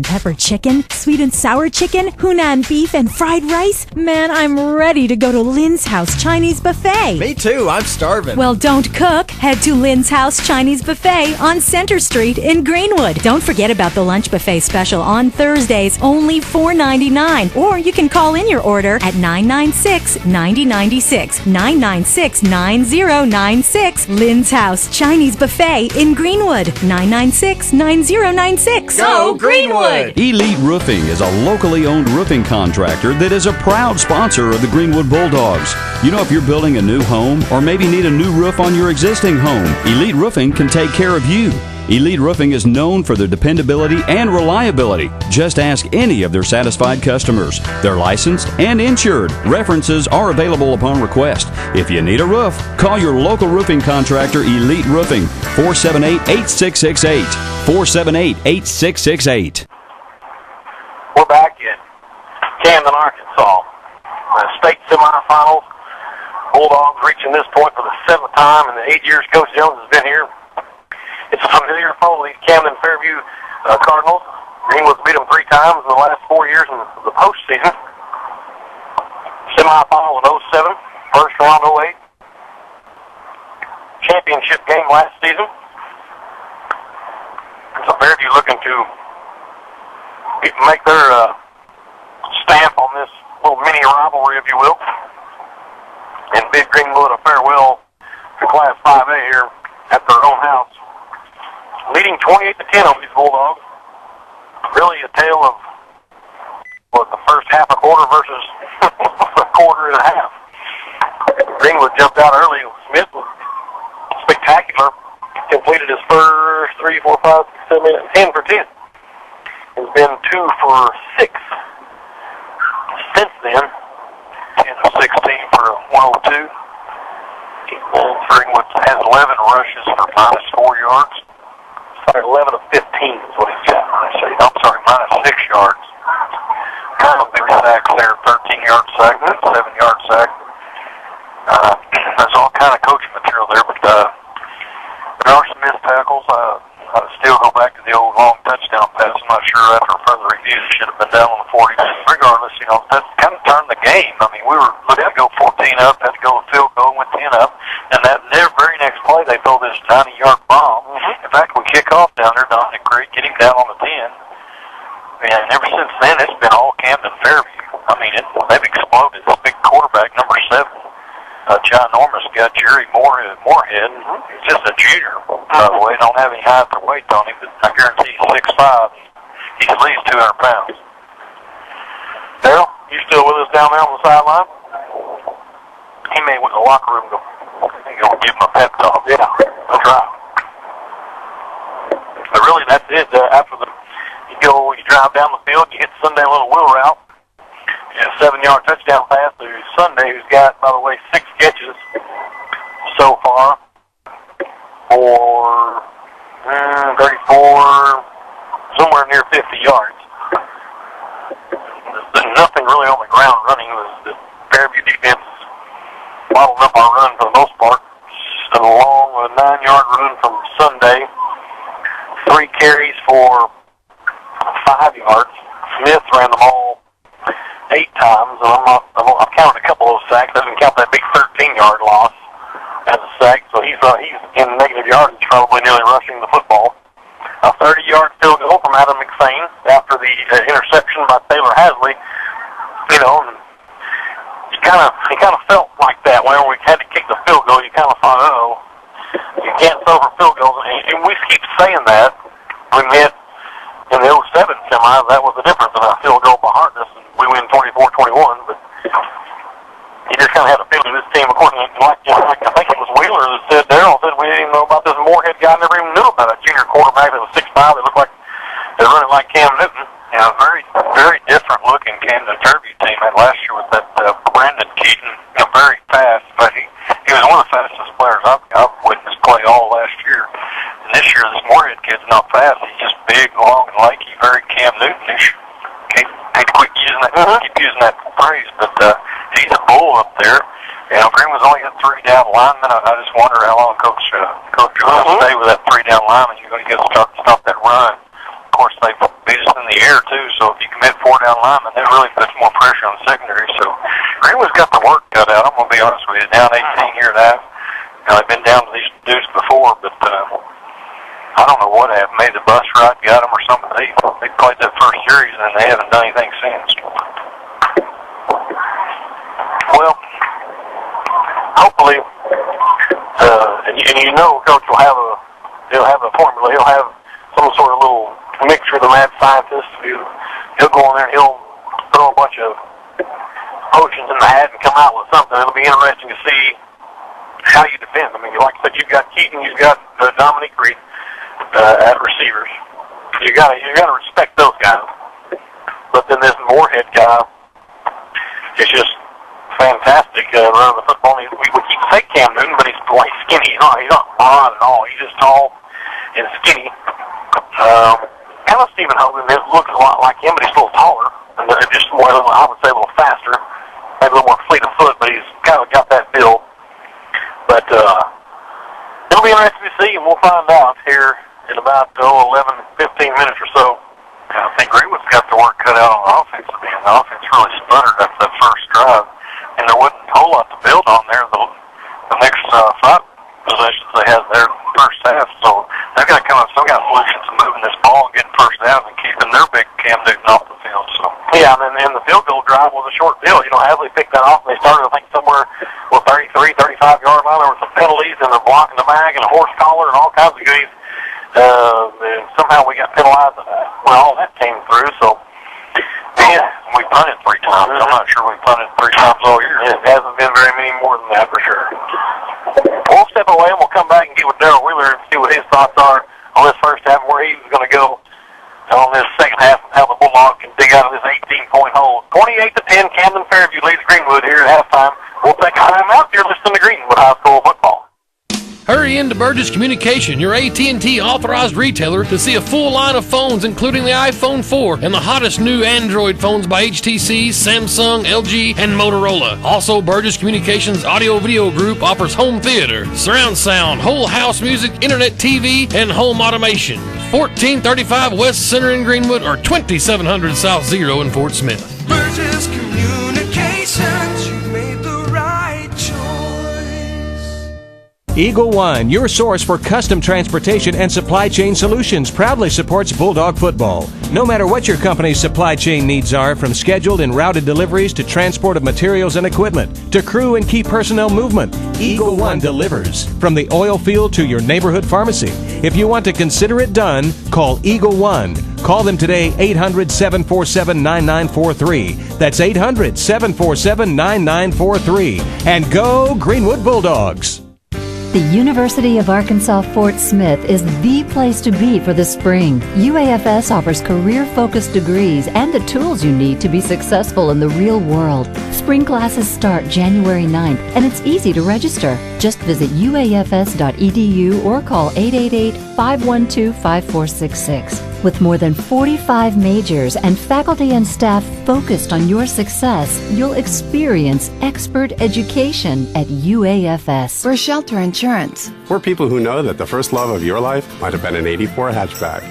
Pepper chicken, sweet and sour chicken, Hunan beef, and fried rice. Man, I'm ready to go to Lynn's House Chinese Buffet. Me too, I'm starving. Well, don't cook. Head to Lynn's House Chinese Buffet on Center Street in Greenwood. Don't forget about the lunch buffet special on Thursdays, only $4.99. Or you can call in your order at 996-9096, 996-9096. Lynn's House Chinese Buffet in Greenwood, 996-9096. Go Greenwood! Elite Roofing is a locally owned roofing contractor that is a proud sponsor of the Greenwood Bulldogs. You know, if you're building a new home or maybe need a new roof on your existing home, Elite Roofing can take care of you. Elite Roofing is known for their dependability and reliability. Just ask any of their satisfied customers. They're licensed and insured. References are available upon request. If you need a roof, call your local roofing contractor, Elite Roofing, 478-8668. 478-8668. We're back in Camden, Arkansas. State semifinals. Bulldogs reaching this point for the 7th time in the 8 years Coach Jones has been here. It's a familiar foe, the Camden Fairview Cardinals. Greenwood's beat them 3 times in the last 4 years in the postseason. Semifinals in 07, first round 08. Championship game last season. So Fairview looking to make their stamp on this little mini rivalry, if you will, and bid Greenwood a farewell to Class 5A here at their own house. Leading 28-10 on these Bulldogs. Really a tale of the first half a quarter versus a quarter and a half. Greenwood jumped out early. Smith was spectacular. Completed his first 3, 4, 5, 6, 7, 8, 10 for 10. Has been 2 for 6 since then. 10 of 16 for 102. Greenwood has 11 rushes for -4 yards. 11 of 15 is what he's got. I'm sorry, -6 yards. Kind of big sacks there, 13-yard sack, 7-yard sack. There's all kind of coaching material there, but there are some missed tackles. I still go back to the old long touchdown pass. I'm not sure after further review it should have been down on the 40. Regardless, that kind of turned the game. I mean, we were looking to go 14 up, had to go to field goal, went 10 up, and that very next play they throw this 90-yard bomb. In fact, we kick off down there, Dominic Creek, get him down on the 10, and ever since then it's been all Camden Fairview. I mean, they've exploded. This big quarterback, number 7, ginormous guy, Jerry Moorhead. He's just a junior, by the way. Don't have any height or weight on him, but I guarantee he's 6'5". He's at least 200 pounds. Daryl, you still with us down there on the sideline? He may went in the locker room go give him a pep talk. Yeah, that's right. But really, that's it. After you drive down the field, you hit the Sunday little wheel route. A 7-yard touchdown pass to Sunday, who's got, by the way, 6 catches so far for 34, somewhere near 50 yards. There's nothing really on the ground running. The Fairview defense bottled up our run for the most part. Just a long 9-yard run from Sunday. 3 carries for 5 yards. Smith ran the ball 8 times. I've counted a couple of those sacks. Doesn't count that big 7-yard loss as a sack, so he's in negative yardage, probably nearly rushing the football. A 30-yard field goal from Adam McSain after the interception by Taylor Hasley. You know, and he kind of felt like that whenever we had to kick the field goal. You kind of thought, oh, you can't throw for field goals, and we keep saying that. We met in the 07 semis. That was the difference in a field goal by Hartness, and we win 24-21. But you just kind of had a feeling this team, according to like I think it was Wheeler that said, Darryl said, we didn't even know about this Moorhead guy. Never even knew about a junior quarterback that was 6'5". That looked like they're running like Cam Newton. Yeah, very, very different looking Camden Fairview team had last year with that Brandon Keaton. You know, very fast, but he was one of the fastest players I've witnessed play all last year. And this year, this Moorhead kid's not fast. He's just big, long, and lanky, very Cam Newton-ish. Hate to keep using that phrase, but he's a bull up there. You know, Greenwood's only got 3 down linemen. I just wonder how long Coach is going to stay with that 3 down lineman. You're going to get to stop that run. Of course, they beat us in the air, too, so if you commit 4 down linemen, that really puts more pressure on the secondary. So Greenwood's got the work cut out. I'm going to be honest with you. Down 18 here at half. Now, they've been down to these dudes before, but I don't know what happened. Maybe the bus ride got them or something. They played that first series, and they haven't done anything since. Well, hopefully, and you know, Coach will have a formula. He'll have some sort of little mixture of the mad scientist. He'll go in there and he'll throw a bunch of potions in the hat and come out with something. It'll be interesting to see how you defend. I mean, like I said, you've got Keaton, you've got Dominique Reed at receivers. You gotta respect those guys. But then this Moorhead guy is just fantastic running the football. We keep saying Cam Newton, but he's like skinny. He's not broad at all. He's just tall and skinny. Kind of Stephen Hogan looks a lot like him, but he's a little taller and just more, I would say, a little faster, maybe a little more fleet of foot. But he's kind of got that build. But it'll be interesting to see, and we'll find out here in about 11, 15 minutes or so. I think Greenwood's got the work cut out on the offensive end. The offense really sputtered after that first drive, and there wasn't a whole lot to build on there the next 5 possessions they had there first half. So they've got to come up with some kind of solutions to moving this ball and getting first down and keeping their big Cam Newton off the field. So yeah, and the field goal drive was a short deal. You know, Hasley picked that off, and they started, I think, somewhere with 33, 35-yard line. There were some penalties, and a block in the bag, and a horse collar, and all kinds of goodies. And somehow we got penalized when all that came through. So, man, we punted 3 times. I'm not sure we punted 3 times all year. It hasn't been very many more than that for sure. We'll step away and we'll come back and get with Darryl Wheeler and see what his thoughts are on this first half, where he was going to go on this second half, and how the Bulldogs can dig out of this 18-point hole. 28-10, Camden Fairview leads Greenwood here at halftime. We'll take a time out here listening to Greenwood High School football. Hurry into Burgess Communication, your AT&T authorized retailer, to see a full line of phones, including the iPhone 4 and the hottest new Android phones by HTC, Samsung, LG, and Motorola. Also, Burgess Communications Audio-Video Group offers home theater, surround sound, whole house music, internet TV, and home automation. 1435 West Center in Greenwood or 2700 South Zero in Fort Smith. Burgess Communications, you made the right choice. Eagle One, your source for custom transportation and supply chain solutions, proudly supports Bulldog football. No matter what your company's supply chain needs are, from scheduled and routed deliveries to transport of materials and equipment, to crew and key personnel movement, Eagle One delivers. From the oil field to your neighborhood pharmacy. If you want to consider it done, call Eagle One. Call them today, 800-747-9943. That's 800-747-9943. And go Greenwood Bulldogs! The University of Arkansas Fort Smith is the place to be for the spring. UAFS offers career-focused degrees and the tools you need to be successful in the real world. Spring classes start January 9th, and it's easy to register. Just visit uafs.edu or call 888-512-5466. With more than 45 majors and faculty and staff focused on your success, you'll experience expert education at UAFS. For Shelter Insurance. We're people who know that the first love of your life might have been an '84 hatchback.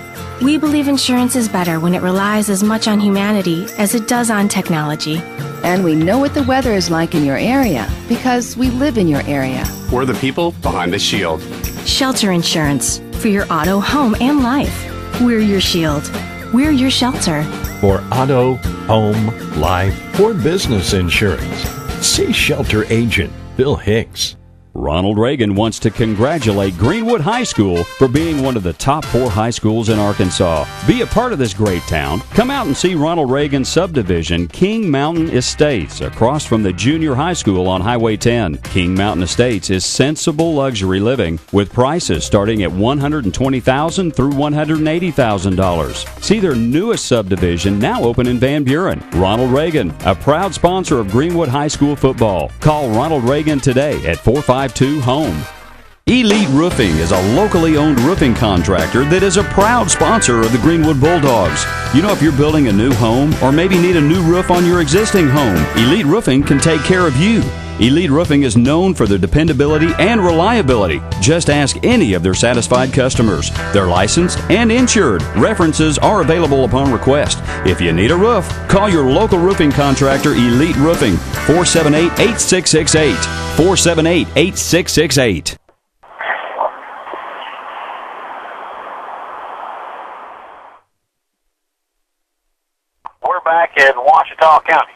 We believe insurance is better when it relies as much on humanity as it does on technology. And we know what the weather is like in your area because we live in your area. We're the people behind the shield. Shelter insurance for your auto, home, and life. We're your shield. We're your shelter. For auto, home, life, or business insurance, see Shelter Agent Bill Hicks. Ronald Reagan wants to congratulate Greenwood High School for being one of the top 4 high schools in Arkansas. Be a part of this great town. Come out and see Ronald Reagan's subdivision, King Mountain Estates, across from the junior high school on Highway 10. King Mountain Estates is sensible luxury living with prices starting at $120,000 through $180,000. See their newest subdivision now open in Van Buren. Ronald Reagan, a proud sponsor of Greenwood High School football. Call Ronald Reagan today at 452-HOME. Elite Roofing is a locally owned roofing contractor that is a proud sponsor of the Greenwood Bulldogs. You know, if you're building a new home or maybe need a new roof on your existing home, Elite Roofing can take care of you. Elite Roofing is known for their dependability and reliability. Just ask any of their satisfied customers. They're licensed and insured. References are available upon request. If you need a roof, call your local roofing contractor, Elite Roofing, 478-8668. 478-8668. We're back in Ouachita County,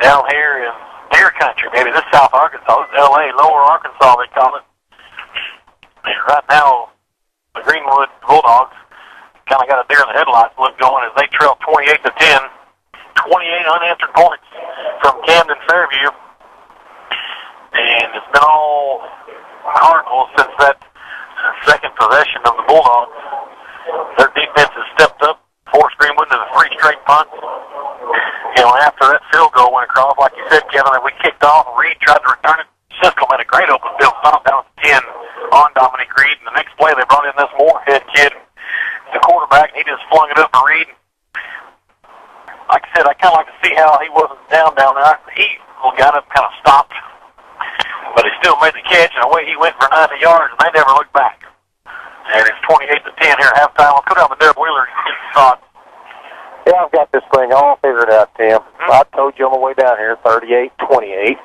down here in Deer Country. Maybe this is South Arkansas. This is L.A., Lower Arkansas, they call it. And right now, the Greenwood Bulldogs kind of got a deer in the headlights look going as they trail 28-10. 28 unanswered points from Camden, Fairview. And it's been all Cardinals since that second possession of the Bulldogs. Their defense has stepped up, forced Greenwood into 3 straight punts. You know, after that field goal went across, like you said, Kevin, that we kicked off, Reed tried to return it. Siskel made a great open field stop down to 10 on Dominic Reed. And the next play, they brought in this Moorhead kid, the quarterback, and he just flung it up to Reed. Like I said, I kind of like to see how he wasn't down there. He got up, kind of stopped, but he still made the catch, and away he went for 90 yards, and they never looked back. And it's 28-10 here at halftime. I'll put on the Derek Wheeler and get some thoughts. Yeah, I've got this thing all figured out, Tim. I told you on the way down here, 38-28.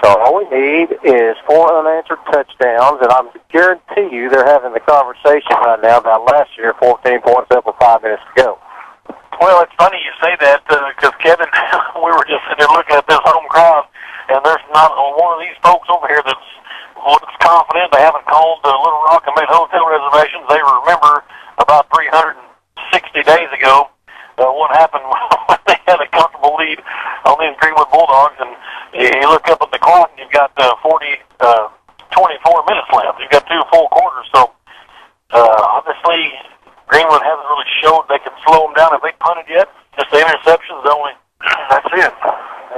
So all we need is 4 unanswered touchdowns, and I guarantee you they're having the conversation right now about last year, 14 points up with 5 minutes to go. Well, it's funny you say that because, Kevin, we were just sitting there looking at this home crowd, and there's not one of these folks over here that looks confident. They haven't called Little Rock and made hotel reservations. They remember about 360 days ago what happened when they had a comfortable lead on these Greenwood Bulldogs, and you look up at the clock and you've got 24 minutes left. You've got 2 full quarters, so obviously Greenwood hasn't really showed they can slow them down. Have they punted yet? Just the interceptions only. That's it.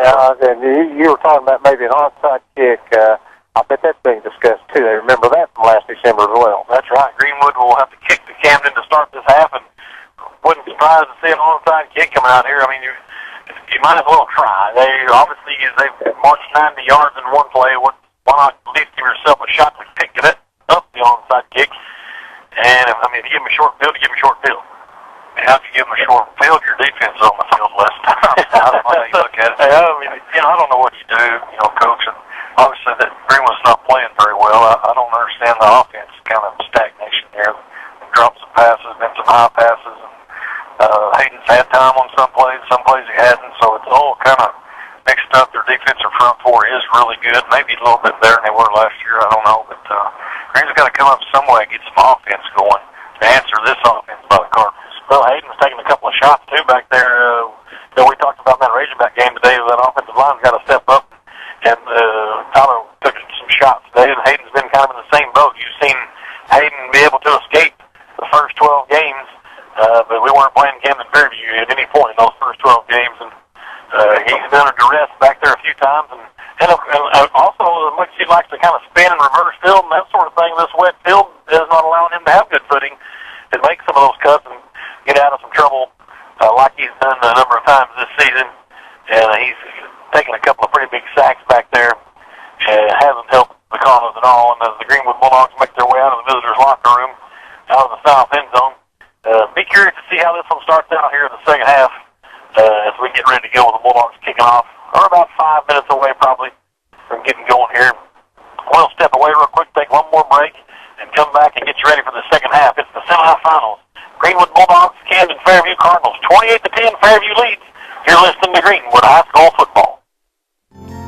Yeah, and you were talking about maybe an onside kick. I bet that's being discussed too. They remember that from last December as well. That's right. Greenwood will have to kick to Camden to start this half, and wouldn't be surprised to see an onside kick coming out here. I mean, you might as well try. They obviously they've marched 90 yards in one play. Why not at least give yourself a shot to pick it up the onside kick? And if you give them a short field, you give them a short field. And how do you give them a short field? Your defense is on the field less time. I don't know how you look at it. I don't know what you do, coach. And obviously, that Greenwood's not playing very well. I don't understand the offense kind of stagnation there. Dropped some passes, been some high passes. Hayden's had time on some plays he hasn't. So it's all kind of mixed up. Their defensive front 4 is really good. Maybe a little bit better than they were last year. I don't know, but Greenwood's got to come up some way and get some offense going to answer this offense by the Cardinals. Well, Hayden's taking a couple of shots too back there. That we talked about in that Razorback game today. That offensive line's got to step up, and Tyler took some shots today. And Hayden's been kind of in the same boat. You've seen Hayden be able to escape the first 12 games, but we weren't playing Camden Fairview at any point in those first 12 games, and he's been under duress back there a few times, and also much he likes to kind of spin and reverse field and that sort of thing. This wet field is not allowing him to have good footing and make some of those cuts and get out of some trouble like he's done a number of times this season. And he's taken a couple of pretty big sacks back there, and it hasn't helped the Cardinals at all. And as the Greenwood Bulldogs make their way out of the visitors' locker room, out of the south end zone, be curious to see how this one starts out here in the second half as we get ready to go with the Bulldogs kicking off We're about 5 minutes away probably from getting going here. We'll step away real quick, take one more break, and come back and get you ready for the second half. It's the semifinals. Greenwood Bulldogs, Camden, Fairview Cardinals. 28-10, Fairview leads. You're listening to Greenwood High School football.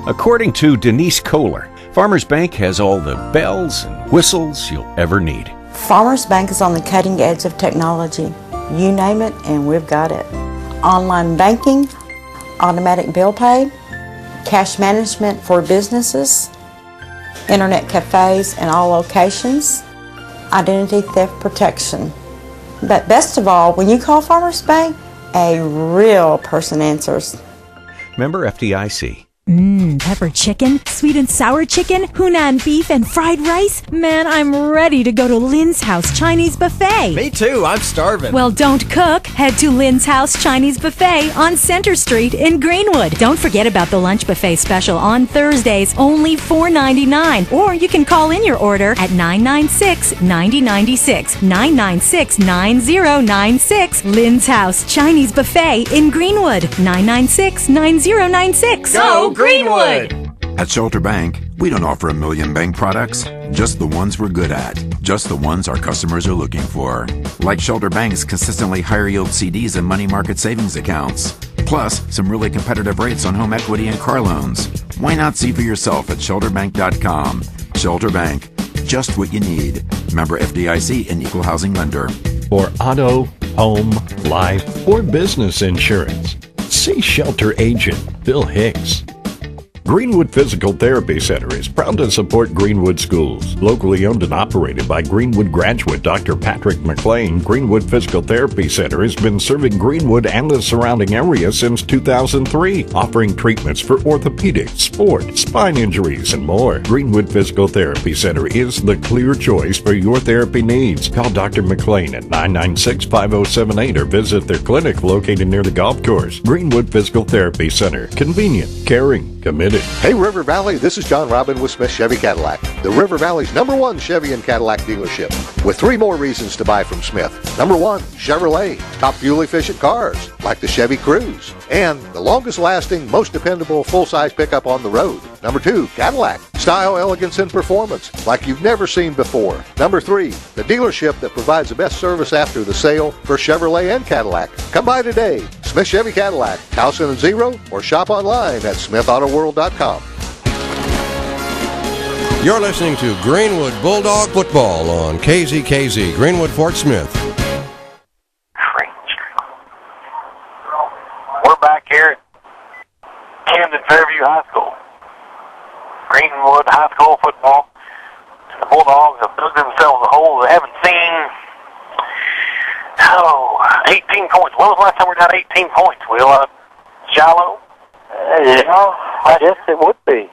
According to Denise Kohler, Farmers Bank has all the bells and whistles you'll ever need. Farmers Bank is on the cutting edge of technology. You name it, and we've got it. Online banking, automatic bill pay, cash management for businesses, internet cafes in all locations, identity theft protection. But best of all, when you call Farmers Bank, a real person answers. Member FDIC. Pepper chicken, sweet and sour chicken, Hunan beef, and fried rice. Man, I'm ready to go to Lynn's House Chinese Buffet. Me too, I'm starving. Well, don't cook. Head to Lynn's House Chinese Buffet on Center Street in Greenwood. Don't forget about the lunch buffet special on Thursdays, only $4.99. Or you can call in your order at 996-9096, 996-9096. Lynn's House Chinese Buffet in Greenwood, 996-9096. Go Greenwood! At Shelter Bank, we don't offer a million bank products, just the ones we're good at, just the ones our customers are looking for. Like Shelter Bank's consistently higher yield CDs and money market savings accounts. Plus, some really competitive rates on home equity and car loans. Why not see for yourself at shelterbank.com? Shelter Bank, just what you need. Member FDIC and equal housing lender. For auto, home, life, or business insurance, see Shelter Agent Bill Hicks. Greenwood Physical Therapy Center is proud to support Greenwood schools. Locally owned and operated by Greenwood graduate Dr. Patrick McLean, Greenwood Physical Therapy Center has been serving Greenwood and the surrounding area since 2003, offering treatments for orthopedics, sport, spine injuries, and more. Greenwood Physical Therapy Center is the clear choice for your therapy needs. Call Dr. McLean at 996-5078 or visit their clinic located near the golf course. Greenwood Physical Therapy Center. Convenient, caring, committed. Hey River Valley, this is John Robin with Smith Chevy Cadillac, the River Valley's #1 Chevy and Cadillac dealership, with 3 more reasons to buy from Smith. Number 1, Chevrolet, top fuel efficient cars like the Chevy Cruze, and the longest lasting, most dependable full-size pickup on the road. Number 2, Cadillac, style, elegance, and performance like you've never seen before. Number 3, the dealership that provides the best service after the sale for Chevrolet and Cadillac. Come by today, Smith Chevy Cadillac, Towson and Zero, or shop online at smithautoworld.com. You're listening to Greenwood Bulldog Football on KZKZ, Greenwood, Fort Smith. We're back here at Camden Fairview High School. Greenwood High School football. The Bulldogs have dug themselves a hole they haven't seen. 18 points. When was the last time we were down 18 points, Will? Shallow? Yeah, I guess it would be.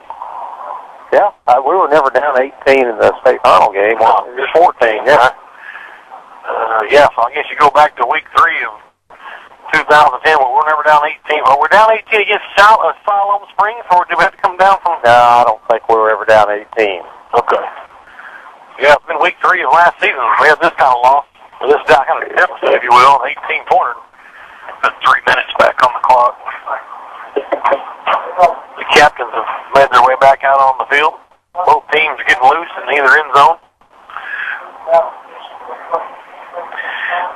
Yeah, we were never down 18 in the state final game. No, it was 14, yeah. Yeah, so I guess you go back to week 3 of 2010, but we're never down 18. Well, we're down 18 against Siloam Springs, or did we have to come down from? No, I don't think we were ever down 18. Okay. Yeah, it's been week 3 of last season. We had this kind of loss, or this kind of deficit, if you will, 18-pointer. Put 3 minutes back on the clock. The captains have made their way back out on the field. Both teams are getting loose in either end zone.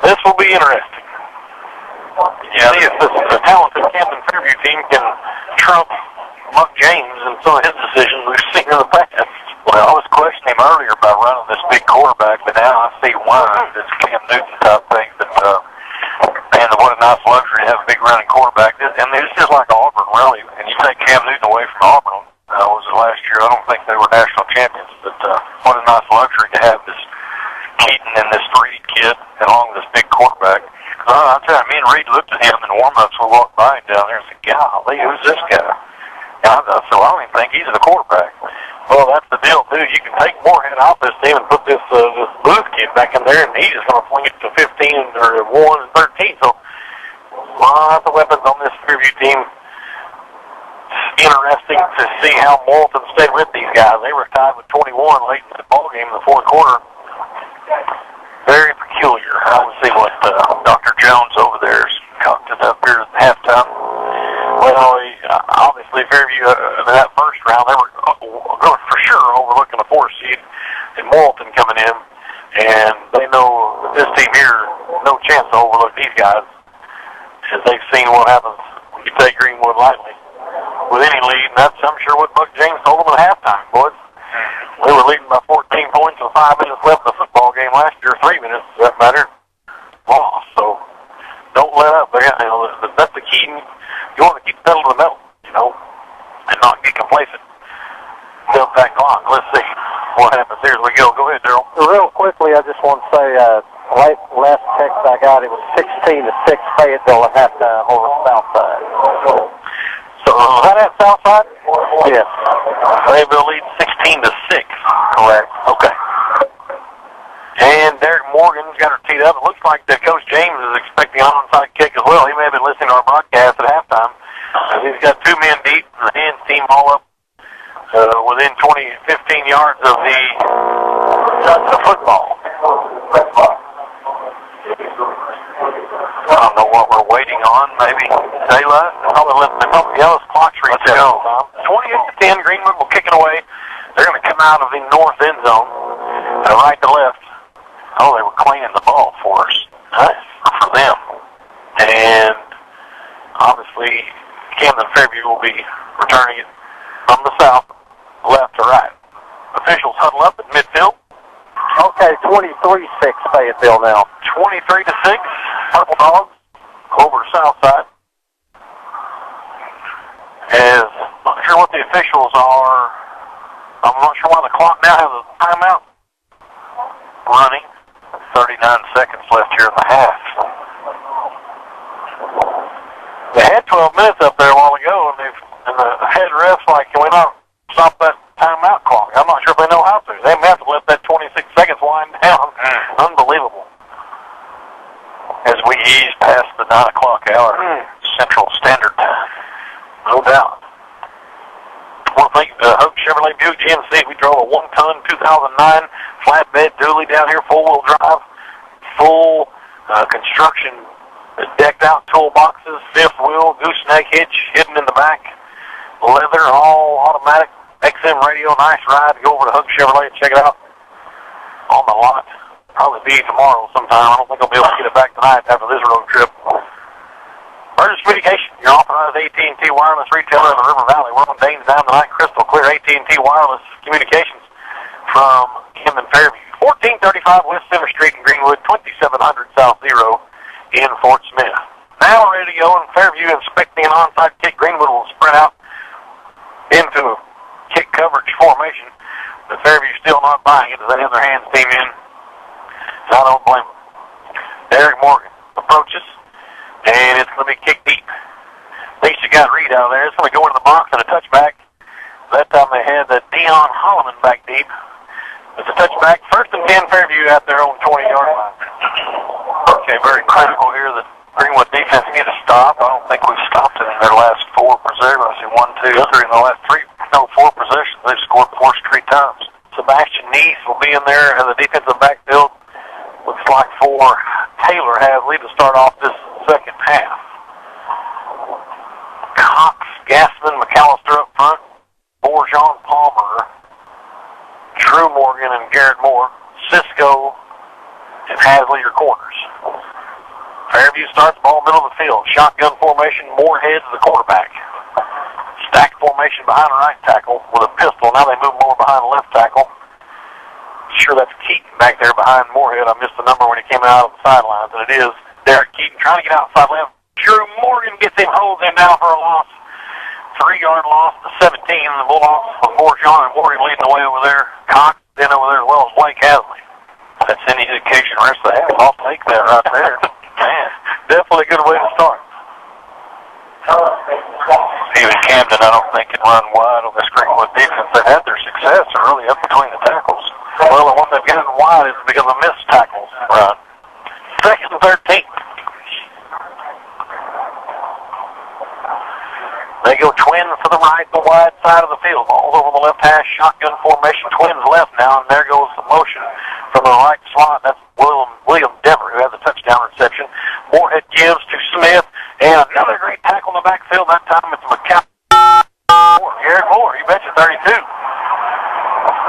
This will be interesting. Yeah, see if the talented Camden Fairview team can trump Buck James and some of his decisions we've seen in the past. Well, I was questioning him earlier about running this big quarterback, but now I see why. This Cam Newton type thing. But man, what a nice luxury to have a big running quarterback. And it's just like Auburn, really. And you take Cam Newton away from Auburn, was it last year? I don't think they were national champions, but what a nice luxury to have this Keaton and this 3D kid along with this big quarterback. I'll tell you, me and Reed looked at him in warm-ups. We walked by him down there and said, golly, who's this guy? And I don't even think he's the quarterback. Well, that's the deal, too. You can take Moorhead off this team and put this Booth kid back in there, and he's just going to fling it to 15 or 1 and 13. So, lots of weapons on this Fairview team. It's interesting to see how Moulton stayed with these guys. They were tied with 21 late in the ball game in the fourth quarter. Very peculiar. I want to see what Dr. Jones over there is concocted up here at halftime. Well, obviously Fairview, in that first round, they were for sure overlooking the 4th seed and Morrilton coming in, and they know that this team here, no chance to overlook these guys, as they've seen what happens when you take Greenwood lightly with any lead, and that's, I'm sure, what Buck James told them at halftime, boys. We were leading by 14 points with 5 minutes left in the football game last year, 3 minutes, for that matter, lost. So don't let up. That's the key. You want to keep the pedal to the metal, and not get complacent. Build that clock. Let's see what happens here as we go. Go ahead, Darryl. Real quickly, I just want to say, last text I got, it was 16-6 Fayetteville at halftime over the south side. So is that at south side? Yes. Fayetteville leads 16-6. Correct. Okay. And Derek Morgan's got her teed up. It looks like that Coach James is expecting an onside kick as well. He may have been listening to our broadcast at halftime. He's got 2 men deep, and the hands team all up within 15 yards of the football. I don't know what we're waiting on. Maybe daylight? Let's clock's reset. 28-10, Greenwood will kick it away. They're going to come out of the north end zone, right to left. Oh, they were cleaning the ball for us. Nice for them. And obviously, Camden Fairview will be returning it from the south, left to right. Officials huddle up at midfield. Okay, 23-6 Fayetteville now. 23-6, Purple Dogs over the south side. As I'm not sure what the officials are. I'm not sure why the clock now has a timeout running. 39 seconds left here in the half. They had 12 minutes up there a while ago, and the head ref's like, can we not stop that timeout clock? I'm not sure if they know how to. They may have to let that 26 seconds wind down. Unbelievable. As we ease past the 9 o'clock hour, Central Standard Time. No doubt. I want to thank Hope Chevrolet Buick GMC. We drove a 1-ton 2009 flatbed dually down here, four-wheel drive, full construction, decked-out toolboxes, fifth wheel, gooseneck hitch hidden in the back, leather, all automatic, XM radio, nice ride. Go over to Hope Chevrolet and check it out on the lot. Probably be tomorrow sometime. I don't think I'll be able to get it back tonight after this road trip. Burgess Communication, your authorized AT&T wireless retailer in the River Valley. We're on Danes down tonight. Crystal clear AT&T wireless communications from Camden Fairview. 1435 West Center Street in Greenwood, 2700 South Zero in Fort Smith. Now we're ready to go in Fairview, inspecting an onside kick. Greenwood will spread out into a kick coverage formation. But Fairview's still not buying it as they have their hands team in. So I don't blame them. Derek Morgan approaches, and it's going to be kicked deep. At least you got Reed out there. It's going to go into the box and a touchback. That time they had the Dion Holloman back deep. It's a touchback. 1st and 10 Fairview out there on 20-yard line. Okay, very critical here that Greenwood defense get a stop. I don't think we've stopped it in their last 4 possessions. I see 1, 2, 3 in the last 4 possessions. They've scored 4 straight times. Sebastian Neese will be in there in the defensive backfield. Looks like for Taylor Hasley to start off this second half. Cox, Gassman, McAllister up front. Bourgeon Palmer, Drew Morgan, and Garrett Moore. Cisco and Hasley your corners. Fairview starts ball middle of the field. Shotgun formation, Moorhead to the quarterback. Stack formation behind the right tackle with a pistol. Now they move more behind the left tackle. Sure, that's Keaton back there behind Moorhead. I missed the number when he came out of the sidelines, and it is Derek Keaton trying to get outside left. Drew Morgan gets him, holds him down for a loss. 3-yard loss to 17. The Bulldogs with Bourgeon and Morgan leading the way over there. Cox then over there as well as Blake Hasley. That's any indication the rest of the half. I'll take that right there. Man, definitely a good way to start. Even Camden, I don't think, can run wide on this Greenwood defense. They've had their success early up between the tackles. Well, the one they've gotten wide is because of missed tackles. Right. 2nd and 13. They go twins to the right, the wide side of the field. Balls over the left hash, shotgun formation, twins left now, and there goes the motion from the right slot. That's William Dever, who has a touchdown reception. Moorhead gives to Smith, and another great tackle in the backfield. That time it's McAllister Garrett Moore. You betcha 32. A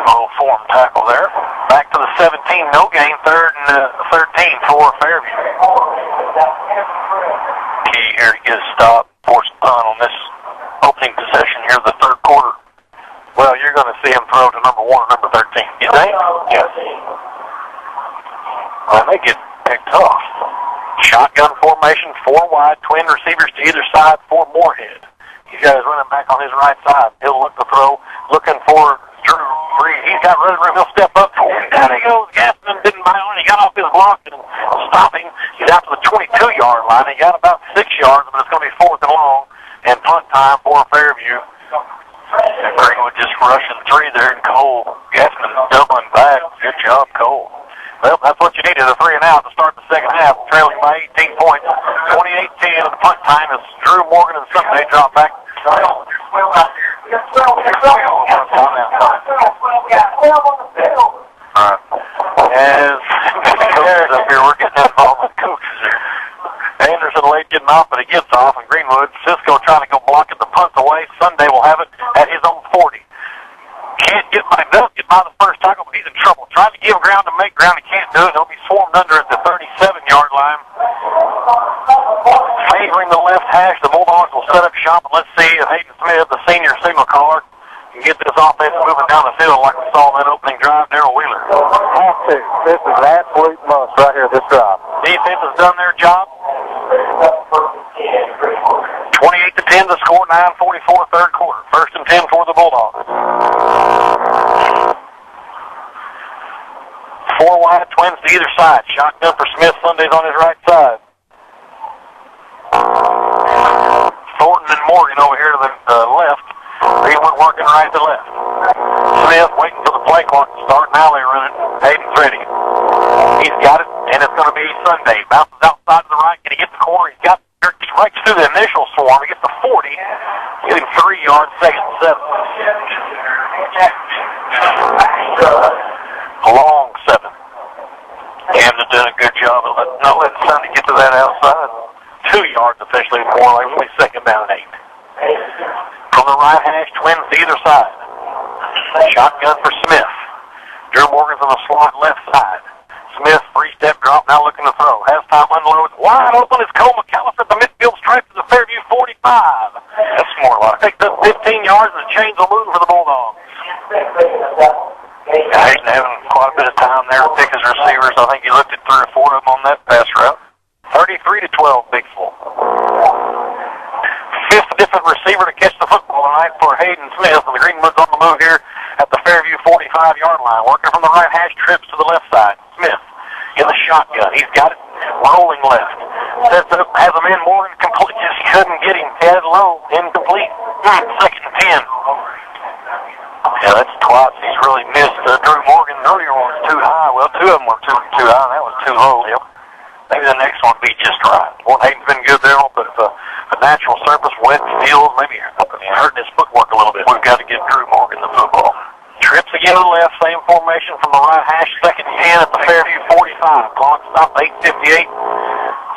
little form tackle there. Back to the 17, no gain, 3rd and 13 for Fairview. Key here to get a stop, force a punt on this opening possession here of the 3rd quarter. Well, you're going to see him throw to number 1 or number 13. You think? Yes. Well, they get picked off. Shotgun formation, 4 wide, twin receivers to either side for Moorhead. He's got his running back on his right side. He'll look to throw, looking for Drew Breed. He's got running room. He'll step up for him. Down he goes. Gaston didn't buy on. He got off his block and stopping. He's out to the 22-yard line. He got about 6 yards, but it's going to be 4th and long and punt time for Fairview. And Greenwood just rushing 3 there, and Cole Gaston doubling back. Good job, Cole. Well, that's what you needed, a 3 and out to start the second half, trailing by 18 points. 28-10 at the punt time as Drew Morgan and Sunday drop back. All right. As coaches up here, we're getting involved with coaches here. Anderson late getting off, but he gets off, and Greenwood, Cisco trying to go block it, the punt's away. Sunday will have it at his own 40. Can't get by the first tackle, but he's in trouble. Trying to give ground to make ground, he can't do it. He'll be swarmed under at the 37-yard line. Favoring the left hash, the Bulldogs will set up shop, and let's see if Hayden Smith, the senior signal caller, can get this offense moving down the field like we saw in that opening drive. Darryl Wheeler. Have to. This is an absolute must right here, this drive. Defense has done their job. 28-10 the score, 9:44 3rd quarter. 1st and 10 for the Bulldogs. 4 wide, twins to either side. Shotgun for Smith. Sunday's on his right side. Thornton and Morgan over here to the left. Greenwood working right to left. Smith waiting for the play clock to start. Now they run it. Hayden's ready. He's got it, and it's going to be Sunday. Bounces outside to the right. Can he get the corner? He's got right through the initial swarm. He gets the 40. Getting 3 yards, 2nd and 7. A long 7. Camden doing a good job of not letting Sunday get to that outside. 2 yards officially more, like only 2nd down and 8. From the right hash, twins to either side. Shotgun for Smith. Drew Morgan's on the slot left side. Smith, 3-step drop, now looking to throw. Has time, unloads. Wide open is Cole McAllister at the midfield stripe to the Fairview 45. That's more like. Picked up 15 yards and the chains will move for the Bulldogs. Hayden having quite a bit of time there to pick his receivers. I think he looked at 3 or 4 of them on that pass route. 33-12, Big Full. 5th different receiver to catch the football tonight for Hayden Smith, and the Greenwood's on the move here at the Fairview 45-yard line. Working from the right hash, trips to the left side. Smith in the shotgun. He's got it rolling left. Sets it up, has him in. Morgan complete. Just couldn't get him. Headed low. Incomplete. 2nd and 10. Yeah, that's twice he's really missed. Drew Morgan earlier one was too high. Well, 2 of them were too high, and that was too low. Yep. Maybe the next one will be just right. Well, Hayden's been good there, but a natural surface, wet field, maybe hurting his footwork a little bit. We've got to get Drew Morgan the football. Trips again to the left, same formation from the right hash, 2nd and 10 at the Fairview 45. Clock stopped 8:58.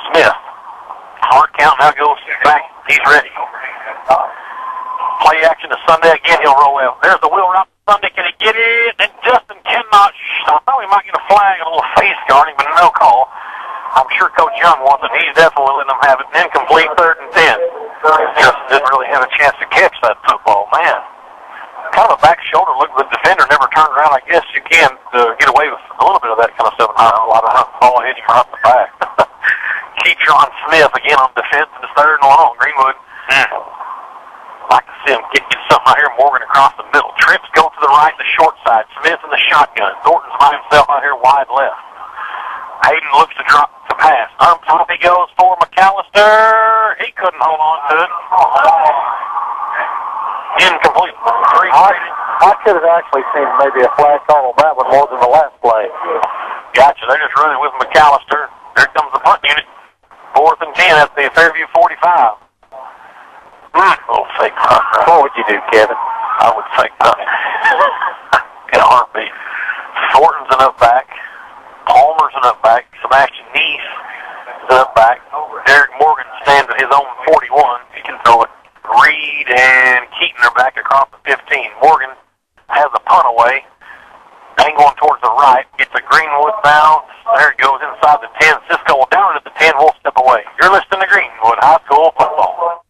Smith. Hard count now goes back. He's ready. Play action to Sunday again. He'll roll out. There's the wheel route to Sunday. Can he get it? And Justin cannot. I thought he might get a flag, a little face guarding, but no call. I'm sure Coach Young wants it. He's definitely letting them have it. Incomplete, 3rd and 10. Justin didn't really have a chance to catch that football, man. Kind of a back shoulder look. The defender never turned around. I guess you can get away with a little bit of that kind of stuff. A lot of ball hitting from the back. Keetron Smith again on defense. It's 3rd and long. Greenwood. Like to see him get something out here. Morgan across the middle. Trips go to the right, the short side. Smith in the shotgun. Thornton's by himself out here wide left. Hayden looks to drop the pass. Up top he goes for McAllister. He couldn't hold on to it. Incomplete. I could have actually seen maybe a flag call on that one more than the last play. Gotcha. They're just running with McAllister. There comes the punt unit. 4th and 10 at the Fairview 45. Little fake punt. What would you do, Kevin? I would fake punt. In a heartbeat. Thornton's an up back. Palmer's an up back. Sebastian Neese is an up back. Derek Morgan stands at his own 41. He can throw it. Reed and Keaton are back across the 15. Morgan has a punt away. Ain't going towards the right. Gets a Greenwood bounce. There it goes inside the 10. Cisco will down at the 10. We'll step away. You're listening to Greenwood High School football.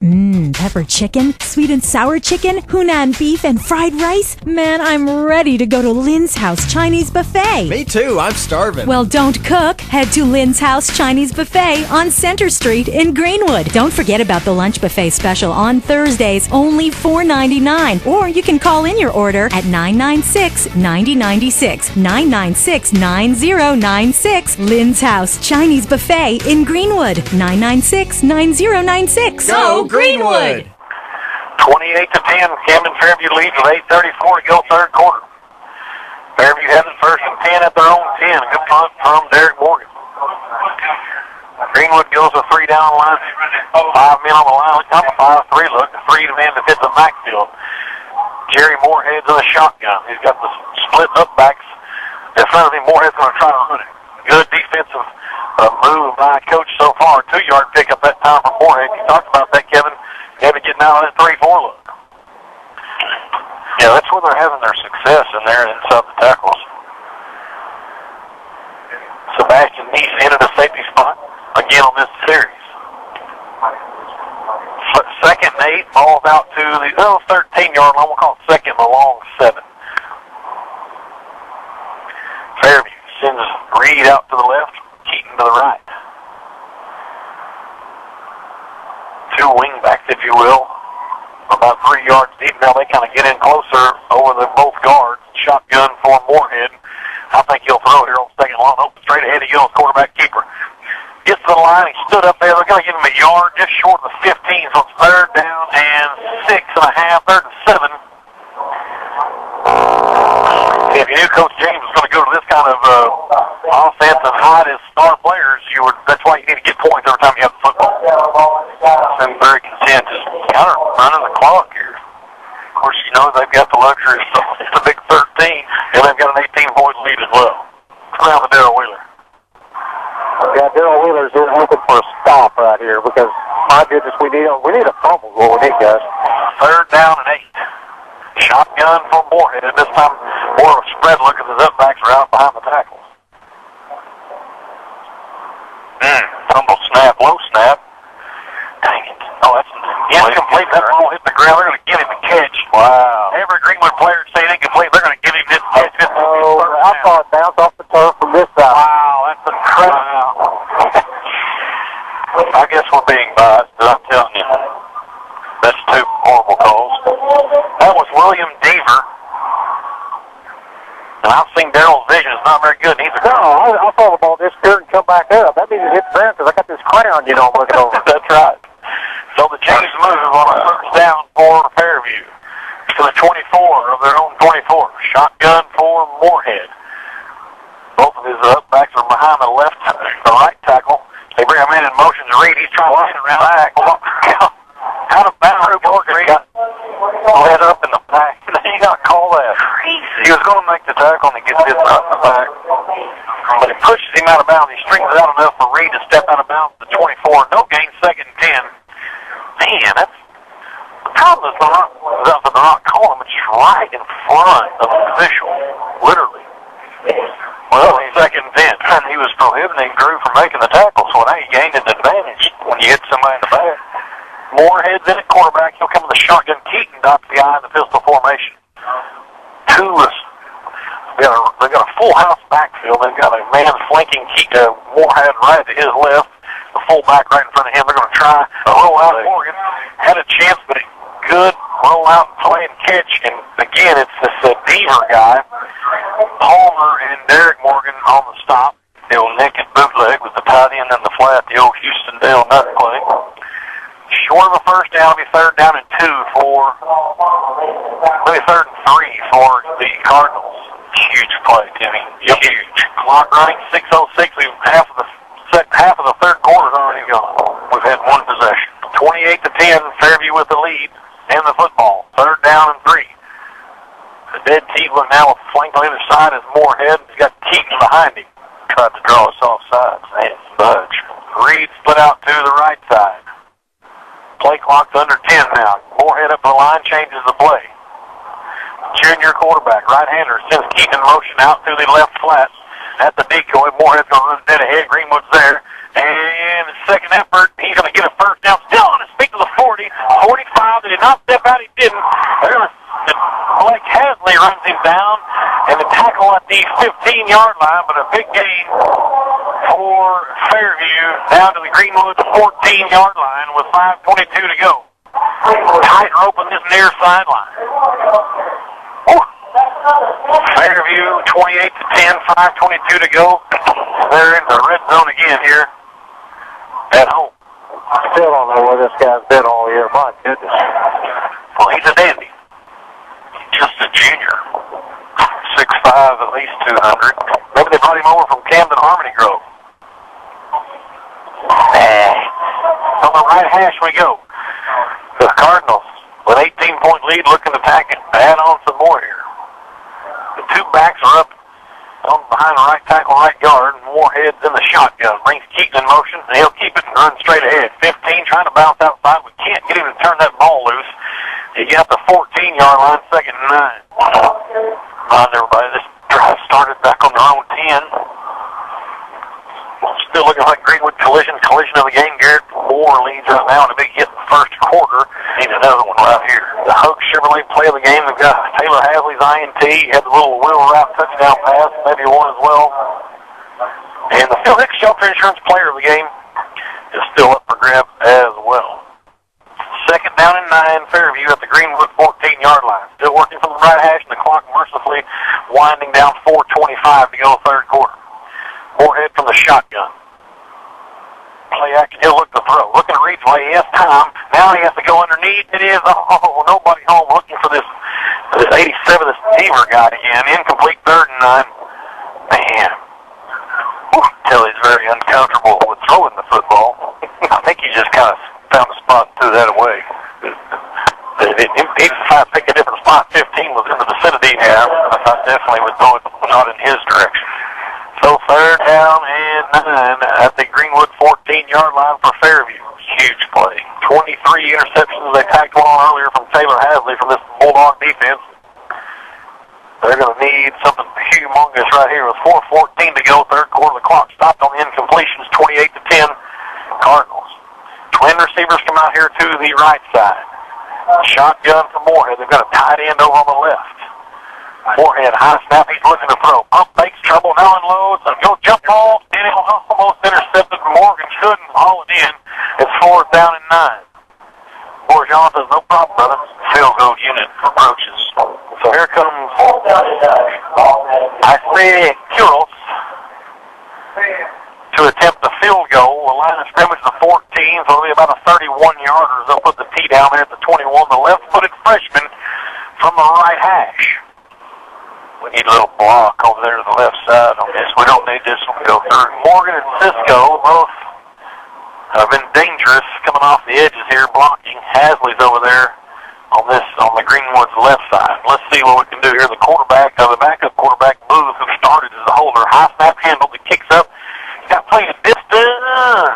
Pepper chicken, sweet and sour chicken, Hunan beef, and fried rice. Man, I'm ready to go to Lynn's House Chinese Buffet. Me too, I'm starving. Well, don't cook. Head to Lynn's House Chinese Buffet on Center Street in Greenwood. Don't forget about the lunch buffet special on Thursdays, only $4.99. Or you can call in your order at 996-9096, 996-9096. Lynn's House Chinese Buffet in Greenwood, 996-9096. Go Greenwood! 28-10, Camden Fairview leads with 8:34 to go third quarter. Fairview has it first and 10 at their own 10. Good punt from Derek Morgan. Greenwood goes with 3 down line. 5 men on the line. Top of 5-3 look. 3 men to hit the backfield. Jerry Moorhead's in a shotgun. He's got the split up backs in front of him. Moorhead's going to try to run it. Good defensive move by coach so far. 2-yard pickup that time for Moorhead. You talked about that, Kevin. Maybe getting out of that 3-4 look. Yeah, that's where they're having their success in there inside the tackles. Sebastian Neese entered a safety spot again on this series. Second and 8, ball's out to the 13-yard line. We'll call it second and a long 7. Fairview sends Reed out to the left, Keaton to the right. 2 wingbacks, if you will, about 3 yards deep. Now they kind of get in closer over the both guards. Shotgun for Moorhead. I think he'll throw here on second long. Open straight ahead. He goes quarterback keeper. Gets to the line. He stood up there. They're going to give him a yard just short of the 15. So it's third down and 6.5. Third and 7. If you knew Coach James was going to go to this kind of offense and hide his star players, that's why you need to get points every time you have the football. I'm very content just kind of running the clock here. Of course, you know they've got the luxury of it's a big 13, and they've got an 18-point lead as well. Now for Darryl Wheeler. Yeah, Darryl Wheeler's in looking for a stop right here because, my goodness, we need a fumble. What we need, guys. Third down and 8. Shotgun for Moorhead. At this time, more of a spread look as his upbacks are out behind the tackles. Fumble snap, low snap. Dang it. Oh, that's incomplete. That ball hit the ground. They're going to give him a catch. Wow. Every Greenwood player saying incomplete, they're going to give him this catch. Oh, I saw it bounce off the turf from this side. Wow, that's incredible. Wow. I guess we're being biased, but I'm telling you, that's 2 horrible calls. That was William Deaver. And I've seen Darryl's vision. It's not very good. I saw the ball disappear and come back up. That means it hit the ground because I got this crown, I'm looking over. That's right. So the James move on a first down for Fairview to the 24 of their own 24. Shotgun for Moorhead. Both of his upbacks are behind the right tackle. They bring him in motion to Reed. He's trying to get around back. Out of bounds. Morgan got led up in the back. You got to call that. Crazy. He was going to make the tackle and he gets hit up in the back. But he pushes him out of bounds. He strings it out enough for Reed to step out of bounds to the 24. No gain, second and 10. Man, that's the problem is they're not calling him. It's right in front of the official. Literally. Well, second and 10. And he was prohibiting Drew from making the tackle, so now he gained an advantage when you hit somebody in the back. Moorhead's in at quarterback. He'll come with a shotgun. Keaton dots the eye in the pistol formation. They've got a full house backfield. They've got a man flanking Moorhead right to his left. The fullback right in front of him. They're going to try a roll out. Morgan had a chance, but good roll out and play and catch. And again, it's this Deaver guy. Palmer and Derek Morgan on the stop. The old naked bootleg with the tight end and the flat, the old Houston Dale nut play. Short of a first down, it'll be third down and 2 for, maybe third and 3 for the Cardinals. Huge play, Timmy. Yep. Huge. Clock running, 6:06. Half of the third quarter's already gone. We've had one possession. 28-10, Fairview with the lead and the football. Third down and 3. The dead Teebler now with flank on either side is Moorhead. He's got Keaton behind him. Tried to draw us off sides. Man, budge. Reed split out to the right side. Play clock's under 10 now. Moorhead up the line, changes the play. Junior quarterback, right-hander, sends Keaton in motion out through the left flat. At the decoy, Moorhead's going to run dead ahead. Greenwood's there. And second effort, he's going to get a first down. Still on his feet to the 40. 45, they did not step out, he didn't. They're going to, Blake Hasley runs him down. And the tackle at the 15-yard line, but a big gain for Fairview down to the Greenwood 14-yard line with 5:22 to go. Tight rope on this near sideline. Fairview 28-10, 5:22 to go. They're in the red zone again here at home. Still don't know where this guy's been all year. My goodness. Well, he's a dandy. Just a junior. 6'5", at least 200. Maybe they brought him over from Camden Harmony Grove. On the right hash we go. The Cardinals with 18-point lead looking to add on some more here. The two backs are up behind the right tackle, right guard, and Moorhead's in the shotgun. Brings Keaton in motion, and he'll keep it and run straight ahead. 15 trying to bounce outside. We can't get him to turn that ball loose. He got the 14-yard line, 2nd and 9. Remind everybody, this drive started back on their own 10. Still looking like Greenwood collision of the game. Garrett Moore leads right now in a big hit in the first quarter. Need another one right here. The Hug Chevrolet play of the game. They've got Taylor Hasley's INT. Had the little wheel route touchdown pass, maybe one as well. And the Phil Hicks Shelter Insurance player of the game is still up for grabs as well. 2nd down and 9, Fairview at the Greenwood 14-yard line. Still working from the right hash, and the clock mercifully winding down 4:25 to go third quarter. Moorhead from the shotgun. Play action, he'll look to throw. Looking to reach play, he has time. Now he has to go underneath. It is, nobody home looking for this 87, this Deaver guy again. Incomplete, 3rd and 9. Man. Tell he's very uncomfortable with throwing the football. I think he just kind of found a spot and threw that away. He'd pick a different spot. 15 was in the vicinity. Yeah, I definitely would throw it not in his direction. So 3rd down and 9 at the Greenwood 14-yard line for Fairview. Huge play. 23 interceptions. They tacked one on earlier from Taylor Hasley from this Bulldog defense. They're going to need something humongous right here with 4:14 to go. Third quarter. The clock stopped on the incompletions. 28-10 Cardinals. Twin receivers come out here to the right side. Shotgun from Moorhead. They've got a tight end over on the left. Moorhead, high snap, he's looking to throw. Pump fakes, trouble, now unloads, and go jump ball, and it almost intercepted. Morgan couldn't haul it in. It's 4th down and 9. Bourgeon says, no problem, brother. Field goal unit approaches. So here comes Isaiah Kuros to attempt the field goal. The line of scrimmage to 14, so it'll be about a 31-yarder. They'll put the tee down there at the 21. The left-footed freshman from the right hash. We need a little block over there to the left side on this. We don't need this one to go through. Morgan and Cisco both have been dangerous coming off the edges here, blocking. Hasley's over there on the Greenwood's left side. Let's see what we can do here. The backup quarterback, Booth, who started as a holder. High snap handle that kicks up. He's got plenty of distance.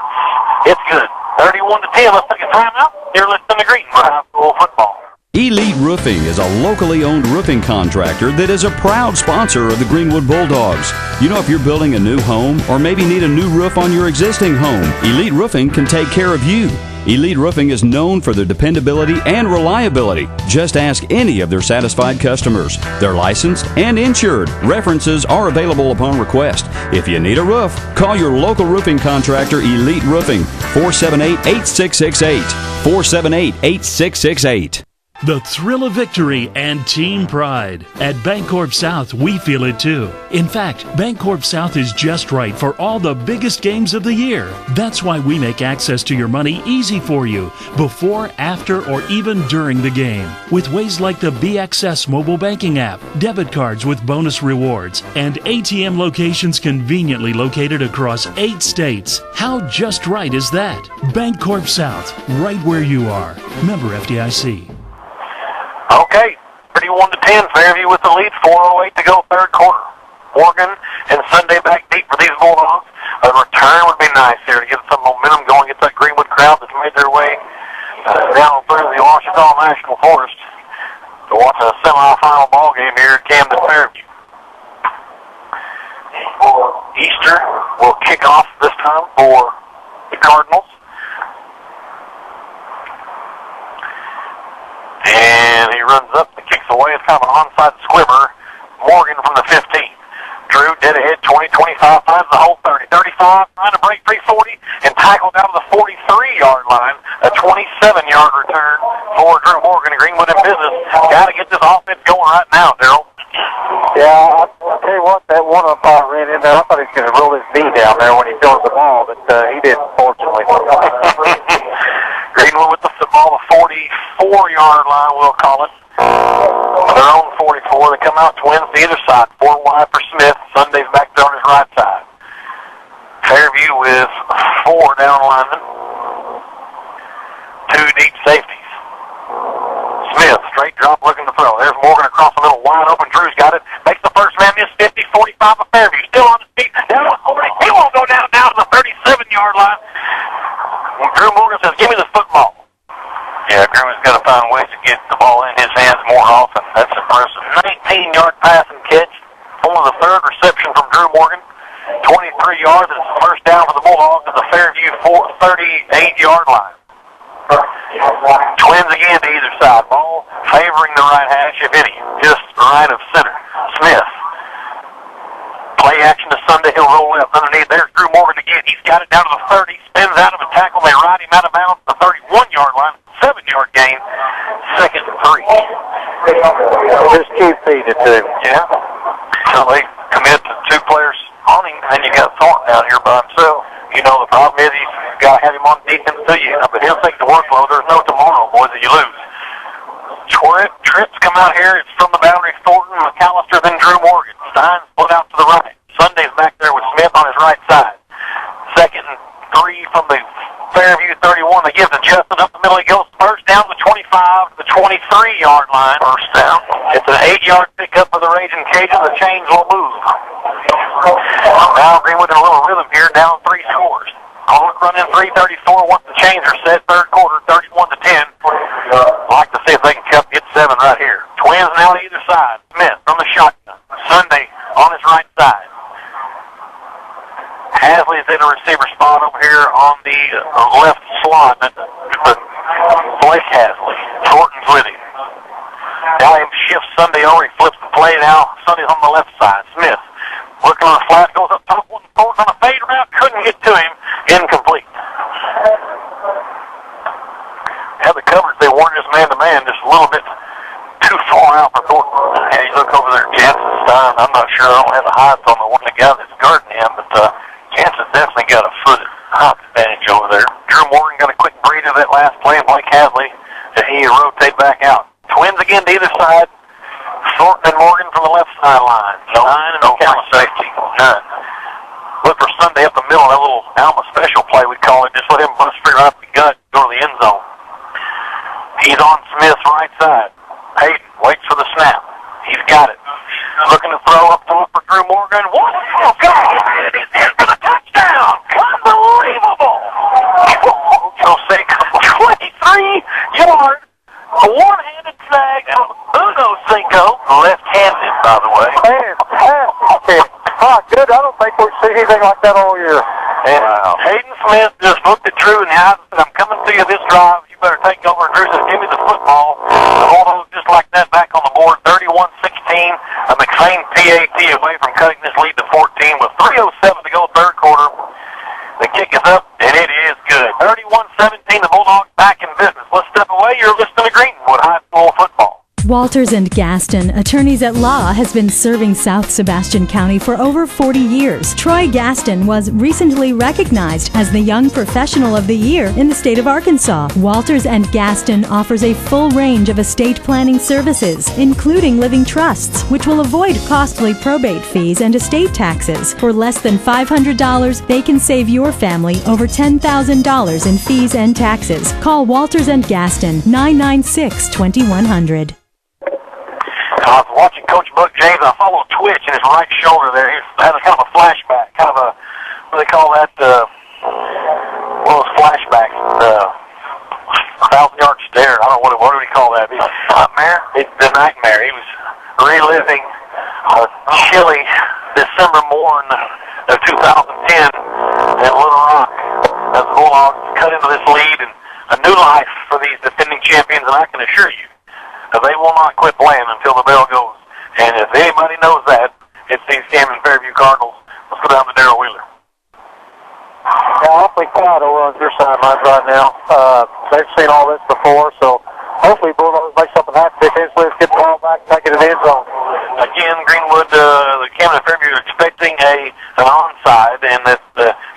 It's good. 31-10. Let's take a timeout. You're listening to Greenwood High School football. Elite Roofing is a locally owned roofing contractor that is a proud sponsor of the Greenwood Bulldogs. You know, if you're building a new home or maybe need a new roof on your existing home, Elite Roofing can take care of you. Elite Roofing is known for their dependability and reliability. Just ask any of their satisfied customers. They're licensed and insured. References are available upon request. If you need a roof, call your local roofing contractor, Elite Roofing, 478-8668. 478-8668. The thrill of victory and team pride. At Bancorp South, we feel it too. In fact, Bancorp South is just right for all the biggest games of the year. That's why we make access to your money easy for you, before, after, or even during the game. With ways like the BXS mobile banking app, debit cards with bonus rewards, and ATM locations conveniently located across 8 states. How just right is that? Bancorp South, right where you are. Member FDIC. Okay, 31-10, Fairview with the lead, 4:08 to go, third quarter. Morgan and Sunday back deep for these Bulldogs. A return would be nice here to get some momentum going, get that Greenwood crowd that's made their way down through the Washita National Forest to watch a semifinal ball game here at Camden Fairview. Easter will kick off this time for the Cardinals. And he runs up and kicks away. It's kind of an onside squibber. Morgan from the 15. Drew dead ahead, 20, 25, finds the whole 30, 35, trying to break 340, and tackled down to the 43-yard line. A 27-yard return for Drew Morgan. Greenwood in business. Got to get this offense going right now, Darryl. Yeah, I'll tell you what, that one umpire ran in there. I thought he was going to roll his knee down there when he throws the ball, but he didn't, fortunately. Greenwood with the football, the 44-yard line, we'll call it. Their own 44. They come out twins to either side. 4 wide for Smith. Sunday's back there on his right side. Fairview with 4 down linemen. 2 deep safeties. Smith, straight drop, looking to throw. There's Morgan across the middle, wide open. Drew's got it. Makes the first man miss. 50, 45 of Fairview. Still on his feet. Down to 40. He won't go down to the 37-yard line. Drew Morgan says, give me the football. Yeah, Greenwood's got to find ways to get the ball in his hands more often. That's impressive. 19-yard pass and catch. Only the third reception from Drew Morgan. 23 yards. It's the first down for the Bulldogs at the Fairview 38-yard line. Twins again to either side. Ball favoring the right hash, if any. Just right of center. Smith. Play action to Sunday. He'll roll left underneath. There's Drew Morgan again. He's got it down to the 30. Spins out of a tackle. They ride him out of bounds at the 31-yard line. 7-yard gain. 2nd and 3. Just keep feeding it to him. Yeah. So they commit to 2 players on him, and then you got Thornton out here by himself. You know, the problem is he's got to have him on defense to you, but he'll take the workload. There's no tomorrow, boys, that you lose. Trips come out here. It's from the boundary. Thornton, McAllister, then Drew Morgan. Stein split out to the right. Sunday's back there with Smith on his right side. 2nd and 3 from the Fairview 31. They give to Justin up the middle. He goes first down to the 25 to the 23-yard line. First down. It's an 8-yard pickup for the Raging Cajuns. The chains will move. Now Greenwood in a little rhythm here, down 3 scores. Clock running 3:34 once the chains are set. Third quarter, 31-10. Like to see if they can get 7 right here. Twins now to either side. Smith from the shotgun. Sunday on his right side. Hasley's in a receiver spot over here on the left slot. Blake Hasley. Thornton's with him. Now he shifts Sunday over. He flips the play now. Sunday's on the left side. Smith looking on the flat. Goes up top. Thornton on a fade route. Couldn't get to him. Incomplete. Had the coverage. They weren't just man-to-man. Just a little bit too far out for Thornton. Yeah, you look over there at Jansen Stein. I'm not sure. I don't have the height on the one the guy that's guarding him, but Jansen definitely got a foot height advantage over there. Drew Morgan got a quick breather that last play, and Blake Hasley as he rotate back out. Twins again to either side. Thornton and Morgan from the left sideline. 9 and no safety. None. Look for Sunday up the middle. That little Alma special play we call it. Just let him bust straight right up the gut, go to the end zone. He's on Smith's right side. Hayden waits for the snap. He's got it. Looking to throw up top for Drew Morgan. What? Oh, God! He's in for the touchdown! Unbelievable! Jose 23-yard, a one-handed snag, and Uno Cinco, left-handed, by the way. Fantastic. My good, I don't think we've seen anything like that all year. And Hayden Smith just looked at Drew in the eyes and said, I'm coming to you this drive. You better take over. Drew says, give me the football. The Bulldogs just like that back on the board, 31-16. A McSain PAT away from cutting this lead to 14 with 3:07 to go third quarter. The kick is up, and it is good. 31-17, the Bulldogs back in business. Let's step away. You're listening to Greenwood High School football. Walters & Gaston, attorneys at law, has been serving South Sebastian County for over 40 years. Troy Gaston was recently recognized as the Young Professional of the Year in the state of Arkansas. Walters & Gaston offers a full range of estate planning services, including living trusts, which will avoid costly probate fees and estate taxes. For less than $500, they can save your family over $10,000 in fees and taxes. Call Walters & Gaston, 996-2100. I was watching Coach Buck James. I saw a little twitch in his right shoulder there. He had a kind of a flashback, kind of a, what do they call that? One of those flashbacks, 1,000 there. I don't know what do we call that? Nightmare? It's the nightmare. He was reliving a chilly December morn of 2010 at Little Rock as the Bulldogs cut into this lead and a new life for these defending champions, and I can assure you that they will not quit playing until the bell goes. And if anybody knows that, it's these Camden Fairview Cardinals. Let's go down to Darrell Wheeler. Yeah, awfully quiet over on your sidelines right now. They've seen all this before, so hopefully Bulldogs make something happen. Let's get the ball back, take it to the end zone. Again, Greenwood, the Camden Fairview are expecting an onside, and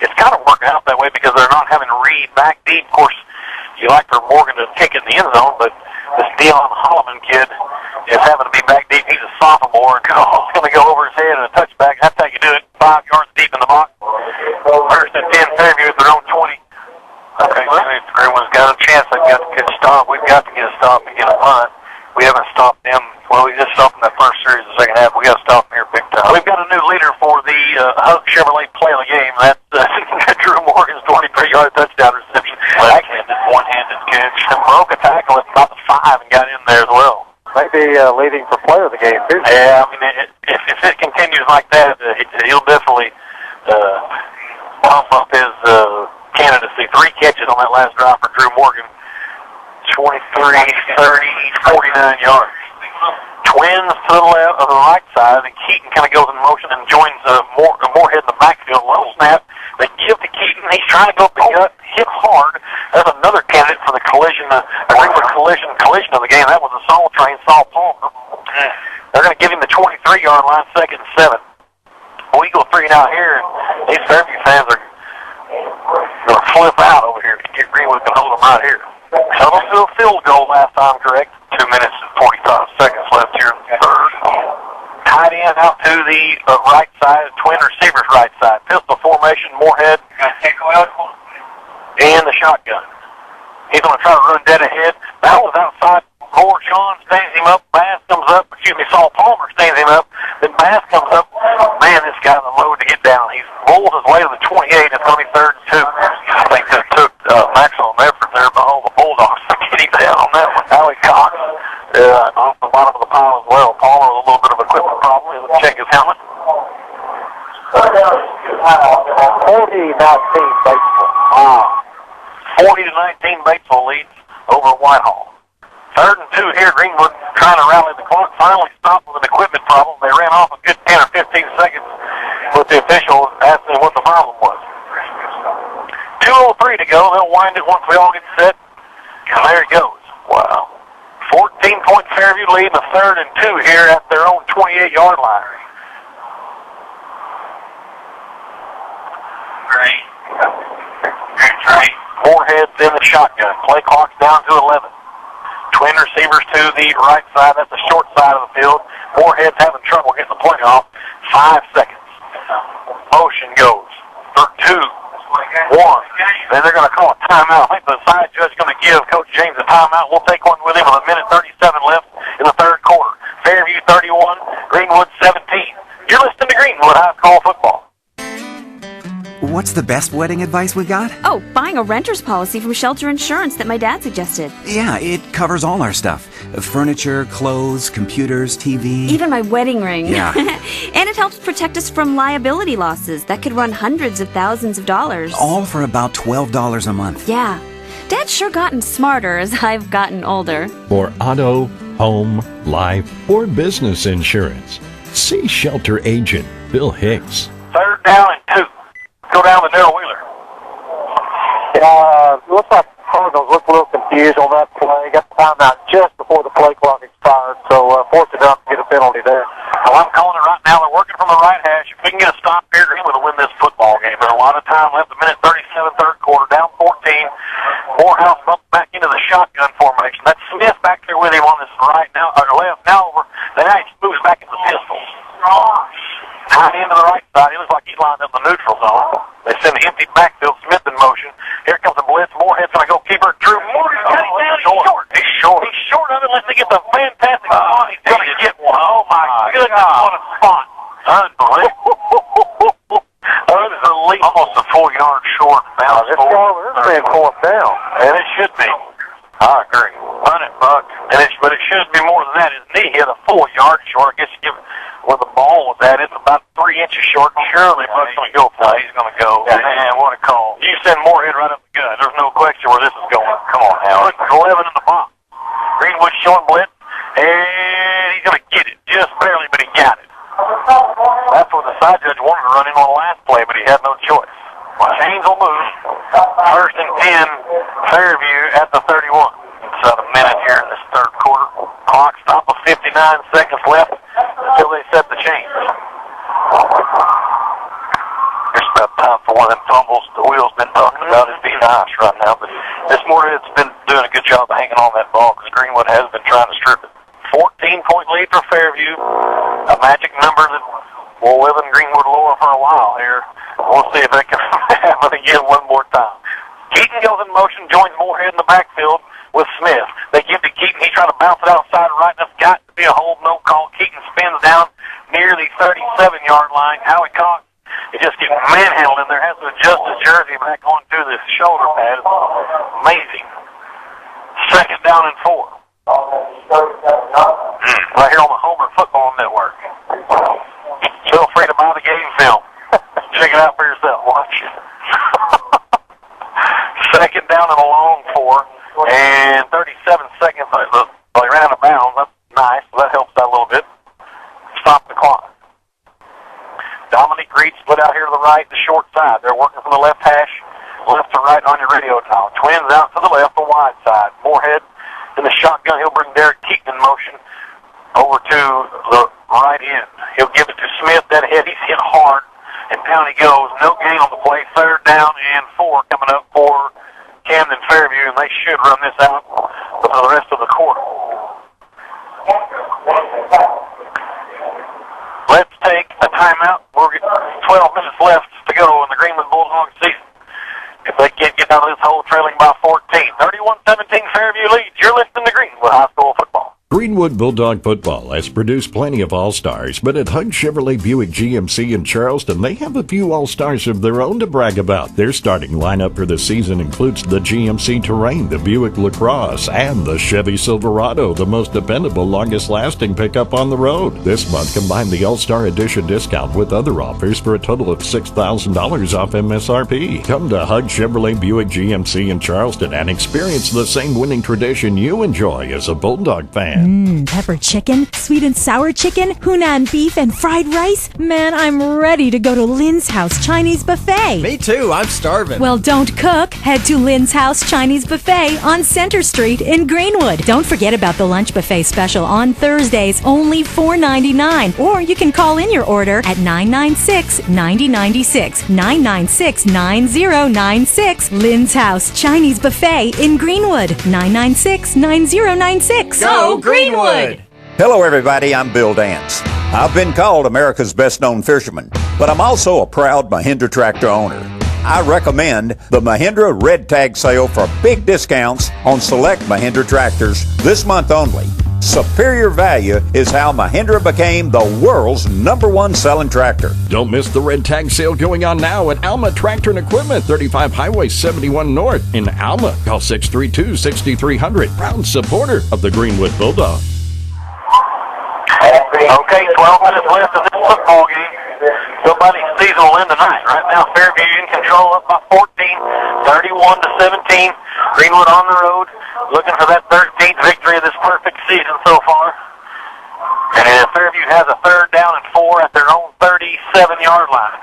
it's kind of working out that way because they're not having to read back deep. Of course, you like for Morgan to kick it in the end zone, but this Dion Holloman kid is having to be back deep. He's a sophomore, and it's going to go over his head and a touchback. That's how you do it, 5 yards deep in the box. First and 10, Fairview at their own 20. Okay, Greenwood's got a chance. They've got to get a stop. We've got to get a stop and get a punt. We haven't stopped them. Well, we just stopped them that first series the second half. We got to stop them here big time. We've got a new leader for the Hug Chevrolet play of the game. That's Drew Morgan's 23-yard touchdown reception. Left-handed, one-handed catch. And broke a tackle at about the 5 and got in there as well. Maybe leading for player of the game, too. Yeah, I mean, if it continues like that, he'll definitely pump up his candidacy. 3 catches on that last drive for Drew Morgan. 23, 30, 49 yards. Twins to the left, of the right side, and Keaton kind of goes in motion and joins Moorhead in the backfield. Low snap. They give to Keaton. He's trying to go up the gut, hit hard. That's another candidate for the collision, Greenwood collision of the game. That was a Saul Train, Saul Palmer. They're going to give him the 23-yard line, 2nd and 7. We go 3 and out here, and these Fairview fans are going to flip out over here. Greenwood can hold them right here. Settled to a field goal last time, correct? 2 minutes and 45 seconds left here in the third. Tight end out to the right side, twin receivers right side. Pistol formation, Moorhead. And the shotgun. He's going to try to run dead ahead. That was outside. Moore Sean stands him up. Bass comes up. Saul Palmer stands him up. Then Bass comes up. Man, this guy's a load to get down. He rolls his way to the 28. It's going to be 3rd and 2. I think that took maximum effort there by all the Bulldogs to get him down on that one. Howie Cox off the bottom of the pile as well. Palmer with a little bit of equipment problem. He'll check his helmet. 40-19 Batesville. 40-19 Batesville leads over Whitehall. 3rd and 2 here. Greenwood trying to rally the clock. Finally stopped with an equipment problem. They ran off a good 10 or 15 seconds with the official asking what the problem was. 2:03 to go. They'll wind it once we all get set. And there it goes. Wow. 14-point Fairview lead in the 3rd and 2 here at their own 28-yard line. Great. Moorhead's in the shotgun. Play clock's down to 11. Twin receivers to the right side. That's the short side of the field. Moorhead's having trouble getting the play off. 5 seconds. Motion goes. 2, 1. Then they're going to call a timeout. I think the side judge is going to give Coach James a timeout. We'll take one with him with 1:37 left in the 3rd quarter. Fairview 31, Greenwood 17. You're listening to Greenwood High School Football. What's the best wedding advice we got? Oh, buying a renter's policy from Shelter Insurance that my dad suggested. Yeah, it covers all our stuff. Furniture, clothes, computers, TV. Even my wedding ring. Yeah. And it helps protect us from liability losses that could run hundreds of thousands of dollars. All for about $12 a month. Yeah. Dad's sure gotten smarter as I've gotten older. For auto, home, life, or business insurance, see Shelter Agent Bill Hicks. 3rd down and 2. Go down to Darrell Wheeler. Looks like the Cardinals looked a little confused on that play. Got the timeout just before the play clock expired, so fortunate enough to get a penalty there. Well, I'm calling it right now. They're working from the right hash. If we can get a stop here, Greenwood will win this football game. There's a lot of time left. 1:37, 3rd quarter, down 14. Morehouse bumped back into the shotgun formation. That's Smith back there with him on this right now, or left. Now over. Then he moves back into the pistols. Tight end to the right side. He looks like he's lined up in the neutral zone. They send an empty backfield. Smith in motion. Here comes a blitz. Moorhead's going to go keeper. Drew Morgan cutting down. He's short. He's short. He's short of it unless he gets a fantastic spot. He's going to get one. Oh, my goodness. What a spot. Unbelievable. Almost a 4 yard short. This been 4th down. And it should be. I agree. Run it, Buck. But it should be more than that. His knee hit a full yard short. I guess you give it where the ball was at. It's about 3 inches short. Surely Buck's going to go for it. He's going to go. Yeah, man, what a call. You send Moorhead right up the gut. There's no question where this is going. Come on, Howard. 11 in the box. Greenwood short blitz. And he's going to get it. Just barely, but he got it. That's what the side judge wanted to run in on the last play, but he had no choice. Chains will move. First and 10, Fairview at the 31. It's about a minute here in this third quarter. Clock stop with 59 seconds left until they set the chains. Just about time for one of them fumbles the Wheel's been talking about. It'd be nice right now, but this Moorhead's been doing a good job of hanging on that ball because Greenwood has been trying to strip it. 14-point lead for Fairview, a magic number that will live in Greenwood lore for a while here. We'll see if they can have it again one more time. Keaton goes in motion, joins Moorhead in the backfield with Smith. They give to Keaton. He's trying to bounce it outside right. That's got to be a hold, no call. Keaton spins down near the 37-yard line. Howie Cox is just getting manhandled in there. Has to adjust his jersey back onto this shoulder pad. Amazing. Second down and 4. Right here on the Homer Football Network. Feel free to buy the game film. Check it out for yourself. Watch it. Second down and a long 4. And 37 seconds. They ran out of bounds. That's nice. So that helps out a little bit. Stop the clock. Dominic Reed split out here to the right, the short side. They're working from the left hash, left to right on your radio dial. Twins out to the left, the wide side. Moorhead in the shotgun. He'll bring Derek Keaton in motion over to the right end. He'll give it to Smith. That head, he's hit hard, and down he goes. No gain on the play. Third down and 4 coming up for Camden Fairview, and they should run this out for the rest of the quarter. Let's take a timeout. We're 12 minutes left to go in the Greenwood Bulldogs season. If they can't get out of this hole trailing by 14. 31-17 Fairview leads. You're listening to Greenwood High School football. Greenwood Bulldog football has produced plenty of all-stars, but at Hug Chevrolet Buick GMC in Charleston, they have a few all-stars of their own to brag about. Their starting lineup for the season includes the GMC Terrain, the Buick LaCrosse, and the Chevy Silverado, the most dependable, longest-lasting pickup on the road. This month, combine the All-Star Edition discount with other offers for a total of $6,000 off MSRP. Come to Hug Chevrolet Buick GMC in Charleston and experience the same winning tradition you enjoy as a Bulldog fan. Pepper chicken, sweet and sour chicken, Hunan beef, and fried rice. Man, I'm ready to go to Lynn's House Chinese Buffet. Me too, I'm starving. Well, don't cook. Head to Lynn's House Chinese Buffet on Center Street in Greenwood. Don't forget about the lunch buffet special on Thursdays, only $4.99. Or you can call in your order at 996-9096, 996-9096. Lynn's House Chinese Buffet in Greenwood, 996-9096. Go Greenwood! Hello everybody, I'm Bill Dance. I've been called America's best-known fisherman, but I'm also a proud Mahindra tractor owner. I recommend the Mahindra Red Tag Sale for big discounts on select Mahindra tractors this month only. Superior value is how Mahindra became the world's #1 selling tractor. Don't miss the Red Tag Sale going on now at Alma Tractor and Equipment, 35 Highway 71 North in Alma. Call 632-6300. Proud supporter of the Greenwood Bulldogs. Okay, 12 minutes left in this football game. Somebody's season will end tonight. Right now, Fairview in control, up by 14, 31-17. Greenwood on the road, looking for that 13th victory of this perfect season so far. And Fairview has a third down and 4 at their own 37-yard line.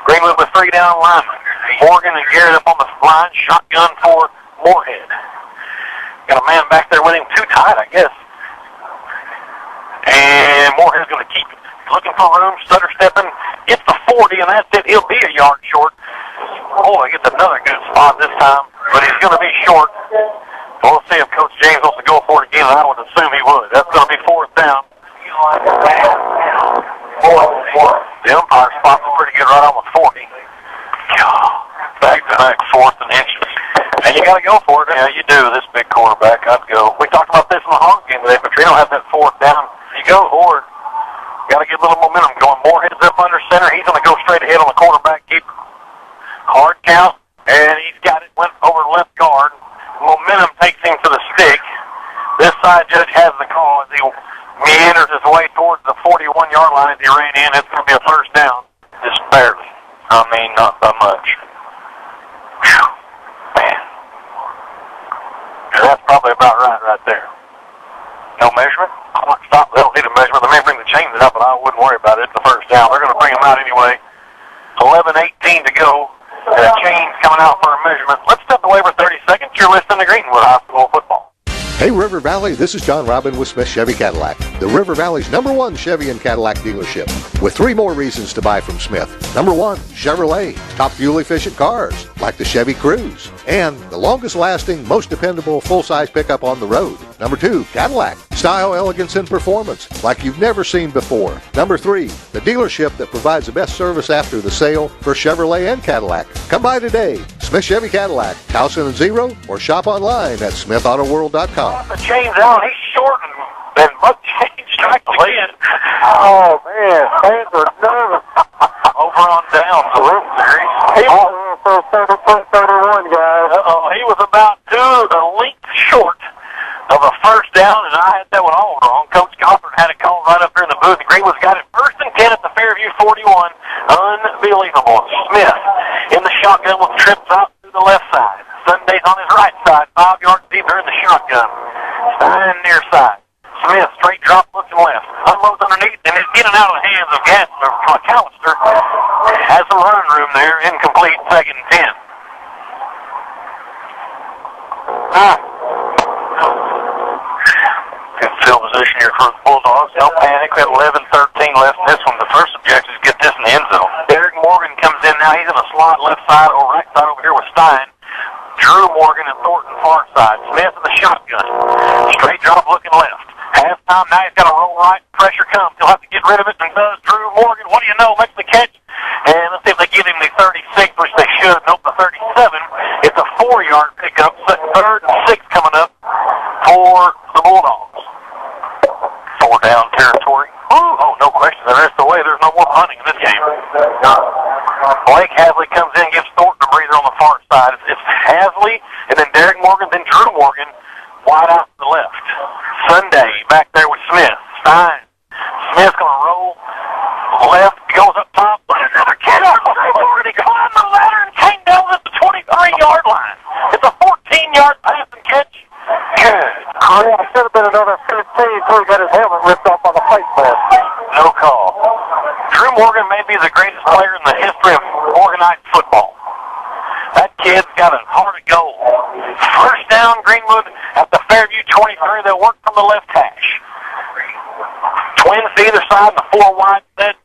Greenwood with 3 down linemen. Morgan and Garrett up on the line, shotgun for Moorhead. Got a man back there with him too tight, I guess. And Moorhead's going to keep looking for room, stutter stepping, gets the 40, and that's it. He'll be a yard short. Oh, he gets another good spot this time, but he's going to be short. We'll see if Coach James wants to go for it again, and I would assume he would. That's going to be 4th down. The umpire spots him pretty good right on the 40. Back-to-back 4th and inches. And you got to go for it. Yeah, you do. This big quarterback, I'd go. We talked about this in the Hawk game today, but you don't have that 4th down. You go for it. Got to get a little momentum going. Moorhead's up under center. He's going to go straight ahead on the quarterback keeper. Hard count, and he's got it. Went over left guard. Momentum takes him reaching for the stick. This side judge has the call as he meanders his way towards the 41-yard line as he ran in. It's going to be a first down. Just barely. I mean, not by much. Whew. Man. That's probably about right there. No measurement? Clock stop. They don't need a measurement. They may bring the chains up, but I wouldn't worry about it. It's the first down. They're going to bring them out anyway. 11:18 to go. And the chain's coming out for a measurement. Let's step away for 30 seconds. You're listening to Greenwood High School football. Hey River Valley, this is John Robin with Smith Chevy Cadillac, the River Valley's #1 Chevy and Cadillac dealership, with 3 more reasons to buy from Smith. Number 1, Chevrolet, top fuel-efficient cars, like the Chevy Cruze, and the longest-lasting, most dependable full-size pickup on the road. Number 2, Cadillac, style, elegance, and performance, like you've never seen before. Number 3, the dealership that provides the best service after the sale for Chevrolet and Cadillac. Come by today, Smith Chevy Cadillac, Towson and Zero, or shop online at smithautoworld.com. The chain's out. He's short and buck chain strike again. Oh, man. Fans are nervous. Over on down. The roof series. He was 31, guys. He was about 2 lengths short of a first down, and I had that one all wrong. Coach Goffard had it called right up here in the booth. And Greenwood's got it 1st and 10 at the Fairview 41. Unbelievable. Smith in the shotgun with trips out to the left side. Sunday's on his right side, 5 yards deeper in the shotgun. Stein near side. Smith, straight drop, looking left. Unloads underneath, and it's getting out of the hands of McAllister. Has some running room there, incomplete, 2nd and 10. Good field position here for the Bulldogs. Don't panic. We have 11-13 left in this one. The first objective is get this in the end zone. Derek Morgan comes in now. He's in a slot left side or right side over here with Stein. Drew Morgan and Thornton far side. Smith in the shotgun. Straight drop looking left. Halftime, now he's got to roll right. Pressure comes. He'll have to get rid of it, and does Drew Morgan. What do you know? Makes the catch. And let's see if they give him the 36, which they should. Nope, the 37. It's a 4-yard pickup. 3rd and 6 coming up for the Bulldogs. 4 down territory. Oh, no question. The rest of the way, there's no more punting in this game. Blake Hasley comes in and gives Thornton a breather on the far side. It's Hasley, and then Derek Morgan, then Drew Morgan, wide out to the left. Sunday back there with Smith. Stein. Smith's going to roll left. He goes up top. Another kid already climbed the ladder and came down at the 23-yard line. It's a 14-yard pass and catch. Good. It should have been another 15 until he got his helmet ripped off on the plate mask. No call. Drew Morgan may be the greatest player in the history of organized football. That kid's got a heart of gold. First down, Greenwood at the Fairview 23. They'll work from the left hash. Twins to either side, and the 4 wide set.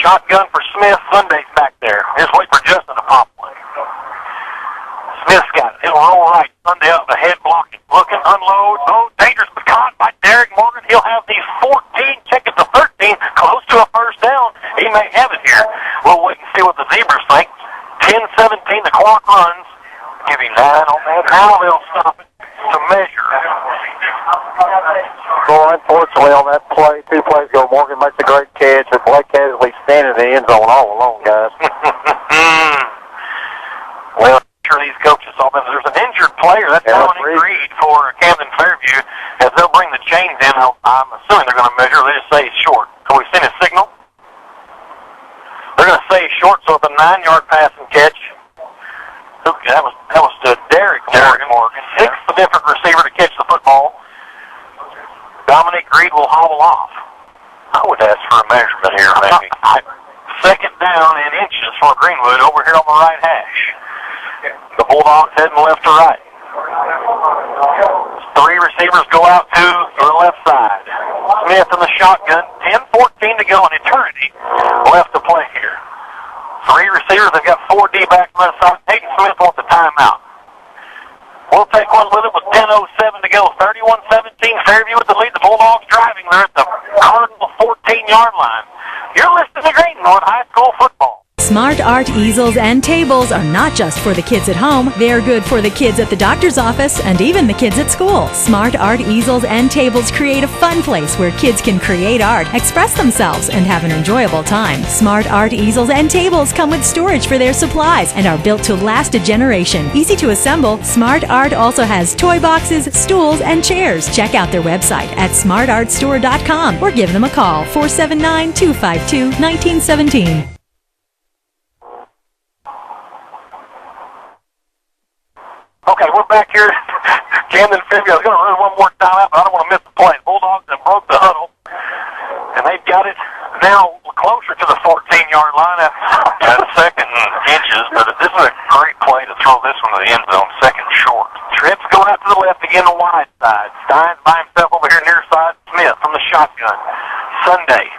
Shotgun for Smith. Sunday's back there. Just wait for Justin to pop one. Smith's got it. He'll roll right. Sunday up ahead blocking. Looking, unload. Oh, dangerous, but caught by Derek Morgan. He'll have the 14. Check it to 13. Close to a first down. He may have it here. We'll wait and see what the Zebras think. 10-17, the clock runs. Give him 9 on that. Now they'll stop it to measure. Well, unfortunately, on that play, 2 plays ago, Morgan makes a great catch, and Blake Hasley standing in the end zone all alone, guys. Well, I'm sure these coaches saw that. There's an injured player. That's Dominic Reed for Camden Fairview. As they'll bring the chains in, I'm assuming they're going to measure. They just say he's short. Can we send a signal? They're going to say he's short, so it's a 9-yard pass and catch. That was to Derek Morgan. 6th different receiver to catch the football. Dominic Reed will hobble off. I would ask for a measurement here, maybe. 2nd down in inches for Greenwood over here on the right hash. The Bulldogs heading left to right. 3 receivers go out to the left side. Smith in the shotgun. 10-14 to go in eternity. Left to play here. 3 receivers. They've got 4 D-backs on the side. Hayden Smith wants a timeout. We'll take one with it with 10:07 to go. 31-17. Fairview with the lead. The Bulldogs driving. They're at the Cardinal 14-yard line. You're listening to Greenwood High School football. Smart Art easels and tables are not just for the kids at home. They're good for the kids at the doctor's office and even the kids at school. Smart Art easels and tables create a fun place where kids can create art, express themselves, and have an enjoyable time. Smart Art easels and tables come with storage for their supplies and are built to last a generation. Easy to assemble, Smart Art also has toy boxes, stools, and chairs. Check out their website at smartartstore.com or give them a call, 479-252-1917. Okay, we're back here. Camden, Fairview. I was going to run one more time out, but I don't want to miss the play. Bulldogs have broke the huddle, and they've got it now closer to the 14-yard line. At second inches, but this is a great play to throw this one to the end zone, second short. Trips go out to the left again, the wide side. Steins by himself over here near side. Smith from the shotgun. Sunday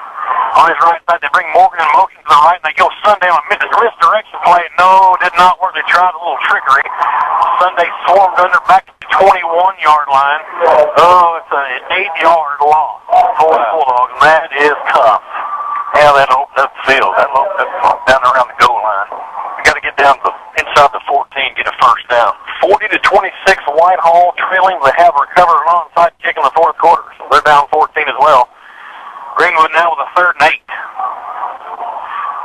on his right side. They bring Morgan in motion to the right, and they go Sunday on a misdirection play. No, did not work. They tried a little trickery. Sunday swarmed under back to the 21-yard line. Oh, it's an 8-yard loss for the Bulldogs, and that is tough. Yeah, that opened up the field. That down around the goal line. We got to get down to inside the 14, get a first down. 40-26, Whitehall trailing. They have recovered an onside kick in the fourth quarter, so they're down 14 as well. Greenwood now with a 3rd and 8.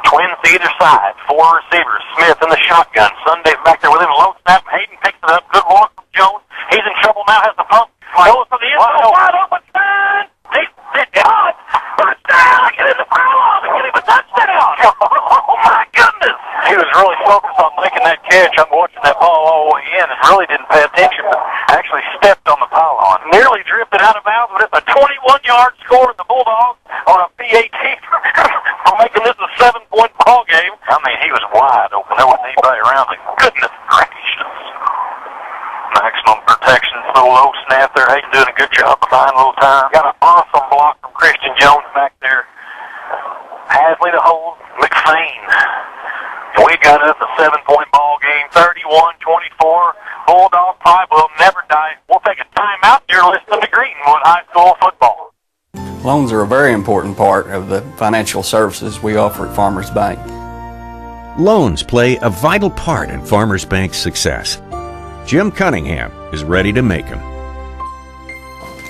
Twins to either side. 4 receivers. Smith in the shotgun. Sunday's back there with him. Low snap. Hayden picks it up. Good walk from Jones. He's in trouble now. Has the pump. Goes for the end zone. Wide open. Touchdown! Get in the pile and get him a touchdown! Oh my goodness! He was really focused on making that catch. I'm watching that ball all the way in and really didn't pay attention, but actually stepped on the pylon. Nearly drifted out of bounds, but it's a 21-yard score in the Bulldogs on a PAT for making this a 7-point ball game. I mean, he was wide open. There wasn't anybody around him. Goodness gracious. Maximum protection. Little low snap there. Hayden doing a good job of buying a little time. Got an awesome block from Christian Jones back there. Hasley to hold. McFain. And we got us a 7-point ball game. 31-24. Bulldog pie will never die. We'll take a timeout here listening to Greenwood High School football. Loans are a very important part of the financial services we offer at Farmers Bank. Loans play a vital part in Farmers Bank's success. Jim Cunningham is ready to make them.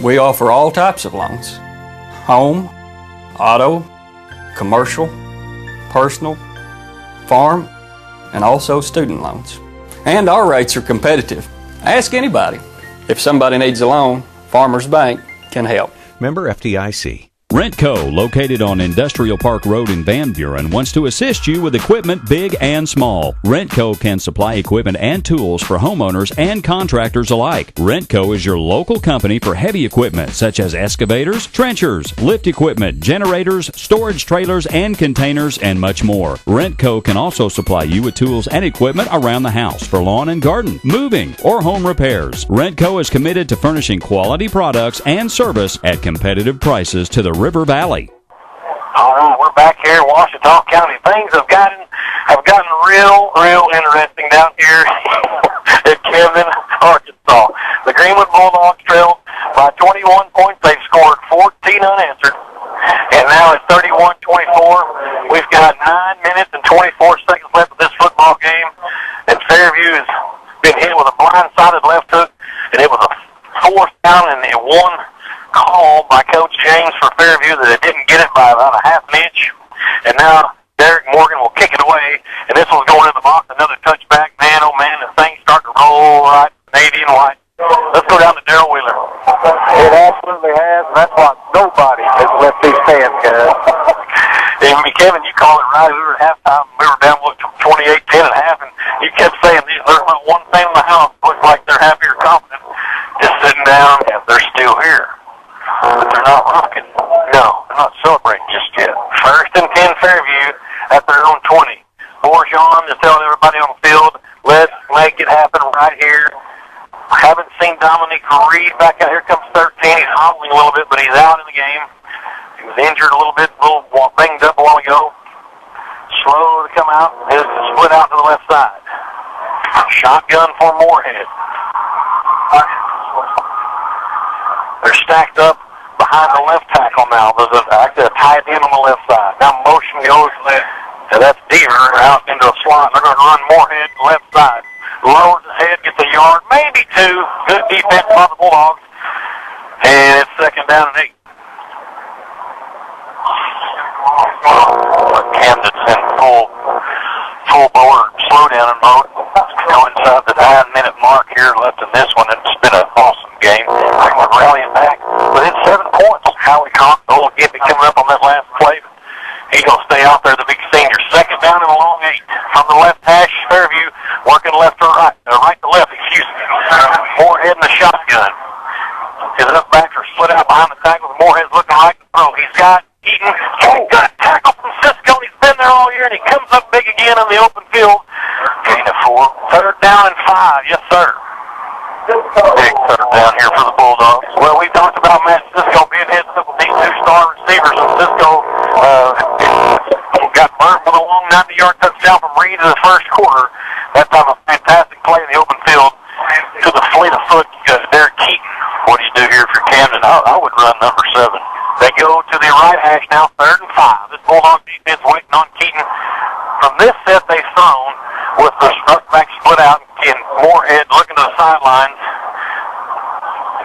We offer all types of loans: home, auto, commercial, personal, farm, and also student loans. And our rates are competitive. Ask anybody. If somebody needs a loan, Farmers Bank can help. Member FDIC. Rentco, located on Industrial Park Road in Van Buren, wants to assist you with equipment big and small. Rentco can supply equipment and tools for homeowners and contractors alike. Rentco is your local company for heavy equipment such as excavators, trenchers, lift equipment, generators, storage trailers and containers, and much more. Rentco can also supply you with tools and equipment around the house for lawn and garden, moving, or home repairs. Rentco is committed to furnishing quality products and service at competitive prices to the River Valley. All right, we're back here in Washita County. Things have gotten real interesting down here at Camden, Arkansas. The Greenwood Bulldogs trailed by 21 points. They've scored 14 unanswered, and now it's 31-24. We've got 9 minutes and 24 seconds left of this football game, and Fairview has been hit with a blindside left hook, and it was a 4th down and one call by Coach James for Fairview that it didn't get it by about a half an inch. And now Derek Morgan will kick it away, and this one's going in the box. Another touchback. Man, oh man, the thing's starting to roll right. Navy and white. Let's go down to Darrell Wheeler. It absolutely has, and that's why nobody has left these stands, guys. And Kevin, you called it right. We were at halftime. We were down 28-10 at half, and you kept saying there's not one thing in the house looks like they're happy or confident. Just sitting down, and they're still here. But they're not rocking. No, they're not celebrating just yet. 1st and 10 Fairview at their own 20. Borjon is telling everybody on the field, let's make it happen right here. I haven't seen Dominique Reed back out here. Comes 13. He's hobbling a little bit, but he's out in the game. He was injured a little bit, a little banged up a while ago. Slow to come out. Is split out to the left side. Shotgun for Moorhead. They're stacked up behind the left tackle now. There's actually a tight end on the left side. Now motion goes left. And that's Deaver out into a slot. They're going to run Moorhead left side. Lowers his head, gets a yard, maybe 2. Good defense by the Bulldogs. And it's 2nd down and 8. Camden's in full bore slow down in mode. Go inside the 9-minute mark here left in this one. It's been an awesome game. Greenwood rallying back within 7 points. Howie Conk, a little gimpy coming up on that last play. He's going to stay out there, the big senior. 2nd down and a long 8. From the left hash, Fairview working left to right. Right to left, excuse me. Moorhead in the shotgun. His up backer split out behind the tackle. Moorhead's looking right to throw. He's got Eaton. Good tackle from Cisco. He's been there all year, and he comes up big again in the open field. Gain of 4. 3rd down and 5. Yes, sir. Big 3rd down here for the Bulldogs. Well, we talked about Matt Cisco being heads up with these 2-star receivers, and Cisco got burnt with a long 90-yard touchdown from Reed in the first quarter. That time a fantastic play in the open field to the fleet of foot, Derek Keaton. What do you do here for Camden? I would run number 7. They go to the right hash now, 3rd and 5. This Bulldog defense waiting on Keaton. From this set they've thrown with the back split out and Moorhead looking to the sidelines.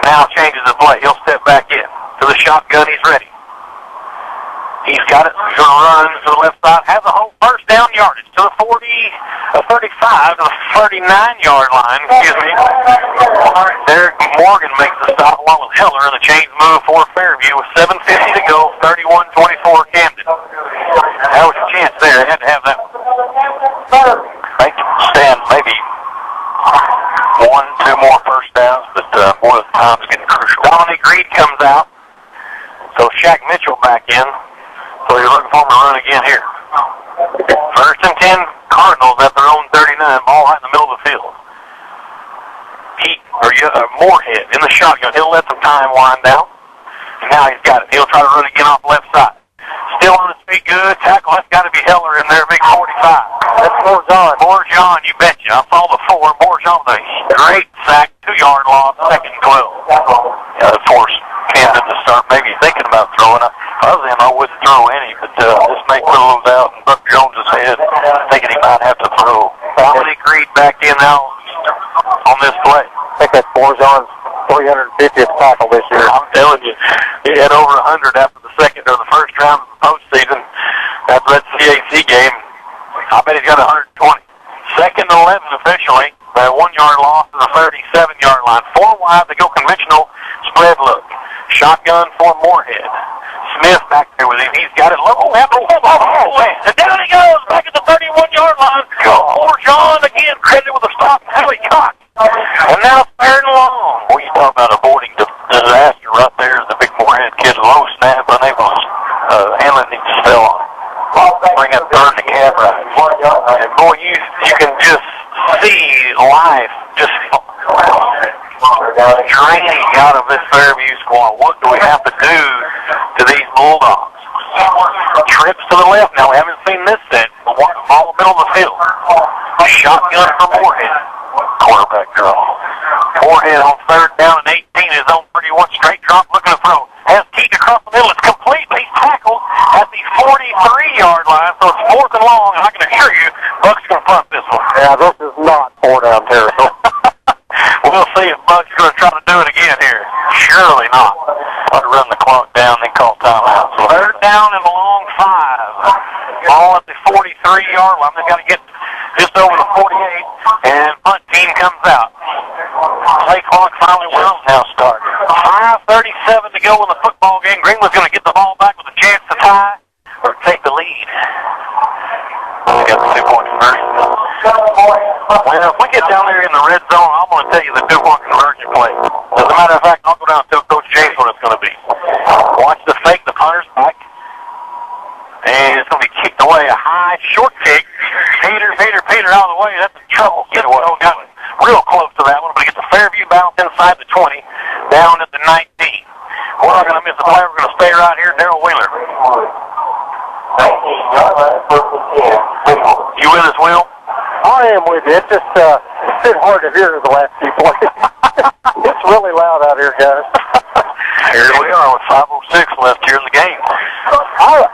Now changes the play. He'll step back in to the shotgun. He's ready. He's got it. He's going to run to the left side. Has a whole 1st down yardage to the 35 to the 39-yard line. Excuse me. Derek Morgan makes the stop along with Heller, and the chains move for Fairview with 7:50 to go. 31-24 Camden. That was a chance there. They had to have that one. They can stand maybe 1-2 more 1st downs, but more of the time's getting crucial. Dominic Reed comes out. So Shaq Mitchell back in. So you're looking for him to run again here. 1st and 10 Cardinals at their own 39. Ball right in the middle of the field. Moorhead in the shotgun. He'll let some time wind down. And now he's got it. He'll try to run again off the left side. Still on his feet, good tackle. That's got to be Heller in there, big 45. That's Moorjohn. Moorjohn, you betcha. I saw the 4. Moorjohn with a great sack, 2-yard loss, 2nd and 12. Of course, Camden to start maybe thinking about throwing. If I was him, I wouldn't throw any, but just make throws out and Buck Jones' head, thinking he might have to throw. Dominic Reed back in now on this play. I think that's Moorjohn's 350th tackle this year. I'm telling you, he had over 100 after the 2nd or the 1st round of the postseason. After that CAC game, I bet he's got 120. 2nd and 11 officially. That 1-yard loss to the 37-yard line. 4 wide, they go conventional spread look. Shotgun for Moorhead. Smith back there with him. He's got it low. And down he goes back at the 31-yard line. Moorjohn again credited with a stop. Howie Cox. And now 3rd and long. Well, you talk about avoiding disaster right there. The big Moorhead kid, low snap, unable to handle it. He just fell on it. Bring up 3rd and the cab right. And boy, you can just see life just draining out of this Fairview squad. What do we have to do to these Bulldogs? Trips to the left. Now, we haven't seen this set. Ball in the middle of the field. Shotgun for Moorhead. Quarterback draw. Moorhead on 3rd down and 18. His own 31 straight drop looking to throw. Has Keaton across the middle. It's complete, but he's tackled at the 43-yard line, so it's 4th and long, and I can assure you, Buck's going to punt this one. Yeah, this is not 4-down territory. We'll see if Buck's going to try to do it again here. Surely not. I'd run the clock down and then call timeout. So 3rd down and a long 5. Ball at the 43-yard line. They've got to get just over the 48, and punt team comes out. Play clock finally will now start. 5:37 to go in the football game. Greenwood's going to get the ball back with a chance to tie or take the lead. They got the 2-point conversion. Well, if we get down there in the red zone, I'm going to tell you the 2-point conversion play. As a matter of fact, I'll go down and tell Coach James what it's going to be. Watch the fake, the punter's back. And it's going to be kicked away. A high, short kick. Peter out of the way. That's in trouble. Get away. Got real close to that one, but he gets a Fairview bounce inside the 20, down at the 19. We're not going to miss a play. We're going to stay right here. Darryl Wheeler. You with us, Will? I am with you. It's just it's been hard to hear the last few plays. It's really loud out here, guys. Here we are with 5:06 left here in the game. I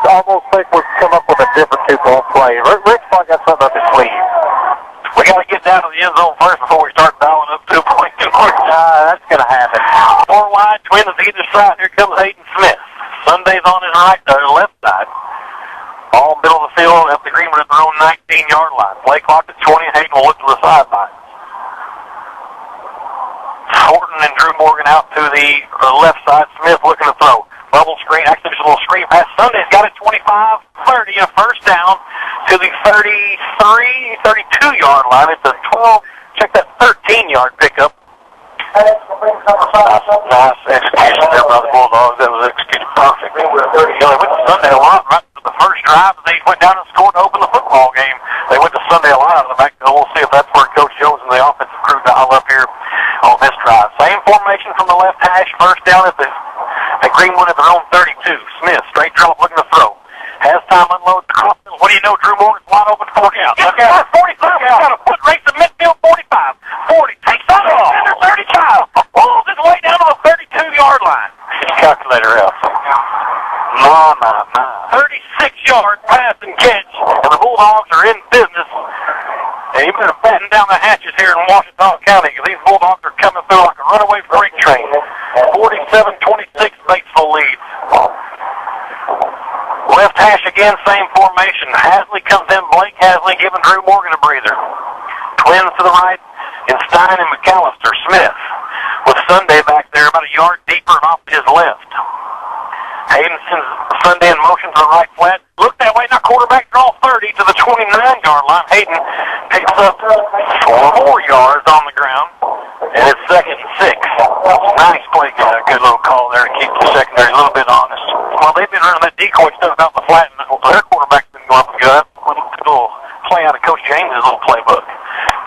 almost think we've come up with a different 2-point play. Rick's probably got something up his sleeve. We got to get down to the end zone first before we start dialing up 2-point scores. That's going to happen. 4 wide, Twins either side. Here comes Hayden Smith. Sunday's on his left side. All middle of the field up the Greenwood at their own 19-yard line. Play clock at 20. Hayden will look to the sideline. Horton and Drew Morgan out to the left side. Smith looking to throw. Bubble screen. Actually, there's a little screen pass. Sunday's got it 25-30. A first down to the 32-yard line. It's a 12. Check that 13-yard pickup. Nice execution there by the Bulldogs. That was executed perfect. They went to Sunday a lot. Right to the first drive, they went down and scored to open the football game. They went to Sunday a lot out of the backfield. We'll see if that's where Coach Jones and the offensive crew dial up here on this drive. Same formation from the left hash. First down at Greenwood at their own 32. Smith, straight drop, looking to throw. Has time, unloads the crossfield. What do you know? Drew Morgan's wide open. 40 out. Look out. 45. Got a foot race to midfield. 45. 40. Takes that off. Under 35. Pulls his way down to the 32-yard line. His calculator out. My. 36-yard pass and catch. And the Bulldogs are in business. And you better batten down the hatches here in Washita County because these Bulldogs are coming through like a runaway freight train. 47-26, Batesville leads. Left hash again, same formation. Hasley comes in. Blake Hasley giving Drew Morgan a breather. Twins to the right, and Stein and McAllister. Smith with Sunday back there about a yard deeper and off to his left. Hayden sends Sunday in motion to the right flat. Look that way, now quarterback draw 30 to the 29-yard line. Hayden picks up 4 yards on the ground, and it's 2nd and 6. Nice play, good little call there to keep the secondary a little bit honest. Well, they've been running that decoy stuff out the flat, and their quarterback's been going up good. A little play out of Coach James' little playbook.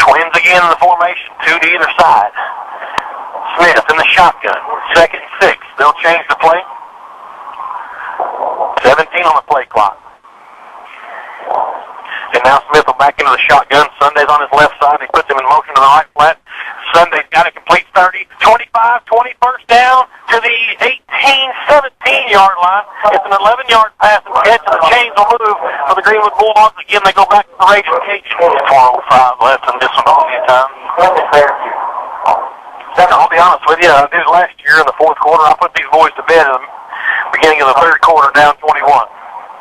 Twins again in the formation, 2 to either side. Smith in the shotgun, 2nd and 6. They'll change the play. 17 on the play clock. And now Smith will back into the shotgun. Sunday's on his left side. He puts him in motion to the right flat. Sunday's got a complete 30, 25, 20, first down to the 18, 17-yard line. It's an 11-yard pass and catch, and the chains will move for the Greenwood Bulldogs. Again, they go back to the Raging Cajun. 4:05 left in this one plenty of time. I'll be honest with you, I did last year in the 4th quarter. I put these boys to bed in the beginning of the 3rd quarter down 21.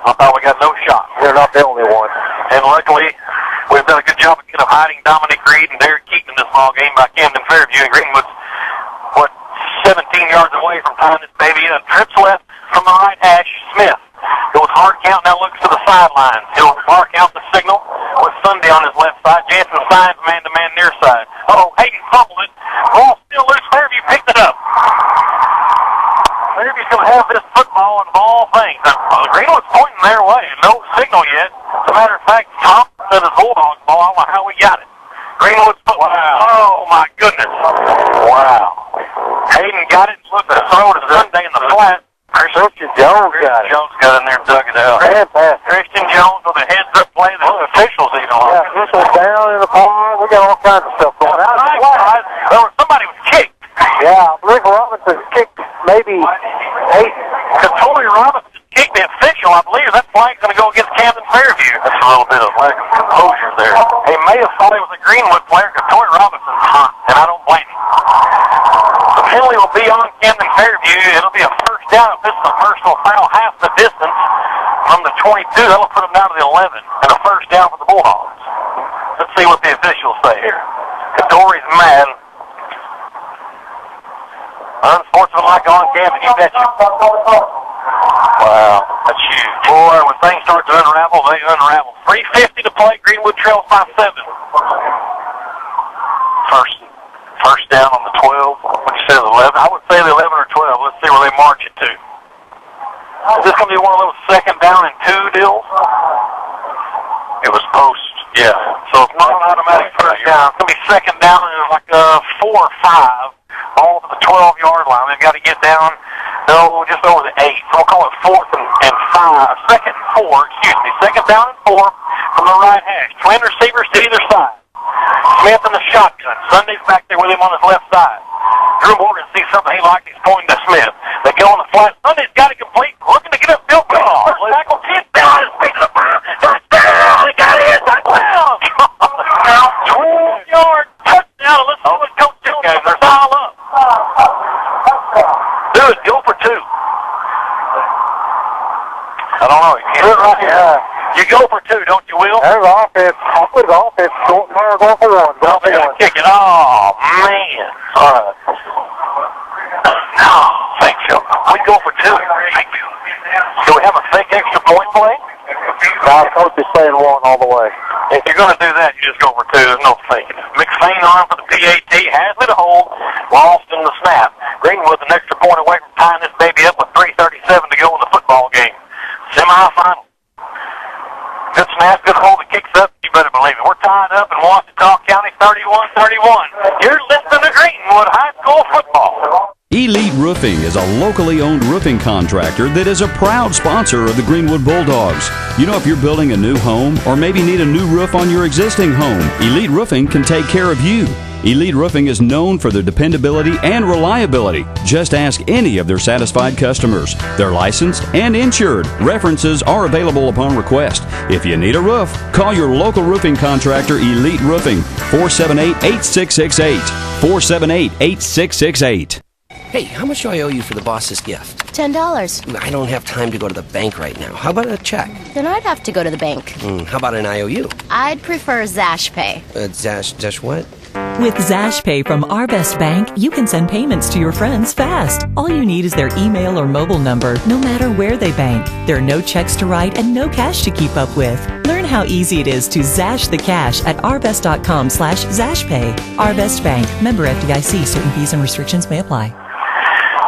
I thought we got no shot. They're not the only one. And luckily, we've done a good job again of hiding Dominic Reed and Derek Keaton in this ball game by Camden Fairview. And Greenwood's, 17 yards away from tying this baby in. Trips left from the right hash. Smith goes hard count, now looks to the sidelines. He'll mark out the signal with Sunday on his left side. Jansen signs man-to-man near side. Hayden fumbled it. Ball still loose. Fairview picked it up. Fairview's going to have this football of all things. Greenwood's pointing their way. No signal yet. As a matter of fact, Thompson said his Bulldogs ball. I don't know how we got it. Greenwood's football. Wow. Oh, my goodness. Wow. Hayden got it. Looked to throw to Sunday in the flat. Christian Jones got it. Jones got in there and dug it out. Fantastic. Christian Jones with a heads-up play. The officials even like it. Officials down in the pond. We got all kinds of stuff going on. Somebody was kicked. Yeah, Rick Robinson kicked maybe 8. Tori Robinson kicked the official, I believe. That flag's going to go against Camden Fairview. That's a little bit of lack of composure there. He may have thought it was a Greenwood player because Tori Robinson's hot, and I don't blame him. The penalty will be on Camden Fairview. It'll be a first down if this is a personal foul, half the distance from the 22. That'll put them down to the 11, and a first down for the Bulldogs. Let's see what the officials say here. Tori's mad. Unsportsmanlike on Camden, you betcha. Wow, that's huge. Boy, when things start to unravel, they unravel. 3:50 to play. Greenwood trails by 7. First down on the 12. What you say, the 11? I would say the 11 or 12. Let's see where they march it to. Is this going to be one of those 2nd down and 2 deals? It was post. Yeah. So it's not an automatic first down. It's going to be 2nd down and like 4 or 5. All to the 12-yard line. They've got to get down, just over the 8. So we'll call it 4th and 5. 2nd and 4, excuse me. 2nd down and 4 from the right hash. Twin receivers to either side. Smith in the shotgun. Sunday's back there with him on his left side. Drew Morgan sees something he likes. He's pointing to Smith. They go on the flat. Sunday's got it complete. Looking to get up field goal. First tackle, 10 down. His feet to the ground. Touchdown. Good right here. You go for two, don't you, Will? There's offense. I put the offense going for one. Well, they're going to kick it. Oh, man. All right. No, thanks, Phil. We go for two. Do we have a fake extra point play? No, coach is saying one all the way. If you're going to do that, you just go for two. There's no faking it. McFain on for the PAT. Has it a hold. Lost in the snap. Greenwood an extra point away from tying this baby up with 3:37 to go in the football game. Semi-final. Good snap, good hold. It kicks up. You better believe it. We're tied up in Ouachita County 31-31. You're listening to Greenwood High School football. Elite Roofing is a locally owned roofing contractor that is a proud sponsor of the Greenwood Bulldogs. You know, if you're building a new home or maybe need a new roof on your existing home, Elite Roofing can take care of you. Elite Roofing is known for their dependability and reliability. Just ask any of their satisfied customers. They're licensed and insured. References are available upon request. If you need a roof, call your local roofing contractor, Elite Roofing, 478-8668. 478-8668. Hey, how much do I owe you for the boss's gift? $10. I don't have time to go to the bank right now. How about a check? Then I'd have to go to the bank. How about an IOU? I'd prefer Zash Pay. Zash what? With Zash Pay from Our Best Bank, you can send payments to your friends fast. All you need is their email or mobile number, no matter where they bank. There are no checks to write and no cash to keep up with. Learn how easy it is to Zash the cash at ourbest.com/ZashPay. Our Best Bank. Member FDIC. Certain fees and restrictions may apply.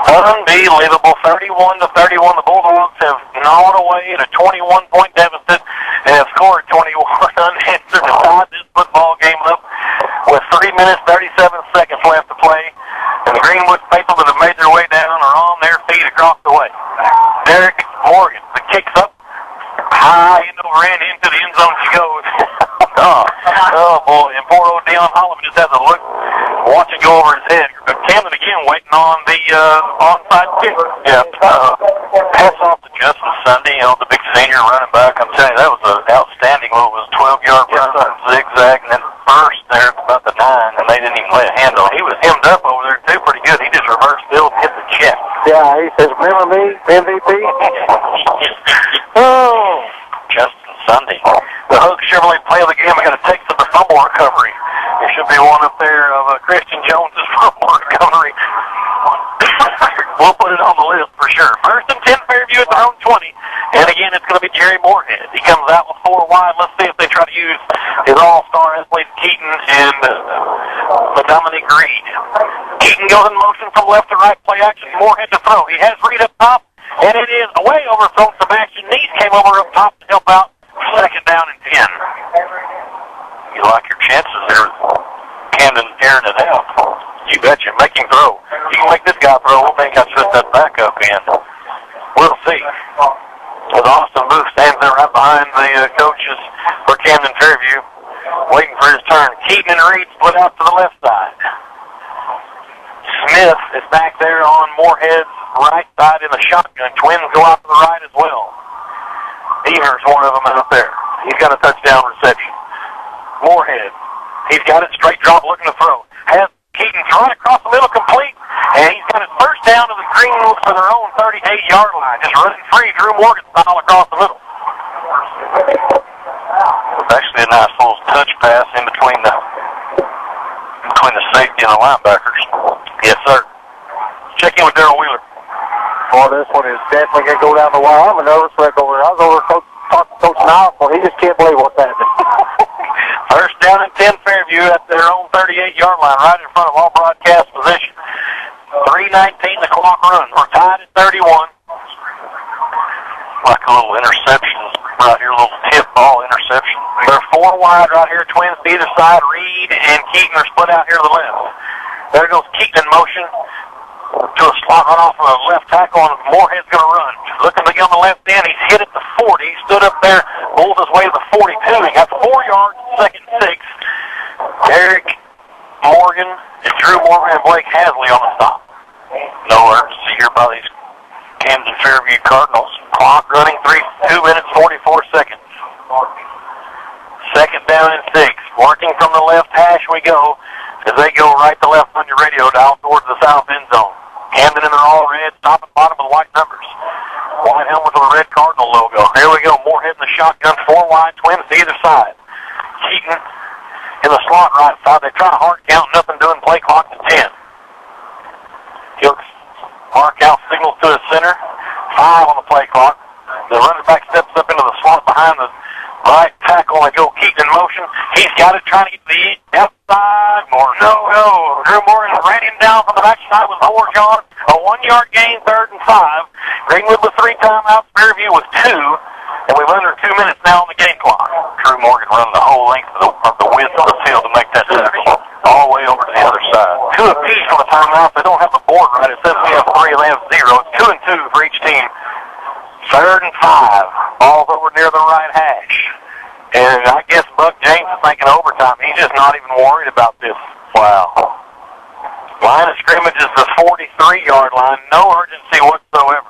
Unbelievable. 31-31. The Bulldogs have gnawed away at a 21-point deficit and have scored 21 unanswered to tie this football game up with 3 minutes, 37 seconds left to play. And the Greenwood faithful that have made their way down are on their feet across the way. Derek Morgan, the kicks up high and ran into the end zone she goes. oh boy. And poor old Deion Holloman just has a look, watch it go over his head. Camden again waiting on the onside kick. Yeah. Pass off to Justice Sunday, the big senior running back. I'm telling you, that was an outstanding move. It was a 12-yard run, zigzag, and then burst there at about the 9, and they didn't even lay a hand on it. He was hemmed up over there, too, pretty good. He just reversed field and hit the chest. Yeah, he says, remember me, MVP? Oh, Justin Sunday. The Hook Chevrolet play of the game. I got a text of the fumble recovery. There should be one up there of Christian Jones' fumble recovery. We'll put it on the list for sure. First and 10 Fairview at their own 20. And again, it's going to be Jerry Moorhead. He comes out with 4 wide. Let's see if they try to use his all-star athlete Keaton and Dominic Reed. Keaton goes in motion from left to right, play action. Moorhead to throw. He has Reed up top, and it is away overthrown. Sebastian Neese came over up top to help out. Second down and 10. You like your chances there, Camden airing it out. You betcha. Make him throw. You can make this guy throw. We'll think I set that back up in. We'll see. As Austin Booth stands there right behind the coaches for Camden Fairview, waiting for his turn. Keaton and Reed split out to the left side. Smith is back there on Moorhead's right side in the shotgun. Twins go out to the right as well. Evers, one of them out there. He's got a touchdown reception. Moorhead, he's got it straight drop looking to throw. Has Keaton thrown across the middle complete, and he's got his first down to the Greenwood for their own 38-yard line. Just running free, Drew Morgan style across the middle. It's actually a nice little touch pass in between the safety and the linebackers. Yes, sir. Check in with Darryl Wheeler. Boy, this one is definitely going to go down the wire. I'm a nervous wreck over there. I was over talking to Coach Niles, and he just can't believe what's happening. First down and 10 Fairview at their own 38-yard line, right in front of all broadcast position. 3:19 the clock runs. We're tied at 31. Like a little interception right here, a little tip ball interception. They're 4 wide right here, twins to either side. Reed and Keaton are split out here to the left. There goes Keaton in motion to a slot run off of a left tackle, and Moorhead's going to run. Looking to get on the left end, he's hit at the 40. He stood up there, pulled his way to the 42. He got 4 yards, second and 6. Derek Morgan and Drew Morgan and Blake Hasley on the stop. No urgency here by these Camden Fairview Cardinals. Clock running 2 minutes, 44 seconds. Second down and 6. Working from the left hash we go as they go right to left on your radio dial towards the south end zone. Camden in their all red, top and bottom with white numbers. White helmet with a red Cardinal logo. Here we go. Moorhead in the shotgun, 4 wide, twins to either side. Keaton in the slot right side. They try to hard count, nothing doing. Play clock to 10. Hooks mark out, signals to the center. 5 on the play clock. The running back steps up into the slot behind the right tackle. They go Keaton in motion. He's got it, trying to get to the outside. No. Drew Morgan ran him down from the backside with Horjon. A 1-yard gain, 3rd and 5. Greenwood with 3 timeouts. Fairview with 2. And we've under 2 minutes now on the game clock. Drew Morgan running the whole length of the width of the field to make that tackle. All the way over to the other side. 2 apiece on the timeout. They don't have the board right. It says we have 3, they have 0. It's 2 and 2 for each team. 3rd and 5. Ball's over near the right hash. And I guess Buck James is thinking overtime. He's just not even worried about this. Wow. Line of scrimmage is the 43-yard line. No urgency whatsoever.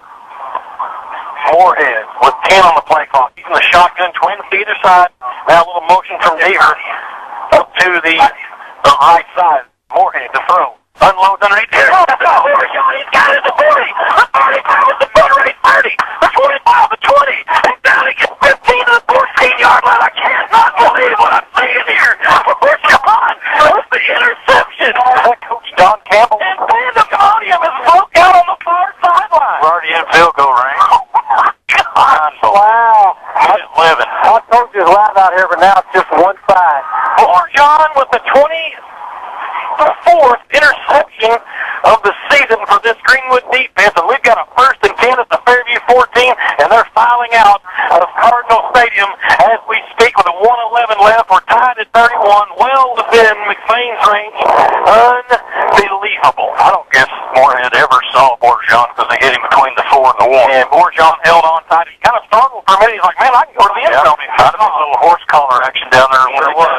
Moorhead with 10 on the play clock. He's in the shotgun, twins to either side. Now a little motion from Deaver up to the right side. Moorhead to throw. Unloads underneath here. He's got it at the 40. The 35 is the footer rate 30. The 25, the 20. And down he gets 15 to the 14-yard line. I cannot believe what I'm seeing here. For John with the interception. Coach Don Campbell. And pandemonium is broke out on the far sideline. We're already in field goal range. Wow. Living. I told you it's loud out here, but now it's just one side. Poor John with the 24th interception of the season for this Greenwood defense, and we've got a 1st and 10 at the Fairview 14, and they're filing out of Cardinal Stadium as we speak with a 1:11 left. We're tied at 31, well within McFain's range. Unbelievable. I don't guess Moorhead ever saw Bourgeon because they hit him between the 4 and the 1. And Bourgeon held on tight. He kind of startled for a minute. He's like, man, I can go to the end zone. I saw a little horse collar action down there. Where it was.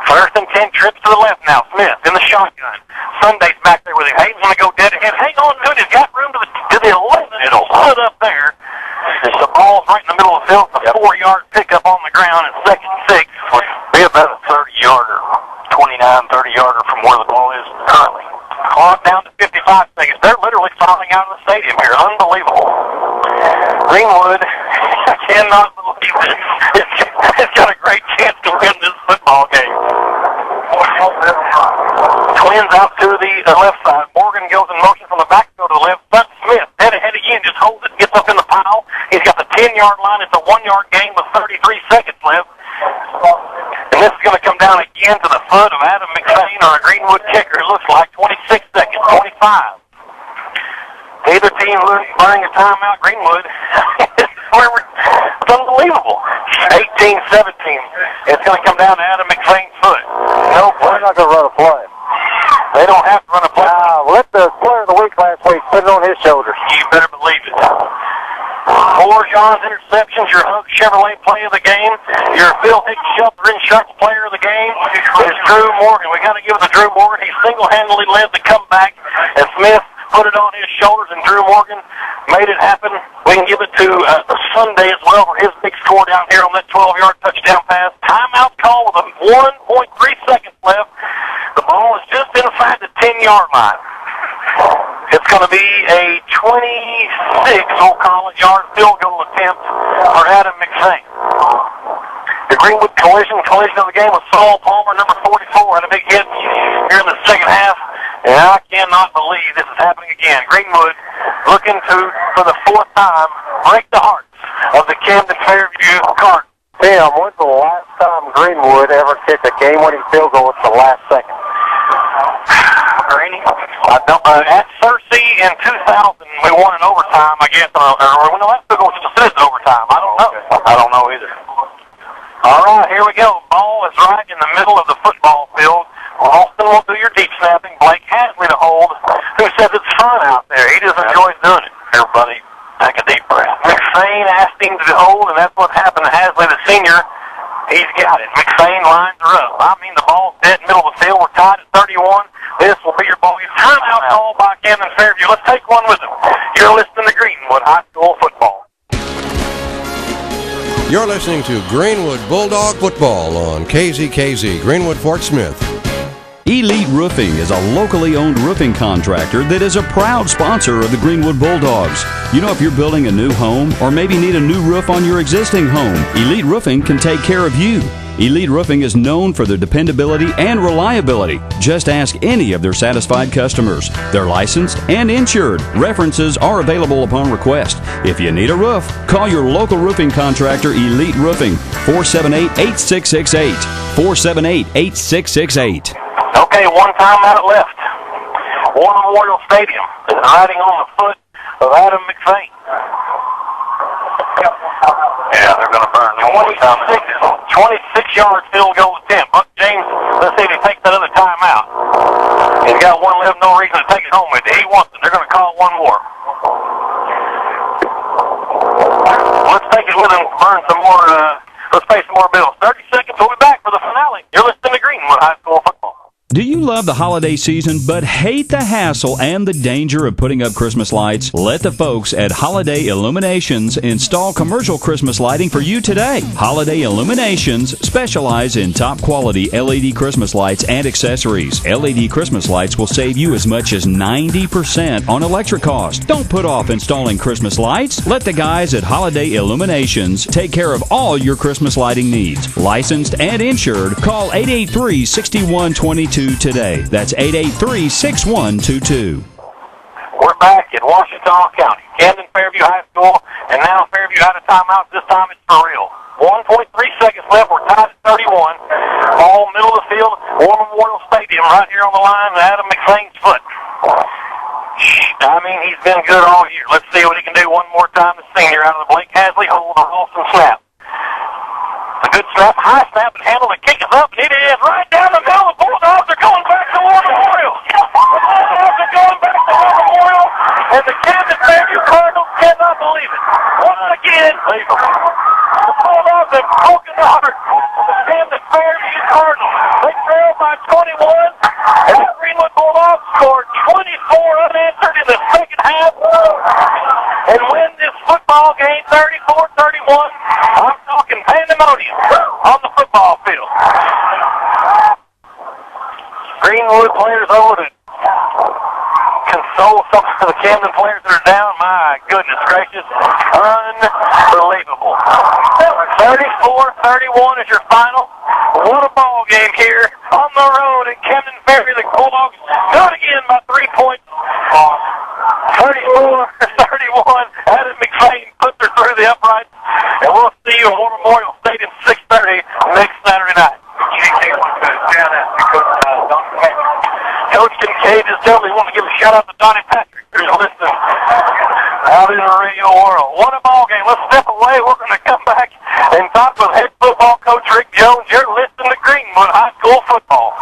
1st and 10, trips to the left now. Smith in the shotgun. Sunday's back there with him. Hayden's going to go dead ahead. Hang on to it. He's got room to the 11. It'll put up there. The ball's right in the middle of the field. It's a 4-yard pickup on the ground. It's 2nd and 6. Be about a 30-yarder, 29-30-yarder from where the ball is currently. Clock down to 55 seconds. They're literally filing out of the stadium here. Unbelievable. Greenwood, I cannot believe this. It's got a great chance to win this football game. Twins out to the left side. Morgan goes in motion from the backfield to the left. But Smith, dead ahead again, just holds it, gets up in the pile. He's got the 10-yard line. It's a 1-yard gain with 33 seconds left. And this is going to come down again to the foot of Adam McFain or a Greenwood kicker. It looks like 26 seconds, 25. Neither team running a timeout. Greenwood. It's unbelievable. 18-17. It's going to come down to Adam McFain's foot. No, we're not going to run a play. They don't have to run a play. Let the player of the week last week put it on his shoulders. You better believe it. John's interceptions, your Hug Chevrolet play of the game, your Phil Hicks Shelter Insurance player of the game is Drew Morgan. We got to give it to Drew Morgan. He single-handedly led the comeback, and Smith put it on his shoulders, and Drew Morgan made it happen. We can give it to Sunday as well for his big score down here on that 12-yard touchdown pass. Timeout call with 1.3 seconds left. The ball is just inside the 10-yard line. It's going to be a 26, we'll call it, yard field goal attempt for Adam McFain. The Greenwood collision of the game with Saul Palmer, number 44, had a big hit here in the second half. And I cannot believe this is happening again. Greenwood looking to, for the fourth time, break the hearts of the Camden Fairview Cardinals. Tim, when's the last time Greenwood ever kicked a game-winning field goal at the last second? I don't, at Cersei in 2000, we won in overtime, I guess. Or when the last field goal just says overtime. I don't know. I don't know either. All right, here we go. Ball is right in the middle of the football field. Austin will do your deep snapping. Blake Hasley to hold, who says it's fun out there. He just enjoys doing it. Everybody, take a deep breath. McFain asked him to hold, and that's what happened to Hasley, the senior. He's got it. McFain lines her up. I mean, the ball's dead in the middle of the field. We're tied at 31. This will be your ball. Timeout call by Camden Fairview. Let's take one with them. You're listening to Greenwood High School Football. You're listening to Greenwood Bulldog Football on KZKZ, Greenwood, Fort Smith. Elite Roofing is a locally owned roofing contractor that is a proud sponsor of the Greenwood Bulldogs. You know, if you're building a new home or maybe need a new roof on your existing home, Elite Roofing can take care of you. Elite Roofing is known for their dependability and reliability. Just ask any of their satisfied customers. They're licensed and insured. References are available upon request. If you need a roof, call your local roofing contractor, Elite Roofing, 478-8668. 478-8668. Okay, one timeout left. War Memorial Stadium is riding on the foot of Adam McFain. Yeah, they're going to burn 26-yard field goal attempt. Buck James, let's see if he takes another timeout. He's got one left, no reason to take it home with it. He wants it. They're going to call one more. Let's take it with him, burn some more, let's pay some more bills. 30 seconds, we'll be back for the finale. You're listening to Greenwood High School Football. Do you love the holiday season but hate the hassle and the danger of putting up Christmas lights? Let the folks at Holiday Illuminations install commercial Christmas lighting for you today. Holiday Illuminations specialize in top quality LED Christmas lights and accessories. LED Christmas lights will save you as much as 90% on electric costs. Don't put off installing Christmas lights. Let the guys at Holiday Illuminations take care of all your Christmas lighting needs. Licensed and insured, call 883-6122 today. That's 883-6122. We're back in Washita County, Camden, Fairview High School, and now Fairview out of timeout. This time it's for real. 1.3 seconds left. We're tied at 31. Ball middle of the field, War Memorial Stadium, right here on the line, Adam McFain's foot. I mean, he's been good all year. Let's see what he can do one more time. The senior out of the Blake Hasley hold, the Wilson snap. A good snap, high snap, and handle. The kick is up, and it is right down the middle. The Bulldogs are going back to War Memorial. The Bulldogs are going back to War Memorial, and the Camden Fairview Cardinals cannot believe it. Once again, the Bulldogs have broken the heart of the Camden Fairview Cardinals. They trail by 21, and the Greenwood Bulldogs scored 24 unanswered in the second half and win this football game 34-31. I'm talking pandemonium on the football field. Greenwood players over to console some of the Camden players that are down. My goodness gracious. Unbelievable. 34-31 is your final. What a ball game here on the road at Camden Fairview. The Bulldogs do it again by 3 points. 34-31. Adam McFain puts her through the uprights. And we'll see you at War Memorial Stadium 6:30 next Saturday night. Coach Kincaid just told me he wanted to give a shout out to Donnie Patrick, who's listening out in the radio world. What a ball game. Let's step away. We're going to come back and talk with head football coach Rick Jones. You're listening to Greenwood High School Football.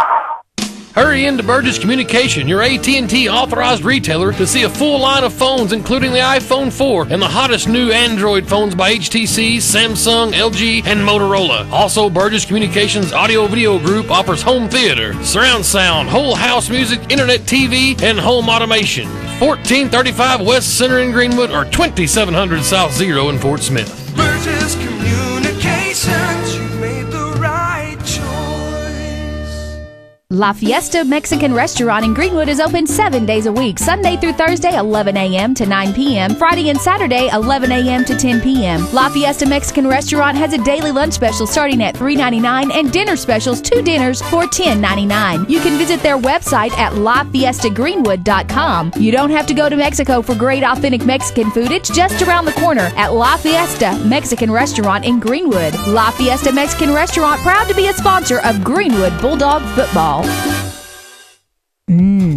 Hurry into Burgess Communication, your AT&T authorized retailer, to see a full line of phones, including the iPhone 4 and the hottest new Android phones by HTC, Samsung, LG, and Motorola. Also, Burgess Communications Audio-Video Group offers home theater, surround sound, whole house music, internet TV, and home automation. 1435 West Center in Greenwood or 2700 South Zero in Fort Smith. Burgess Communications, you made the right choice. La Fiesta Mexican Restaurant in Greenwood is open 7 days a week, Sunday through Thursday, 11 a.m. to 9 p.m., Friday and Saturday, 11 a.m. to 10 p.m. La Fiesta Mexican Restaurant has a daily lunch special starting at $3.99 and dinner specials, 2 dinners for $10.99. You can visit their website at lafiestagreenwood.com. You don't have to go to Mexico for great authentic Mexican food. It's just around the corner at La Fiesta Mexican Restaurant in Greenwood. La Fiesta Mexican Restaurant, proud to be a sponsor of Greenwood Bulldog Football.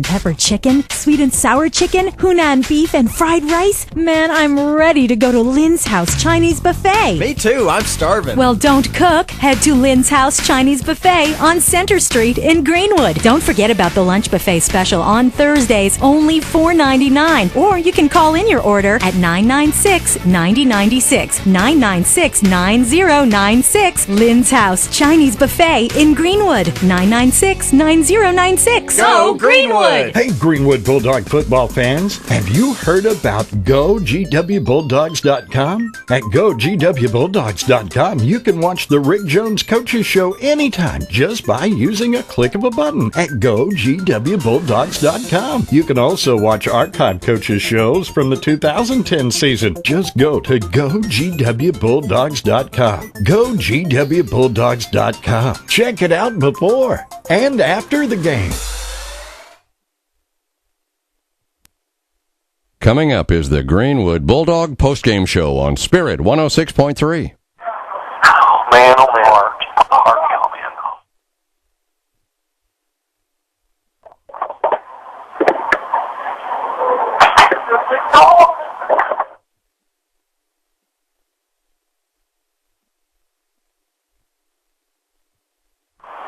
Pepper chicken, sweet and sour chicken, Hunan beef, and fried rice. Man, I'm ready to go to Lynn's House Chinese Buffet. Me too, I'm starving. Well, don't cook. Head to Lynn's House Chinese Buffet on Center Street in Greenwood. Don't forget about the lunch buffet special on Thursdays, only $4.99. Or you can call in your order at 996-9096, 996-9096. Lynn's House Chinese Buffet in Greenwood, 996-9096. Go Greenwood! good. Hey, Greenwood Bulldog football fans. Have you heard about GoGWBulldogs.com? At GoGWBulldogs.com, you can watch the Rick Jones Coaches Show anytime just by using a click of a button at GoGWBulldogs.com. You can also watch archive coaches shows from the 2010 season. Just go to GoGWBulldogs.com. GoGWBulldogs.com. Check it out before and after the game. Coming up is the Greenwood Bulldog postgame show on Spirit 106.3. Oh, man, oh, man.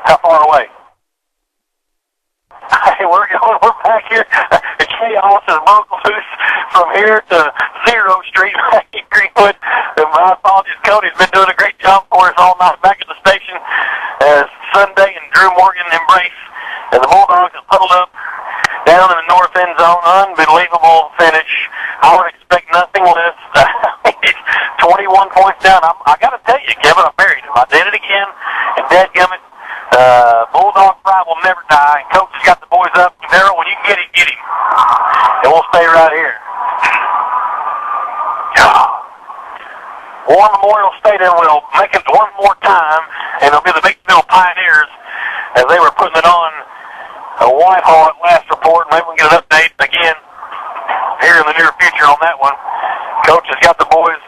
How far away? Hey, we're back here. The chaos is broken loose from here to 0 Street back in Greenwood. My apologies, Cody's been doing a great job for us all night back at the station as Sunday and Drew Morgan embrace. And the Bulldogs have huddled up down in the north end zone. Unbelievable finish. I would expect nothing less. 21 points down. I got to tell you, Kevin, I buried him. I did it again. And dadgummit, Bulldog pride will never die. And Coach has got the boys up. Darryl, when you can get him, get him. And we'll stay right here. War Memorial Stadium will make it one more time, and it'll be the Batesville Pioneers as they were putting it on Whitehall at last report. Maybe we can get an update again here in the near future on that one. Coach has got the boys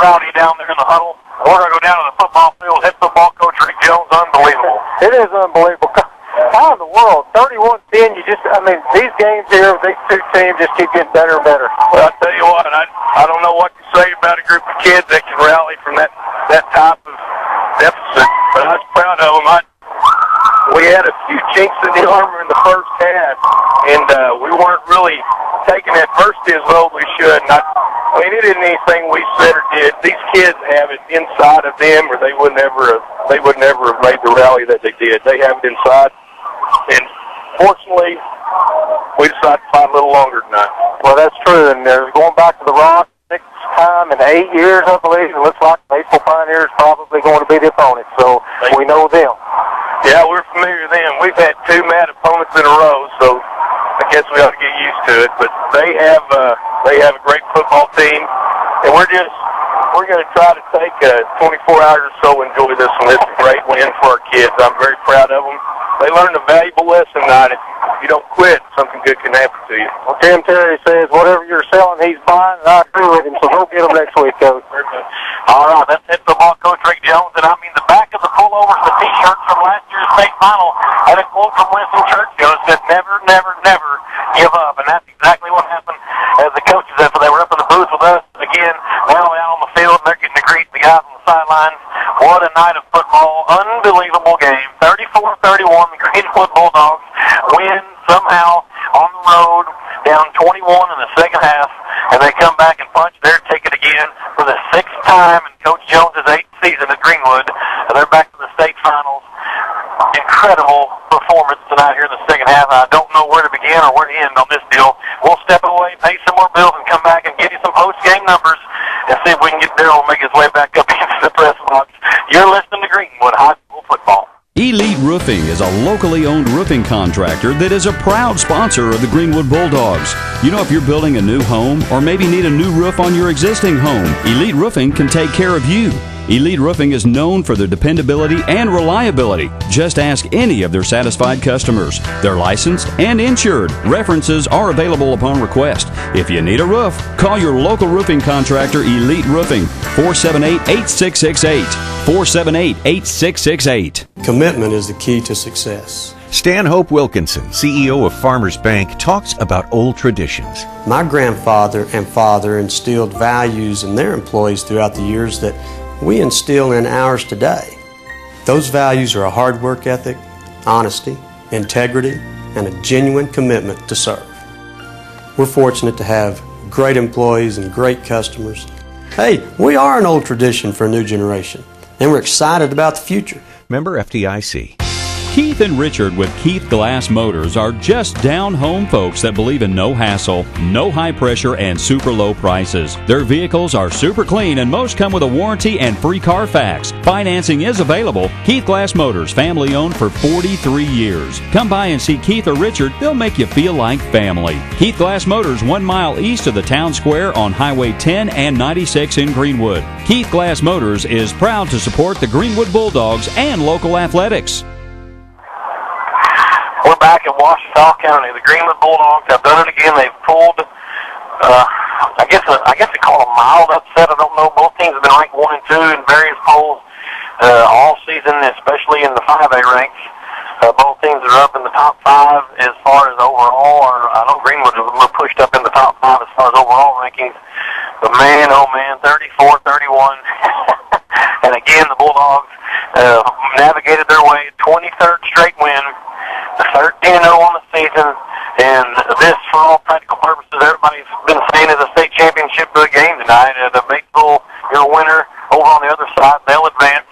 rowdy down there in the huddle. We're going to go down to the football field. Head football coach Rick Jones, unbelievable. It is unbelievable. How in the world? 31-10, these games here, these two teams just keep getting better and better. Well, I'll tell you what, I don't know what to say about a group of kids that can rally from that type of deficit, but I was proud of them. We had a few chinks in the armor in the first half, and we weren't really taking adversity as well as we should. It isn't anything we said or did. These kids have it inside of them, or they would never have made the rally that they did. They have it inside, and fortunately, we decided to fight a little longer tonight. Well, that's true, and they're going back to the Rock 6th time in 8 years, I believe. It looks like the Batesville Pioneers probably going to be the opponent, so we know them. Yeah, we're familiar with them. We've had 2 mad opponents in a row, so I guess we ought to get used to it. But they have a great football team, and we're going to try to take 24 hours or so and enjoy this one. It's a great win for our kids. I'm very proud of them. They learned a valuable lesson tonight. If you don't quit, something good can happen to you. Well, Tim Terry says whatever you're selling, he's buying, and I agree with him, so go get him next week, Coach. All right, that's head football coach Rick Jones, and the back of the pullovers, the T-shirts from last year's state final had a quote from Winston Churchill that said, "Never, never, never give up," and that's exactly what happened as the coaches after they were up in the booth with us again. Now out on the field, and they're getting to greet the guys on the sidelines. What a night of football! Unbelievable game. 34-31, the Greenwood Bulldogs win somehow on the road, down 21 in the second half, and they come back and punch their ticket again for the 6th time in Coach Jones' 8th season at Greenwood, and they're back to the state finals. Incredible performance tonight here in the second half. I don't know where to begin or where to end on this deal. We'll step away, pay some more bills, and come back and give you some post-game numbers and see if we can get Darryl to make his way back up into the press box. You're listening to Greenwood High School Football. Elite Roofing is a locally owned roofing contractor that is a proud sponsor of the Greenwood Bulldogs. You know, if you're building a new home or maybe need a new roof on your existing home, Elite Roofing can take care of you. Elite Roofing is known for their dependability and reliability. Just ask any of their satisfied customers. They're licensed and insured. References are available upon request. If you need a roof, call your local roofing contractor, Elite Roofing, 478-8668. 478-8668. Commitment is the key to success. Stanhope Wilkinson, CEO of Farmers Bank, talks about old traditions. My grandfather and father instilled values in their employees throughout the years that we instill in ours today. Those values are a hard work ethic, honesty, integrity, and a genuine commitment to serve. We're fortunate to have great employees and great customers. Hey, we are an old tradition for a new generation, and we're excited about the future. Member FDIC. Keith and Richard with Keith Glass Motors are just down-home folks that believe in no hassle, no high pressure, and super low prices. Their vehicles are super clean and most come with a warranty and free Carfax. Financing is available. Keith Glass Motors, family owned for 43 years. Come by and see Keith or Richard. They'll make you feel like family. Keith Glass Motors, 1 mile east of the town square on Highway 10 and 96 in Greenwood. Keith Glass Motors is proud to support the Greenwood Bulldogs and local athletics. We're back in Ouachita County. The Greenwood Bulldogs have done it again. They've pulled, I guess they call it a mild upset. I don't know. Both teams have been ranked 1 and 2 in various polls all season, especially in the 5A ranks. Both teams are up in the top 5 as far as overall. Or I know Greenwood was a little pushed up in the top 5 as far as overall rankings. But man, oh man, 34-31. And again, the Bulldogs navigated their way, 23rd straight win. 13-0 on the season, and this, for all practical purposes, everybody's been saying is a state championship game tonight. The Batesville, your winner, over on the other side, they'll advance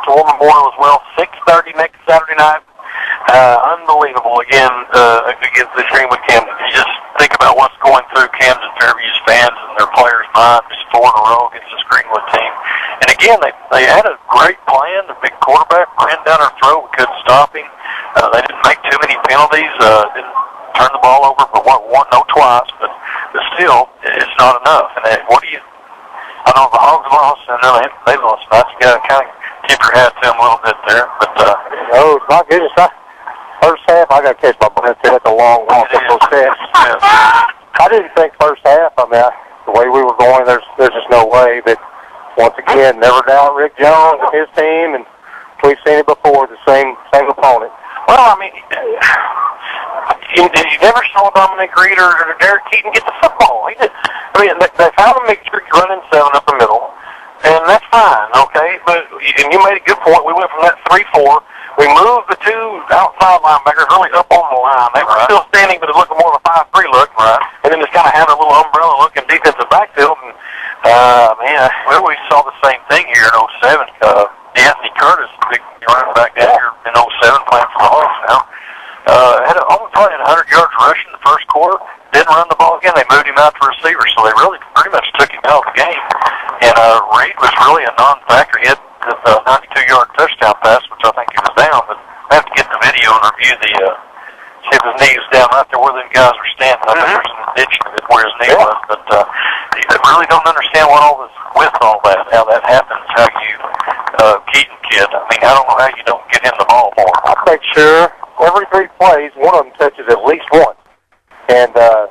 to Woman Memorial as well. 6:30 next Saturday night. Unbelievable again against the Greenwood Camden. You just think about what's going through Camden Fairview's fans and their players' minds, just 4 in a row against this Greenwood team. And again, they had a great plan. The big quarterback ran down our throat. We couldn't stop him. They didn't make too many penalties. Didn't turn the ball over but one, no twice. But still, it's not enough. And I know the Hogs lost, and they lost. That's got to kind of tip your hat to them a little bit there. But oh my goodness! First half, I got to catch my breath. That's a long walk up those steps. Yes. I didn't think first half. I mean, the way we were going, there's just no way. But once again, never doubt Rick Jones and his team, and we've seen it before. The same opponent. Well, I mean, you never saw Dominic Reed or Derek Keaton get the football. They found a mixture running 7 up the middle, and that's fine, okay? And you made a good point. We went from that 3-4. We moved the 2 outside linebackers really up on the line. They were still standing, but it looked more of a 5-3 look. Right. And then just kind of had a little umbrella look in defensive backfield. And, we saw the same thing here in 07. Anthony Curtis, big running back down here in 07, playing for the Hawks now. Probably had 100 yards rushing the first quarter. Didn't run the ball again. They moved him out to receiver, so they really pretty much took him out of the game. And Reed was really a non-factor. He had the 92-yard touchdown pass, which I think he was down. But I have to get the video and review see if his knee was down right there where them guys were standing. I think there's some ditching of it where his knee was. But I really don't understand what all this with all that, how that happens, how you Keaton kid. I mean, I don't know how you don't get him the ball more. I think sure every 3 plays, one of them touches at least one. And I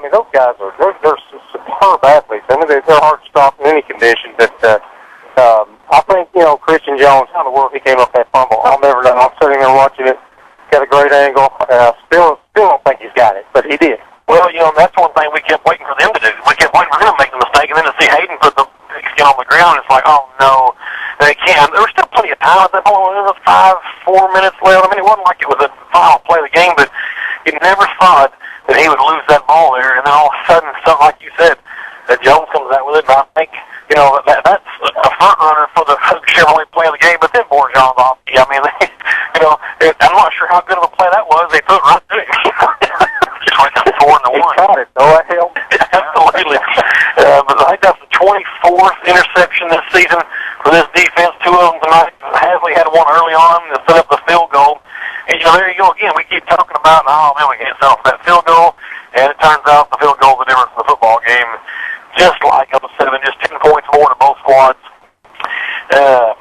mean, those guys they're superb athletes. I mean, they're hard to stop in any condition. But I think Christian Jones, how in the world he came up that fumble, I'll never know. I'm sitting there watching it. Got a great angle. Still don't think he's got it, but he did. Well, that's one thing we kept waiting for them to do. We kept waiting for them to make the mistake, and then to see Hayden put the skin on the ground, it's like, oh no, they can't. There was still plenty of time at that point. There was 4 minutes left. I mean, it wasn't like it was a final play of the game, but you never thought that he would lose that ball there, and then all of a sudden, something like you said, that Jones comes out with it, and I think, that's a front runner for the Chevrolet play of the game, but then Borjon's off. I mean, I'm not sure how good of a play that was. They put it right to him. Just went down 4-1. He caught it, though. That helped. Absolutely. But I think that's the 24th interception this season for this defense. 2 of them tonight. Hasley had one early on to set up the field goal. And, there you go again. We keep talking about, we can't settle for that field goal. And it turns out the field goal is the difference in the football game. Just like up 7, just 10 points more to both squads.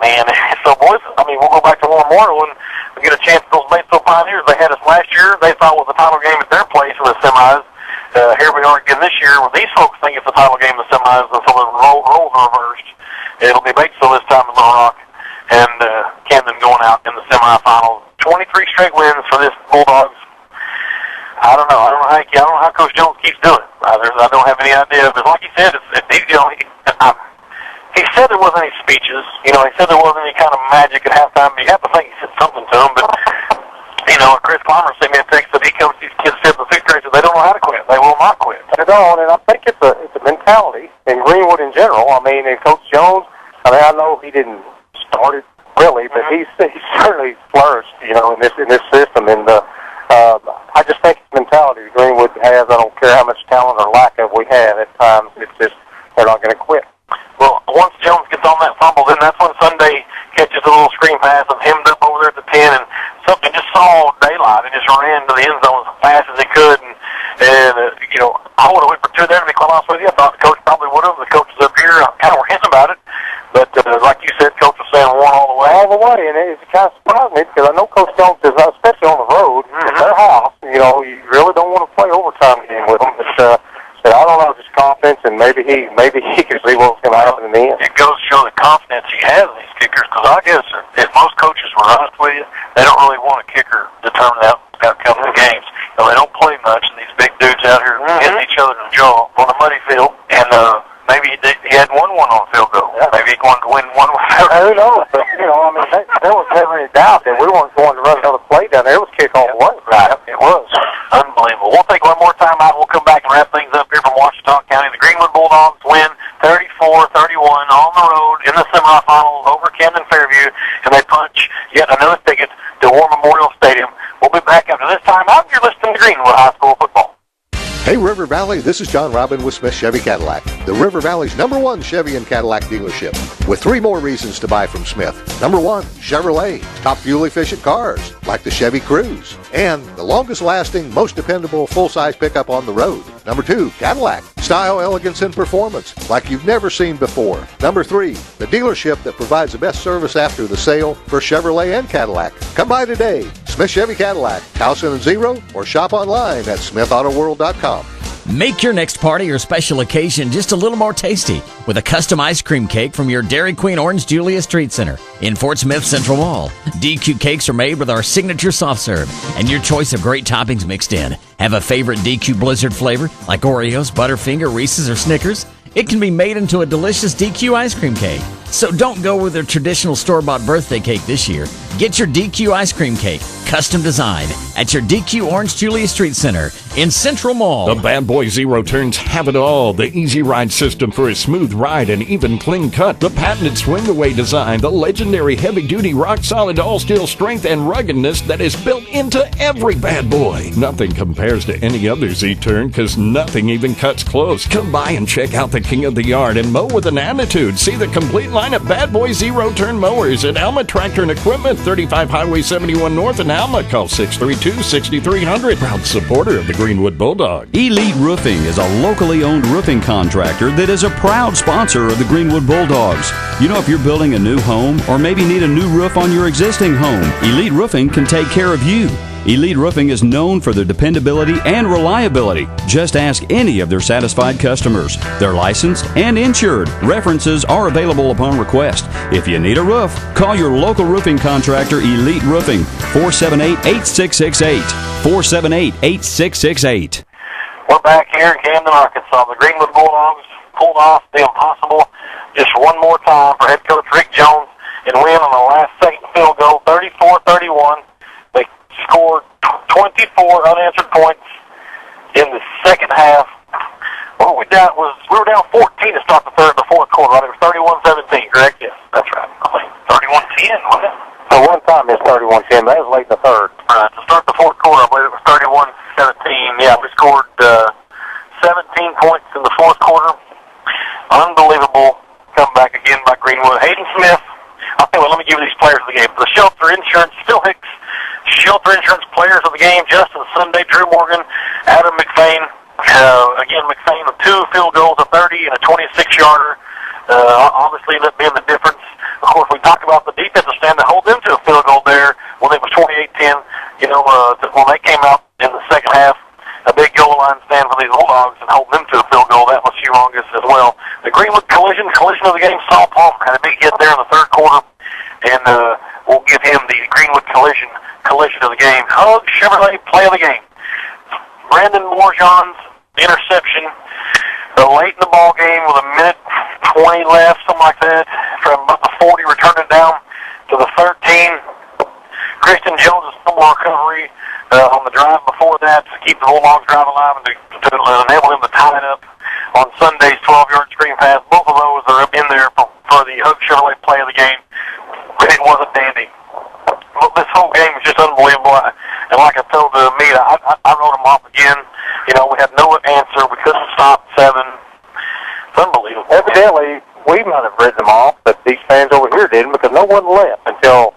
Man. So, boys, we'll go back to War Memorial and we get a chance. Those Batesville Pioneers, they had us last year. They thought it was the title game at their place in the semis. Here we are again this year. Well, these folks think it's the title game in the semis, and so the roles are reversed. It'll be Batesville this time in Little Rock, and Camden going out in the semifinals. 23 straight wins for this Bulldogs. I don't know. I don't know how Coach Jones keeps doing it. I don't have any idea. But like he said, he said there wasn't any speeches. He said there wasn't any kind of magic at halftime. You have to think he said something to them. But Chris Palmer sent me a text that he comes these kids 7th and 6th grade, so they don't know how to quit. They will not quit. They don't, and I think it's a mentality in Greenwood in general. I mean, and Coach Jones, I know he didn't start it really, but he's certainly flourished, in this system. And I just think it's mentality Greenwood has. I don't care how much talent or lack of we have at times. It's just they're not going to quit. Well, once Jones gets on that fumble, then that's when Sunday catches a little screen pass and hemmed up over there at the 10, and something just saw daylight and just ran to the end zone as fast as he could. And I would have went for two there, to be quite honest with you. I thought the coach probably would have. The coaches up here kind of were hinting about it. But like you said, Coach was saying one all the way. All the way, and it's kind of surprised me because I know Coach Jones is, especially on the road, at their house, you really don't want to play overtime game with them. But I don't know, just confidence, and maybe he can see what's going to happen in the end. It goes to show the confidence he has in these kickers, because I guess if most coaches were honest with you, they don't really want a kicker to determine the outcome of the games. They don't play much, and these big dudes out here hitting each other in the jaw on a muddy field, and maybe he had 1-1 on field goal. Yeah. Maybe he wanted to win 1-1. Who knows? But, there was never any doubt that we weren't going to run another play down there. It was kick all the way. Right. It was. Unbelievable. We'll take one more time out. We'll come back and wrap things up here from Ouachita County. The Greenwood Bulldogs win 34-31 on the road in the semifinals over Camden Fairview, and they punch yet another ticket to War Memorial Stadium. We'll be back after this time out. You're listening to Greenwood High School football. Hey River Valley, this is John Robin with Smith Chevy Cadillac, the River Valley's #1 Chevy and Cadillac dealership, with 3 more reasons to buy from Smith. Number 1, Chevrolet, top fuel-efficient cars, like the Chevy Cruze, and the longest-lasting, most dependable full-size pickup on the road. Number 2, Cadillac, style, elegance, and performance, like you've never seen before. Number 3, the dealership that provides the best service after the sale for Chevrolet and Cadillac. Come by today, Smith Chevy Cadillac, Towson and Zero, or shop online at smithautoworld.com. Make your next party or special occasion just a little more tasty with a custom ice cream cake from your Dairy Queen Orange Julius Treat Center in Fort Smith Central Mall. DQ cakes are made with our signature soft serve and your choice of great toppings mixed in. Have a favorite DQ Blizzard flavor like Oreos, Butterfinger, Reese's, or Snickers? It can be made into a delicious DQ ice cream cake. So don't go with their traditional store-bought birthday cake this year. Get your DQ ice cream cake, custom designed, at your DQ Orange Julius Street Center in Central Mall. The Bad Boy Zero Turns have it all. The Easy Ride system for a smooth ride and even clean cut. The patented swing-away design. The legendary heavy-duty, rock-solid, all-steel strength and ruggedness that is built into every Bad Boy. Nothing compares to any other Z-Turn because nothing even cuts close. Come by and check out the king of the yard and mow with an attitude. See the complete line of Bad Boy Zero Turn mowers at Alma Tractor and Equipment, 35 Highway 71 North in Alma. Call 632-6300. Proud supporter of the Greenwood Bulldogs. Elite Roofing is a locally owned roofing contractor that is a proud sponsor of the Greenwood Bulldogs. If you're building a new home or maybe need a new roof on your existing home, Elite Roofing can take care of you. Elite Roofing is known for their dependability and reliability. Just ask any of their satisfied customers. They're licensed and insured. References are available upon request. If you need a roof, call your local roofing contractor, Elite Roofing, 478-8668. 478-8668. We're back here in Camden, Arkansas. The Greenwood Bulldogs pulled off the impossible just one more time for head coach Rick Jones and win on the last second field goal, 34-31. They scored 24 unanswered points in the second half. What we were down 14 to start the fourth quarter, right? It was 31-17, correct? Yes, that's right. 31-10, wasn't it? So one time it's 31-10, but that was late in the third. Right, to start the fourth quarter, I believe it was 31-17. Yeah, we scored 17 points in the fourth quarter. Unbelievable comeback again by Greenwood. Hayden Smith. I'll tell you what, let me give you these players of the game. The Shelter Insurance, Phil Hicks, Shelter Insurance players of the game, Justin Sunday, Drew Morgan, Adam McFain. Again, McFain with 2 field goals, a 30 and a 26-yarder. Obviously, that being the difference. Of course, we talk about the defensive stand to hold them to a field goal there when it was 28-10. When they came out in the second half, a big goal line stand for these Bulldogs and hold them to a field goal. That was humongous as well. The Greenwood collision of the game, Saul Palmer had a big hit there in the third quarter, and we'll give him the Greenwood collision of the game. Hug Chevrolet play of the game. Brandon Morjon's interception late in the ball game with a minute 20 left, something like that, from about the 40, returned it down to the 13. Kristen Jones' fumble recovery on the drive before that to keep the Bulldogs drive alive and to enable them to tie it up on Sunday's 12-yard screen pass. Both of those are in there for the Hug Chevrolet play of the game. it wasn't dandy. Well, this whole game was just unbelievable. And like I told the media, I wrote them off again. You know, we had no answer. We couldn't stop 7. It's unbelievable. Evidently, we might have written them off, but these fans over here didn't because no one left until,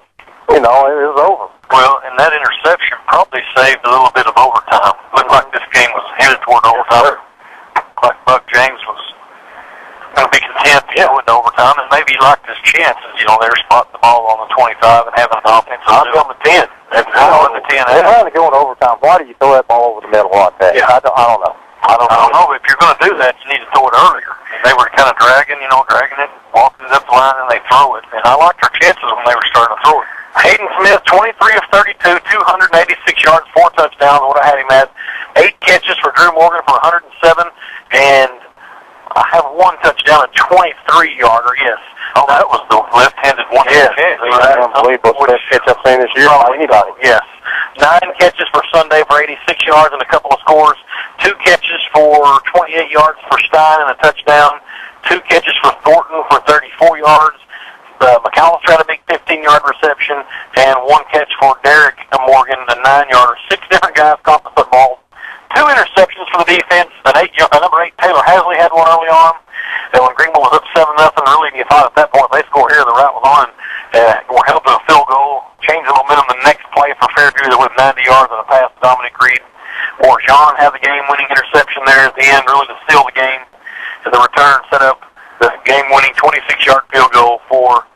you know, it was over. Well, and that interception probably saved a little bit of overtime. Looked like this game was headed toward overtime. Like Buck James was going to be content to go into overtime, and maybe he liked his chances. You know, they were spotting the ball on the 25 and having an offensive. I'll go on the 10. That's on the 10. They're trying to go into overtime. Why do you throw that ball over the middle like that? Yeah. I don't know. I don't know. If you're going to do that, you need to throw it earlier. They were kind of dragging it, walking it up the line, and they throw it. And I liked their chances when they were starting to throw it. Hayden Smith, 23 of 32, 286 yards, 4 touchdowns. What I had him at 8 catches for Drew Morgan for 107, and I have 1 touchdown, a 23-yarder. Yes. Oh, that was the left-handed one. Yes. That's unbelievable. Best catch I've seen this year by anybody. Yes. 9 catches for Sunday for 86 yards and a couple of scores. 2 catches for 28 yards for Stein and a touchdown. 2 catches for Thornton for 34 yards. McAllister had a big 15-yard reception, and 1 catch for Derek Morgan, a 9-yarder. 6 different guys caught the football. 2 interceptions for the defense. Number 8, Taylor Hasley had one early on. And when Greenwood was up 7-0, really, you thought at that point, if they score here, the route was on. We're held to a field goal, change the momentum the next play for Fairview that went 90 yards on a pass to Dominic Reed. Or John had the game-winning interception there at the end, really to seal the game. And the return set up the game-winning 26-yard field goal for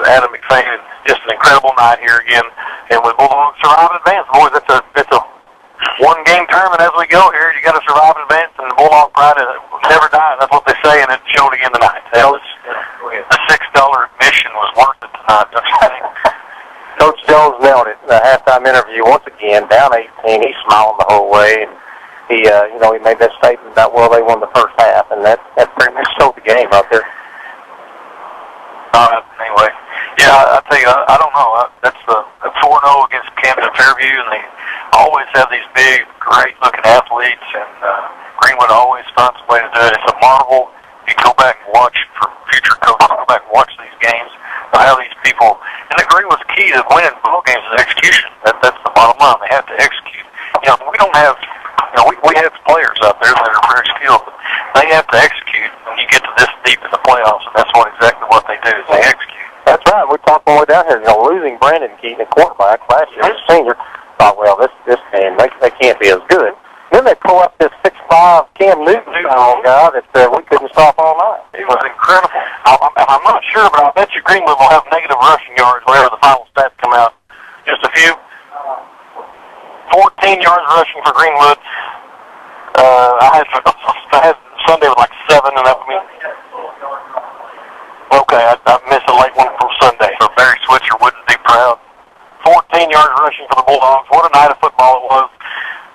Adam McFadden. Just an incredible night here again. And with Bulldogs survive and advance, boys, it's a one-game tournament as we go here. You got to survive and advance, and the Bulldog pride never dies. That's what they say, and it showed again tonight. The $6 admission was worth it tonight. Coach Jones nailed it. The halftime interview once again, down 18. He's smiling the whole way, and he made that statement about they won the first half, and that pretty much showed the game out there. Anyway, yeah, I tell you, I don't know. That's the 4-0 against Camden and Fairview, and they always have these big, great-looking athletes, and Greenwood always finds a way to do it. It's a marvel. You go back and watch, for future coaches, go back and watch these games, how these people, and the Greenwood's key to winning ball games is execution. That's the bottom line. They have to execute. We don't have, we have players out there that are very skilled, but they have to execute when you get to this deep in the playoffs, and that's exactly what they do, is they execute. That's right. We talked all the way down here. Losing Brandon Keaton, a quarterback last year, as a senior, thought, well, this game, they can't be as good. Then they pull up this 6'5" Cam Newton-style guy that we couldn't stop all night. It was incredible. I'm not sure, but I bet you Greenwood will have negative rushing yards whenever the final stats come out. Just a few. 14 yards rushing for Greenwood. I had Sunday with like 7, and that would mean... Okay, I missed a late one from Sunday, so Barry Switzer wouldn't be proud. 14 yards rushing for the Bulldogs. What a night of football it was.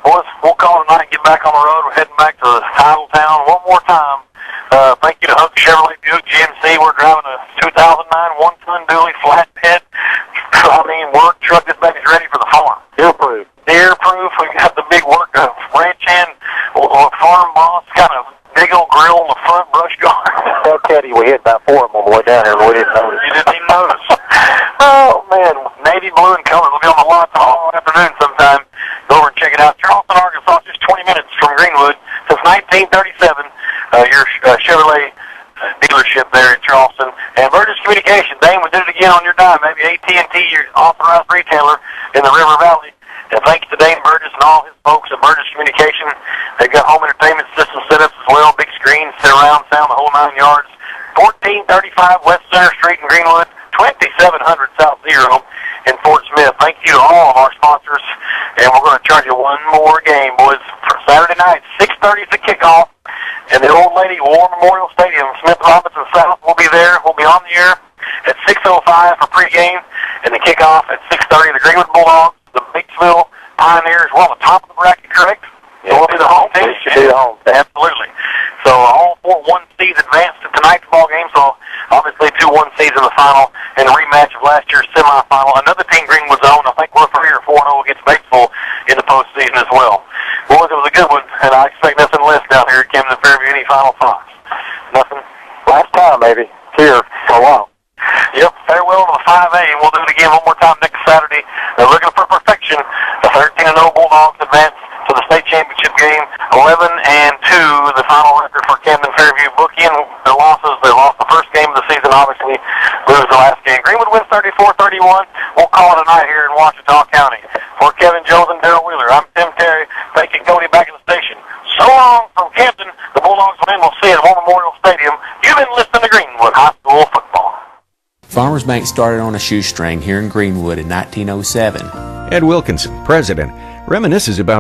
Boys, we'll call it a night and get back on the road. We're heading back to Title Town one more time. Thank you to Huck Chevrolet Buick GMC. We're driving a 2009 one-ton dually flatbed. Work truck. This baby's ready for the farm. Deer-proof. Deer-proof. We got the big work ranch hand farm boss, kind of big old grill on the front brush guard. Tell Teddy we hit about 4 of them on the way down here, but we didn't notice. You didn't even notice. Oh, man. Navy blue and colors. We'll be on the lot tomorrow afternoon sometime. Go over and check it out. Charleston, Arkansas, just 20 minutes from Greenwood. Since 1937, your Chevrolet dealership there in Charleston. And Burgess Communication. Dane, we did it again on your dime. Maybe AT&T, your authorized retailer in the River Valley. And thanks to Dane Burgess and all his folks at Burgess Communication. They've got home entertainment system setups as well. Big screens, sit around, sound, the whole 9 yards. 1435 West Center Street in Greenwood. 2700 South Zero in Fort Smith. Thank you to all of our sponsors. And we're going to charge you one more game, boys, for Saturday night. 6:30 is the kickoff. And the Old Lady War Memorial Stadium, Smith Robinson South, will be there. We'll be on the air at 6:05 for pregame. And the kickoff at 6:30. The Greenwood Bulldogs, the Batesville Pioneers. We're on the top of the bracket, correct? Yeah, so we'll be the home team. Should be the home team. Absolutely. So all 4 1-seeds advanced to tonight's ball game. So obviously 2 1-seeds in the final and a rematch of last year's semifinal. Another team Greenwood's own. I think we're 3 or 4-0 against Batesville in the postseason as well. Boys, it was a good one, and I expect nothing less down here at Camden Fairview. Any final thoughts? Nothing? Last time, maybe. Here for a while. Yep, farewell to the 5A, and we'll do it again one more time next Saturday. They're looking for perfection. The 13-0 Bulldogs advance to the state championship game, 11-2, the final record for Camden Fairview. Bookend their losses. They lost the first game of the season, obviously, lose the last game. Greenwood wins 34-31. We'll call it a night here in Ouachita County. For Kevin Jones and Darrell Wheeler, I'm Tim Terry, taking Cody back in the station. So long from Camden. The Bulldogs win. We'll see you at War Memorial Stadium. You've been listening to Greenwood High School Football. Farmers Bank started on a shoestring here in Greenwood in 1907. Ed Wilkinson, president, reminisces about